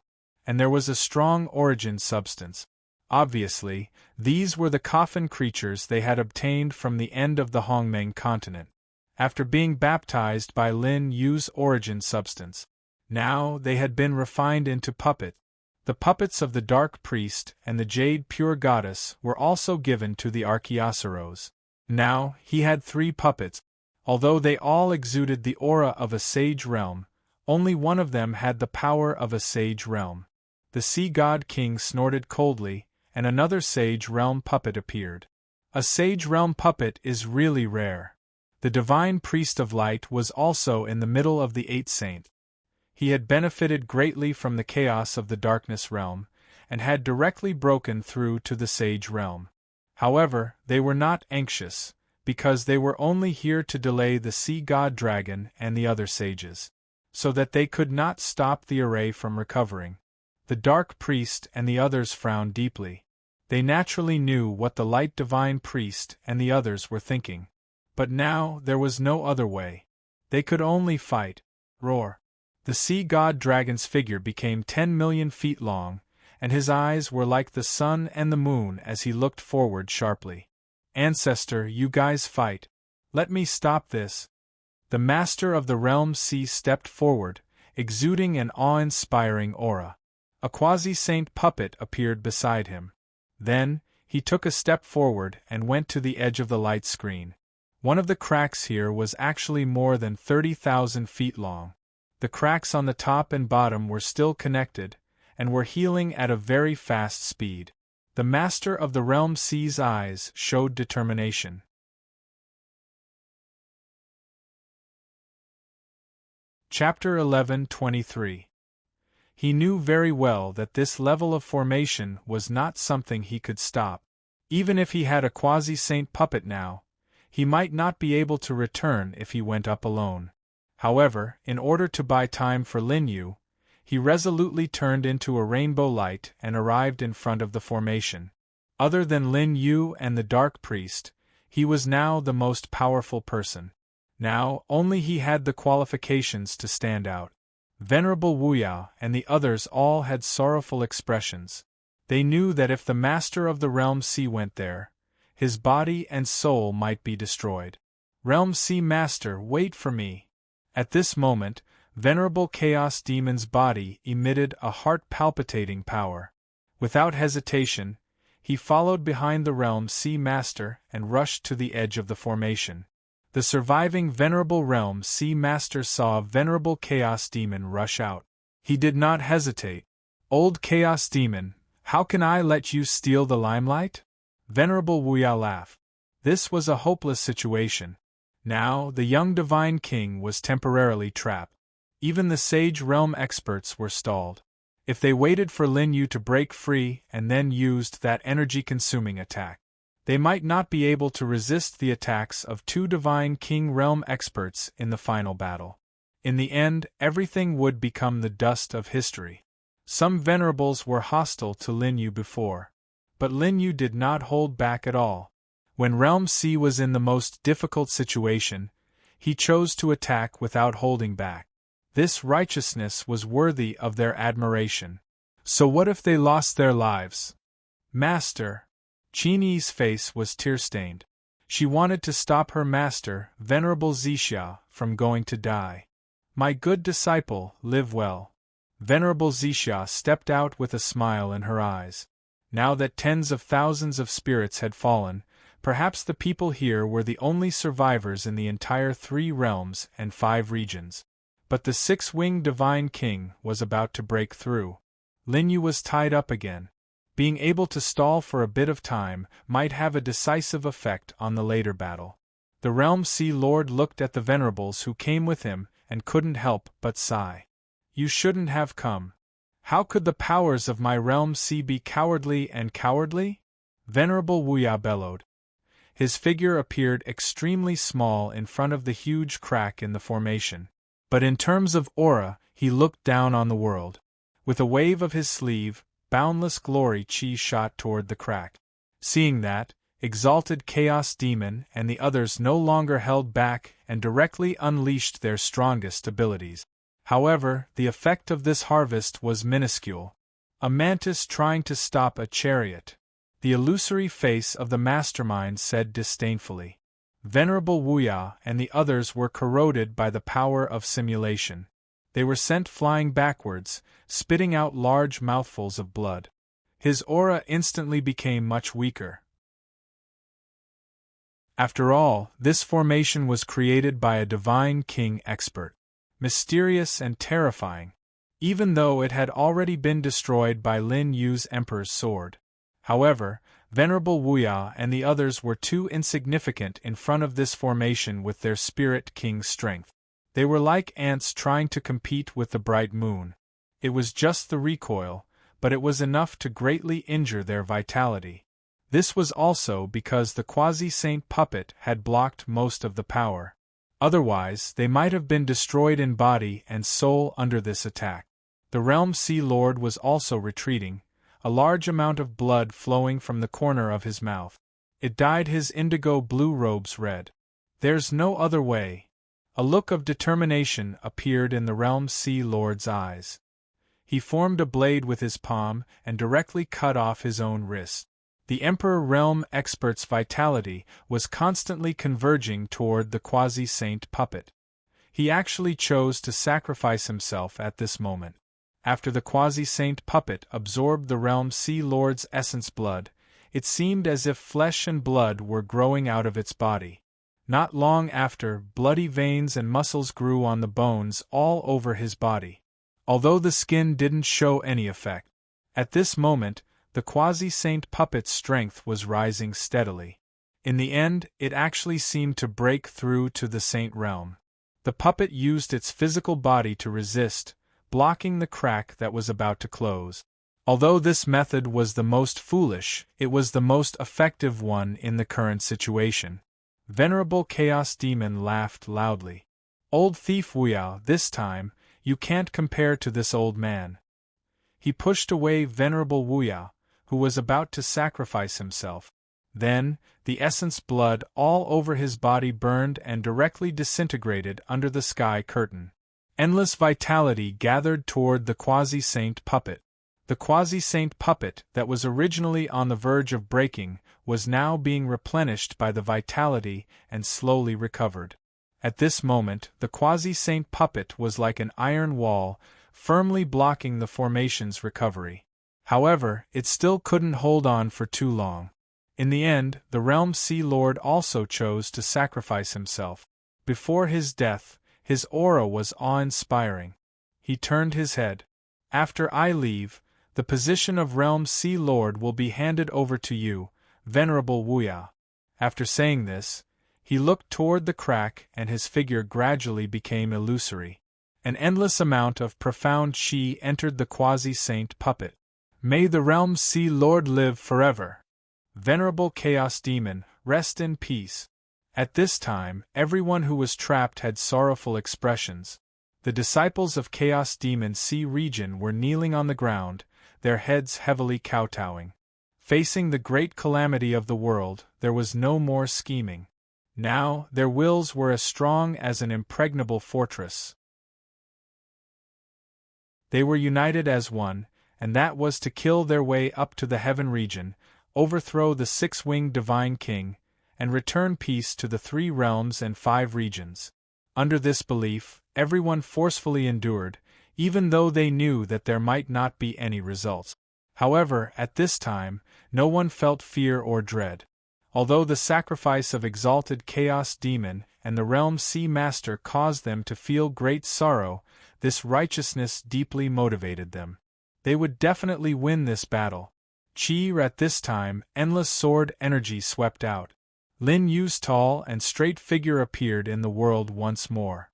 And there was a strong origin substance. Obviously, these were the coffin creatures they had obtained from the end of the Hongmeng continent, after being baptized by Lin Yu's origin substance. Now they had been refined into puppets. The puppets of the Dark Priest and the Jade Pure Goddess were also given to the Archaeosaurus. Now he had 3 puppets. Although they all exuded the aura of a sage realm, only one of them had the power of a sage realm. The Sea God King snorted coldly, and another sage realm puppet appeared. A sage realm puppet is really rare. The divine priest of light was also in the middle of the eight saints. He had benefited greatly from the chaos of the darkness realm, and had directly broken through to the sage realm. However, they were not anxious, because they were only here to delay the sea god dragon and the other sages, so that they could not stop the array from recovering. The dark priest and the others frowned deeply. They naturally knew what the light divine priest and the others were thinking. But now there was no other way. They could only fight. Roar. The sea god dragon's figure became 10 million feet long, and his eyes were like the sun and the moon as he looked forward sharply. Ancestor, you guys fight. Let me stop this. The master of the realm sea stepped forward, exuding an awe-inspiring aura. A quasi-saint puppet appeared beside him. Then, he took a step forward and went to the edge of the light screen. One of the cracks here was actually more than 30,000 feet long. The cracks on the top and bottom were still connected, and were healing at a very fast speed. The master of the realm sea's eyes showed determination. Chapter 11:23. He knew very well that this level of formation was not something he could stop. Even if he had a quasi-saint puppet now, he might not be able to return if he went up alone. However, in order to buy time for Lin Yu, he resolutely turned into a rainbow light and arrived in front of the formation. Other than Lin Yu and the Dark Priest, he was now the most powerful person. Now, only he had the qualifications to stand out. Venerable Wuyao and the others all had sorrowful expressions. They knew that if the master of the Realm Sea went there, his body and soul might be destroyed. Realm Sea Master, wait for me. At this moment, Venerable Chaos Demon's body emitted a heart-palpitating power. Without hesitation, he followed behind the Realm Sea Master and rushed to the edge of the formation. The surviving Venerable Realm Sea Master saw Venerable Chaos Demon rush out. He did not hesitate. Old Chaos Demon, how can I let you steal the limelight? Venerable Wuyao laughed. This was a hopeless situation. Now, the young Divine King was temporarily trapped. Even the Sage Realm experts were stalled. If they waited for Lin Yu to break free and then used that energy-consuming attack, they might not be able to resist the attacks of two Divine King Realm experts in the final battle. In the end, everything would become the dust of history. Some venerables were hostile to Lin Yu before, but Lin Yu did not hold back at all. When Realm C was in the most difficult situation, he chose to attack without holding back. This righteousness was worthy of their admiration. So what if they lost their lives? Master. Qin Yi's face was tear-stained. She wanted to stop her master, Venerable Zixia, from going to die. My good disciple, live well. Venerable Zixia stepped out with a smile in her eyes. Now that tens of thousands of spirits had fallen, perhaps the people here were the only survivors in the entire 3 realms and 5 regions. But the 6-winged Divine King was about to break through. Lin Yu was tied up again. Being able to stall for a bit of time might have a decisive effect on the later battle. The Realm Sea Lord looked at the venerables who came with him and couldn't help but sigh. You shouldn't have come. How could the powers of my Realm Sea be cowardly and cowardly? Venerable Wuyao bellowed. His figure appeared extremely small in front of the huge crack in the formation. But in terms of aura, he looked down on the world. With a wave of his sleeve, boundless glory chi shot toward the crack. Seeing that, exalted Chaos Demon and the others no longer held back and directly unleashed their strongest abilities. However, the effect of this harvest was minuscule. A mantis trying to stop a chariot. The illusory face of the mastermind said disdainfully. Venerable Wuyao and the others were corroded by the power of simulation. They were sent flying backwards, spitting out large mouthfuls of blood. His aura instantly became much weaker. After all, this formation was created by a Divine King expert. Mysterious and terrifying, even though it had already been destroyed by Lin Yu's Emperor's sword. However, Venerable Wuya and the others were too insignificant in front of this formation with their spirit king's strength. They were like ants trying to compete with the bright moon. It was just the recoil, but it was enough to greatly injure their vitality. This was also because the quasi-saint puppet had blocked most of the power. Otherwise, they might have been destroyed in body and soul under this attack. The Realm Sea Lord was also retreating, a large amount of blood flowing from the corner of his mouth. It dyed his indigo blue robes red. "There's no other way." A look of determination appeared in the Realm Sea Lord's eyes. He formed a blade with his palm and directly cut off his own wrist. The Emperor Realm Expert's vitality was constantly converging toward the quasi-saint puppet. He actually chose to sacrifice himself at this moment. After the quasi-saint puppet absorbed the Realm Sea Lord's essence blood, it seemed as if flesh and blood were growing out of its body. Not long after, bloody veins and muscles grew on the bones all over his body, although the skin didn't show any effect. At this moment, the quasi-saint puppet's strength was rising steadily. In the end, it actually seemed to break through to the saint realm. The puppet used its physical body to resist, blocking the crack that was about to close. Although this method was the most foolish, it was the most effective one in the current situation. Venerable Chaos Demon laughed loudly. "Old thief Wuya, this time, you can't compare to this old man." He pushed away Venerable Wuya, who was about to sacrifice himself. Then, the essence blood all over his body burned and directly disintegrated under the sky curtain. Endless vitality gathered toward the quasi-saint puppet. The quasi-saint puppet that was originally on the verge of breaking was now being replenished by the vitality and slowly recovered. At this moment, the quasi-saint puppet was like an iron wall, firmly blocking the formation's recovery. However, it still couldn't hold on for too long. In the end, the Realm Sea Lord also chose to sacrifice himself. Before his death, his aura was awe-inspiring. He turned his head. "After I leave, the position of Realm Sea Lord will be handed over to you, Venerable Wuya." After saying this, he looked toward the crack and his figure gradually became illusory. An endless amount of profound chi entered the quasi-saint puppet. "May the Realm Sea Lord live forever. Venerable Chaos Demon, rest in peace." At this time, everyone who was trapped had sorrowful expressions. The disciples of Chaos Demon Sea Region were kneeling on the ground, their heads heavily kowtowing. Facing the great calamity of the world, there was no more scheming. Now, their wills were as strong as an impregnable fortress. They were united as one, and that was to kill their way up to the heaven region, overthrow the six-winged divine king, and return peace to the 3 realms and 5 regions. Under this belief, everyone forcefully endured, even though they knew that there might not be any results. However, at this time, no one felt fear or dread. Although the sacrifice of exalted Chaos Demon and the Realm Sea Master caused them to feel great sorrow, this righteousness deeply motivated them. They would definitely win this battle. At this time, endless sword energy swept out. Lin Yu's tall and straight figure appeared in the world once more.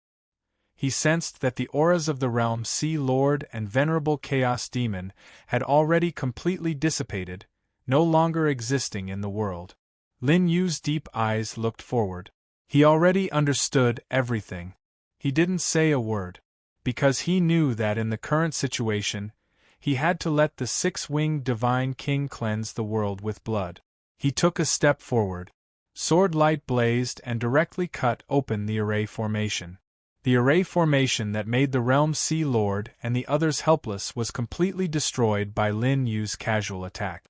He sensed that the auras of the Realm Sea Lord and Venerable Chaos Demon had already completely dissipated, no longer existing in the world. Lin Yu's deep eyes looked forward. He already understood everything. He didn't say a word, because he knew that in the current situation, he had to let the 6-winged Divine King cleanse the world with blood. He took a step forward. Sword light blazed and directly cut open the array formation. The array formation that made the Realm Sea Lord and the others helpless was completely destroyed by Lin Yu's casual attack.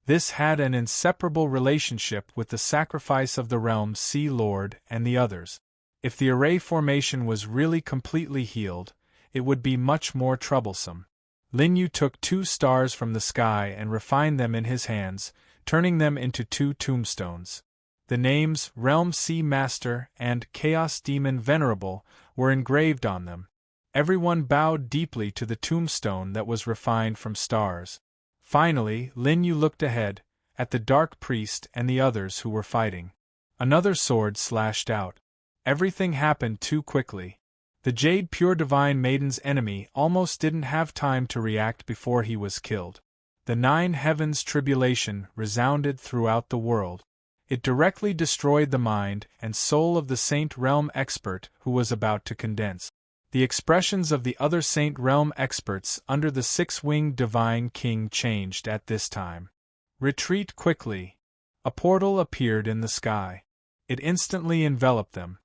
This had an inseparable relationship with the sacrifice of the Realm Sea Lord and the others. If the array formation was really completely healed, it would be much more troublesome. Lin Yu took 2 stars from the sky and refined them in his hands, turning them into 2 tombstones. The names Realm Sea Master and Chaos Demon Venerable were engraved on them. Everyone bowed deeply to the tombstone that was refined from stars. Finally, Lin Yu looked ahead, at the Dark Priest and the others who were fighting. Another sword slashed out. Everything happened too quickly. The Jade Pure Divine Maiden's enemy almost didn't have time to react before he was killed. The Nine Heavens tribulation resounded throughout the world. It directly destroyed the mind and soul of the Saint Realm expert who was about to condense. The expressions of the other Saint Realm experts under the Six-Winged Divine King changed at this time. Retreat quickly. A portal appeared in the sky. It instantly enveloped them.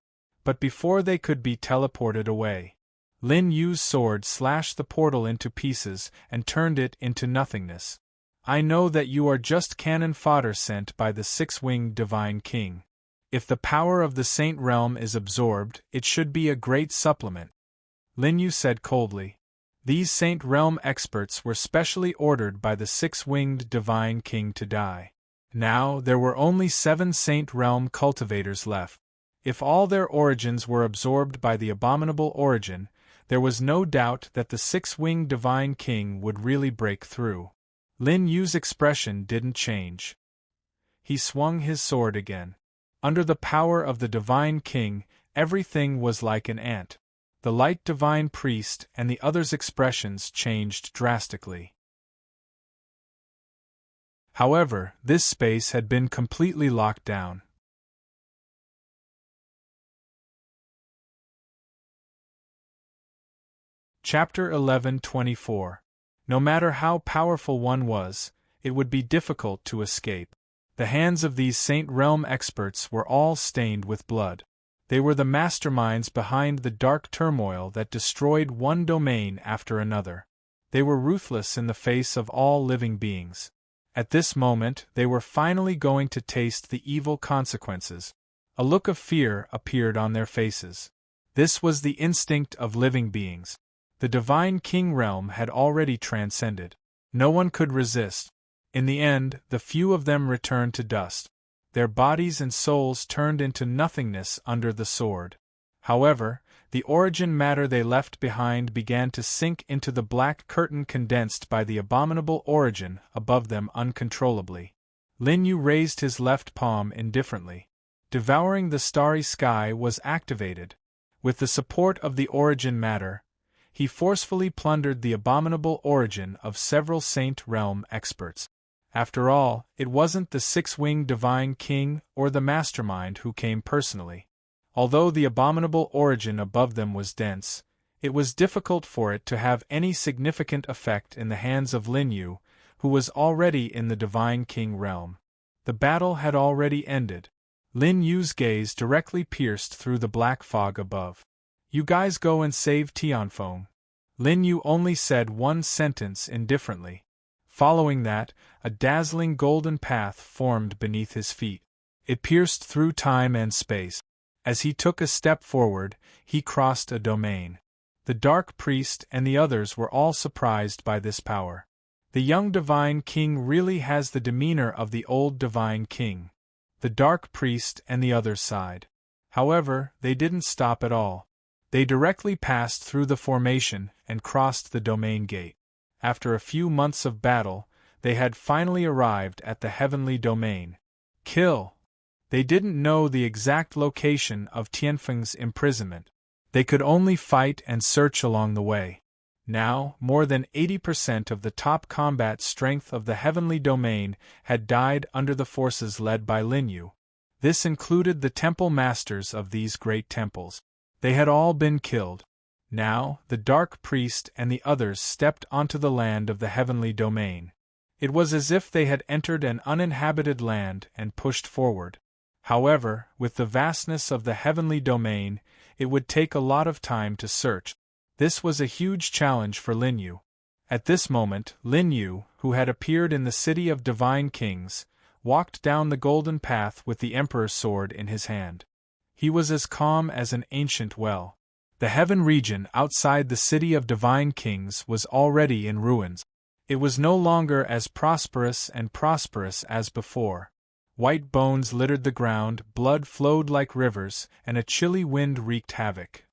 But before they could be teleported away, Lin Yu's sword slashed the portal into pieces and turned it into nothingness. I know that you are just cannon fodder sent by the Six-Winged Divine King. If the power of the Saint Realm is absorbed, it should be a great supplement. Lin Yu said coldly. These Saint Realm experts were specially ordered by the Six-Winged Divine King to die. Now there were only 7 Saint Realm cultivators left. If all their origins were absorbed by the abominable origin, there was no doubt that the Six-Winged Divine King would really break through. Lin Yu's expression didn't change. He swung his sword again. Under the power of the Divine King, everything was like an ant. The Light Divine Priest and the others' expressions changed drastically. However, this space had been completely locked down. Chapter 11:24. No matter how powerful one was, it would be difficult to escape. The hands of these Saint Realm experts were all stained with blood. They were the masterminds behind the dark turmoil that destroyed one domain after another. They were ruthless in the face of all living beings. At this moment, they were finally going to taste the evil consequences. A look of fear appeared on their faces. This was the instinct of living beings. The Divine King realm had already transcended. No one could resist. In the end, the few of them returned to dust. Their bodies and souls turned into nothingness under the sword. However, the origin matter they left behind began to sink into the black curtain condensed by the abominable origin above them uncontrollably. Lin Yu raised his left palm indifferently. Devouring the starry sky was activated. With the support of the origin matter, he forcefully plundered the abominable origin of several Saint Realm experts. After all, it wasn't the Six-Winged Divine King or the Mastermind who came personally. Although the abominable origin above them was dense, it was difficult for it to have any significant effect in the hands of Lin Yu, who was already in the Divine King realm. The battle had already ended. Lin Yu's gaze directly pierced through the black fog above. You guys go and save Tianfeng. Lin Yu only said one sentence indifferently. Following that, a dazzling golden path formed beneath his feet. It pierced through time and space. As he took a step forward, he crossed a domain. The Dark Priest and the others were all surprised by this power. The young Divine King really has the demeanor of the old Divine King. The Dark Priest and the others sighed. However, they didn't stop at all. They directly passed through the formation and crossed the domain gate. After a few months of battle, they had finally arrived at the heavenly domain. Kill! They didn't know the exact location of Tianfeng's imprisonment. They could only fight and search along the way. Now, more than 80% of the top combat strength of the heavenly domain had died under the forces led by Lin Yu. This included the temple masters of these great temples. They had all been killed. Now, the Dark Priest and the others stepped onto the land of the heavenly domain. It was as if they had entered an uninhabited land and pushed forward. However, with the vastness of the heavenly domain, it would take a lot of time to search. This was a huge challenge for Lin Yu. At this moment, Lin Yu, who had appeared in the City of Divine Kings, walked down the golden path with the Emperor's sword in his hand. He was as calm as an ancient well. The heaven region outside the City of Divine Kings was already in ruins. It was no longer as prosperous as before. White bones littered the ground, blood flowed like rivers, and a chilly wind wreaked havoc.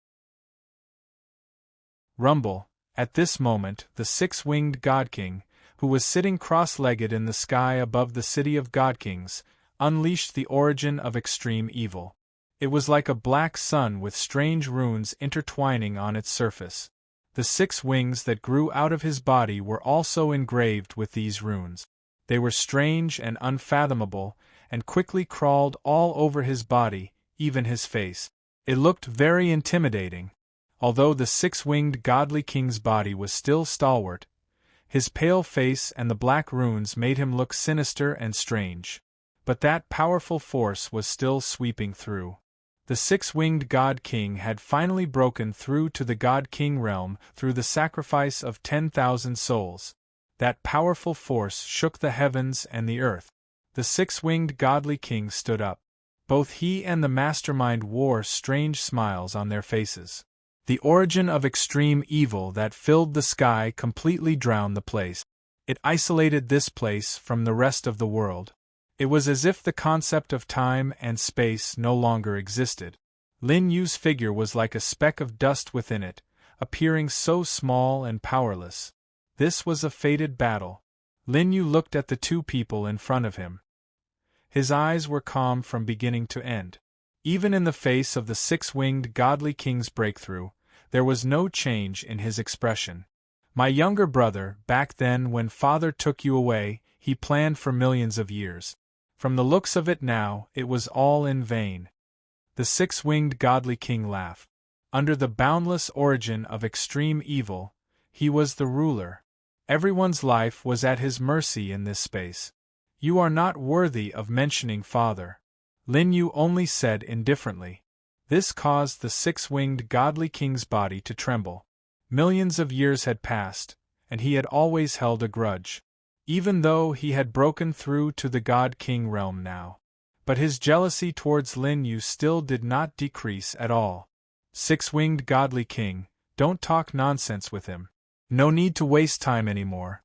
Rumble. At this moment, the six-winged God King, who was sitting cross-legged in the sky above the city of God-kings, unleashed the origin of extreme evil. It was like a black sun with strange runes intertwining on its surface. The 6 wings that grew out of his body were also engraved with these runes. They were strange and unfathomable, and quickly crawled all over his body, even his face. It looked very intimidating. Although the 6-winged godly king's body was still stalwart, his pale face and the black runes made him look sinister and strange. But that powerful force was still sweeping through. The 6-winged God King had finally broken through to the God King realm through the sacrifice of 10,000 souls. That powerful force shook the heavens and the earth. The 6-winged godly king stood up. Both he and the mastermind wore strange smiles on their faces. The origin of extreme evil that filled the sky completely drowned the place. It isolated this place from the rest of the world. It was as if the concept of time and space no longer existed. Lin Yu's figure was like a speck of dust within it, appearing so small and powerless. This was a fated battle. Lin Yu looked at the 2 people in front of him. His eyes were calm from beginning to end. Even in the face of the 6-winged godly king's breakthrough, there was no change in his expression. My younger brother, back then when father took you away, he planned for millions of years. From the looks of it now, it was all in vain. The 6-winged godly king laughed. Under the boundless origin of extreme evil, he was the ruler. Everyone's life was at his mercy in this space. You are not worthy of mentioning father. Lin Yu only said indifferently. This caused the 6-winged godly king's body to tremble. Millions of years had passed, and he had always held a grudge. Even though he had broken through to the God King realm now. But his jealousy towards Lin Yu still did not decrease at all. 6-winged godly king, don't talk nonsense with him. No need to waste time anymore.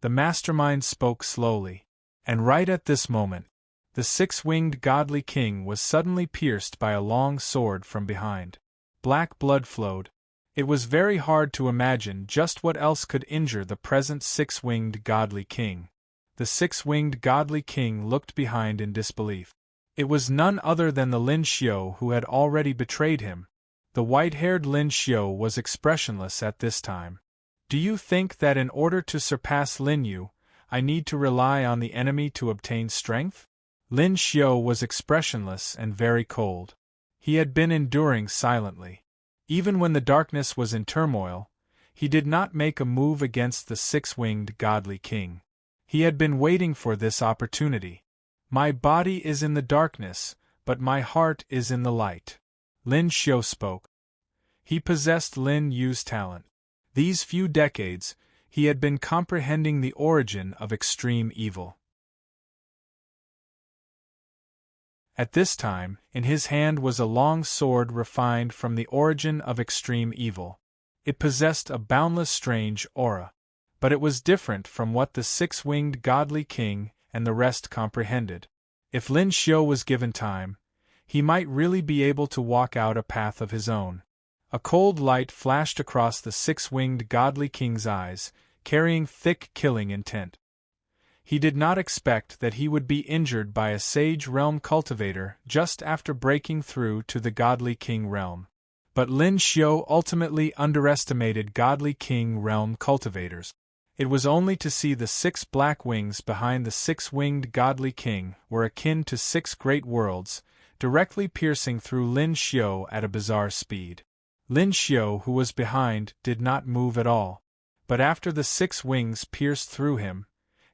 The mastermind spoke slowly. And right at this moment, the 6-winged godly king was suddenly pierced by a long sword from behind. Black blood flowed. It was very hard to imagine just what else could injure the present 6-winged godly king. The 6-winged godly king looked behind in disbelief. It was none other than the Lin Xiu who had already betrayed him. The white-haired Lin Xiu was expressionless at this time. Do you think that in order to surpass Lin Yu, I need to rely on the enemy to obtain strength? Lin Xiu was expressionless and very cold. He had been enduring silently. Even when the darkness was in turmoil, he did not make a move against the 6-winged godly king. He had been waiting for this opportunity. My body is in the darkness, but my heart is in the light. Lin Xiu spoke. He possessed Lin Yu's talent. These few decades, he had been comprehending the origin of extreme evil. At this time, in his hand was a long sword refined from the origin of extreme evil. It possessed a boundless strange aura. But it was different from what the 6-winged godly king and the rest comprehended. If Lin Xiu was given time, he might really be able to walk out a path of his own. A cold light flashed across the 6-winged godly king's eyes, carrying thick killing intent. He did not expect that he would be injured by a sage realm cultivator just after breaking through to the godly king realm. But Lin Xiu ultimately underestimated godly king realm cultivators. It was only to see the 6 black wings behind the 6-winged godly king were akin to 6 great worlds, directly piercing through Lin Xiu at a bizarre speed. Lin Xiu, who was behind, did not move at all. But after the 6 wings pierced through him,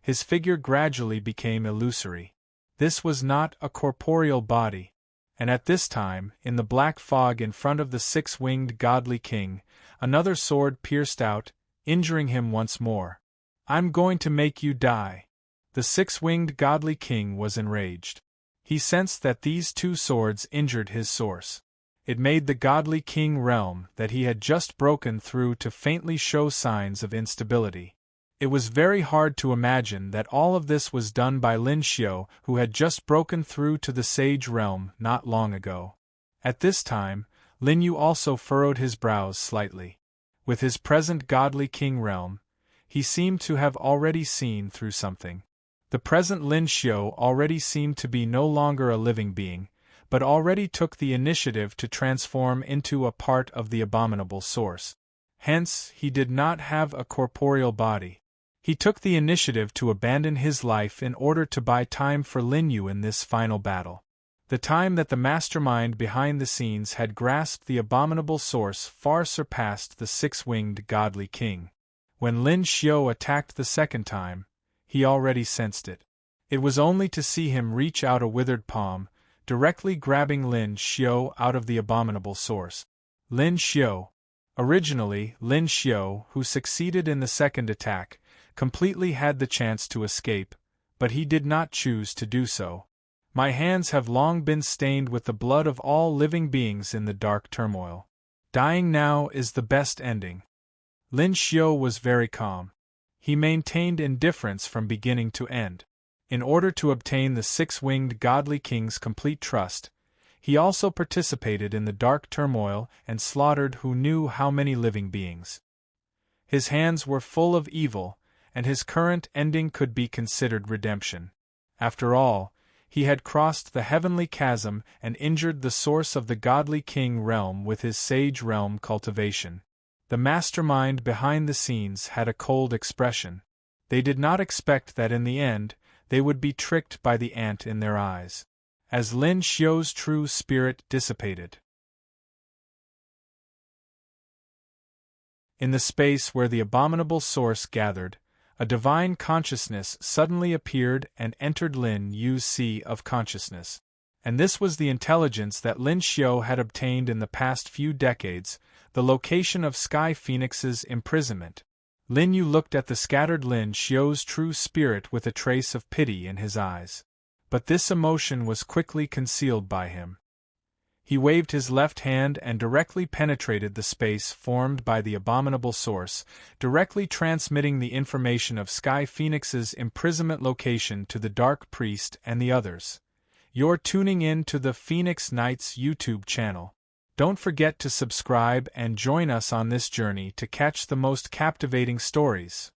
his figure gradually became illusory. This was not a corporeal body. And at this time, in the black fog in front of the 6-winged godly king, another sword pierced out, injuring him once more. I'm going to make you die. The 6-winged godly king was enraged. He sensed that these 2 swords injured his source. It made the godly king realm that he had just broken through to faintly show signs of instability. It was very hard to imagine that all of this was done by Lin Xiu, who had just broken through to the sage realm not long ago. At this time, Lin Yu also furrowed his brows slightly. With his present godly king realm, he seemed to have already seen through something. The present Lin Xiu already seemed to be no longer a living being, but already took the initiative to transform into a part of the abominable source. Hence, he did not have a corporeal body. He took the initiative to abandon his life in order to buy time for Lin Yu in this final battle. The time that the mastermind behind the scenes had grasped the abominable source far surpassed the six-winged godly king. When Lin Xiu attacked the second time, he already sensed it. It was only to see him reach out a withered palm, directly grabbing Lin Xiu out of the abominable source. Lin Xiu. Originally, Lin Xiu, who succeeded in the second attack, completely had the chance to escape, but he did not choose to do so. My hands have long been stained with the blood of all living beings in the dark turmoil. Dying now is the best ending. Lin Xiu was very calm. He maintained indifference from beginning to end. In order to obtain the six-winged godly king's complete trust, he also participated in the dark turmoil and slaughtered who knew how many living beings. His hands were full of evil, and his current ending could be considered redemption. After all, he had crossed the heavenly chasm and injured the source of the godly king realm with his sage realm cultivation. The mastermind behind the scenes had a cold expression. They did not expect that in the end, they would be tricked by the ant in their eyes. As Lin Xiu's true spirit dissipated. In the space where the abominable source gathered, a divine consciousness suddenly appeared and entered Lin Yu's sea of consciousness. And this was the intelligence that Lin Xiu had obtained in the past few decades, the location of Sky Phoenix's imprisonment. Lin Yu looked at the scattered Lin Xiu's true spirit with a trace of pity in his eyes. But this emotion was quickly concealed by him. He waved his left hand and directly penetrated the space formed by the abominable source, directly transmitting the information of Sky Phoenix's imprisonment location to the Dark Priest and the others. You're tuning in to the Phoenix Knights YouTube channel. Don't forget to subscribe and join us on this journey to catch the most captivating stories.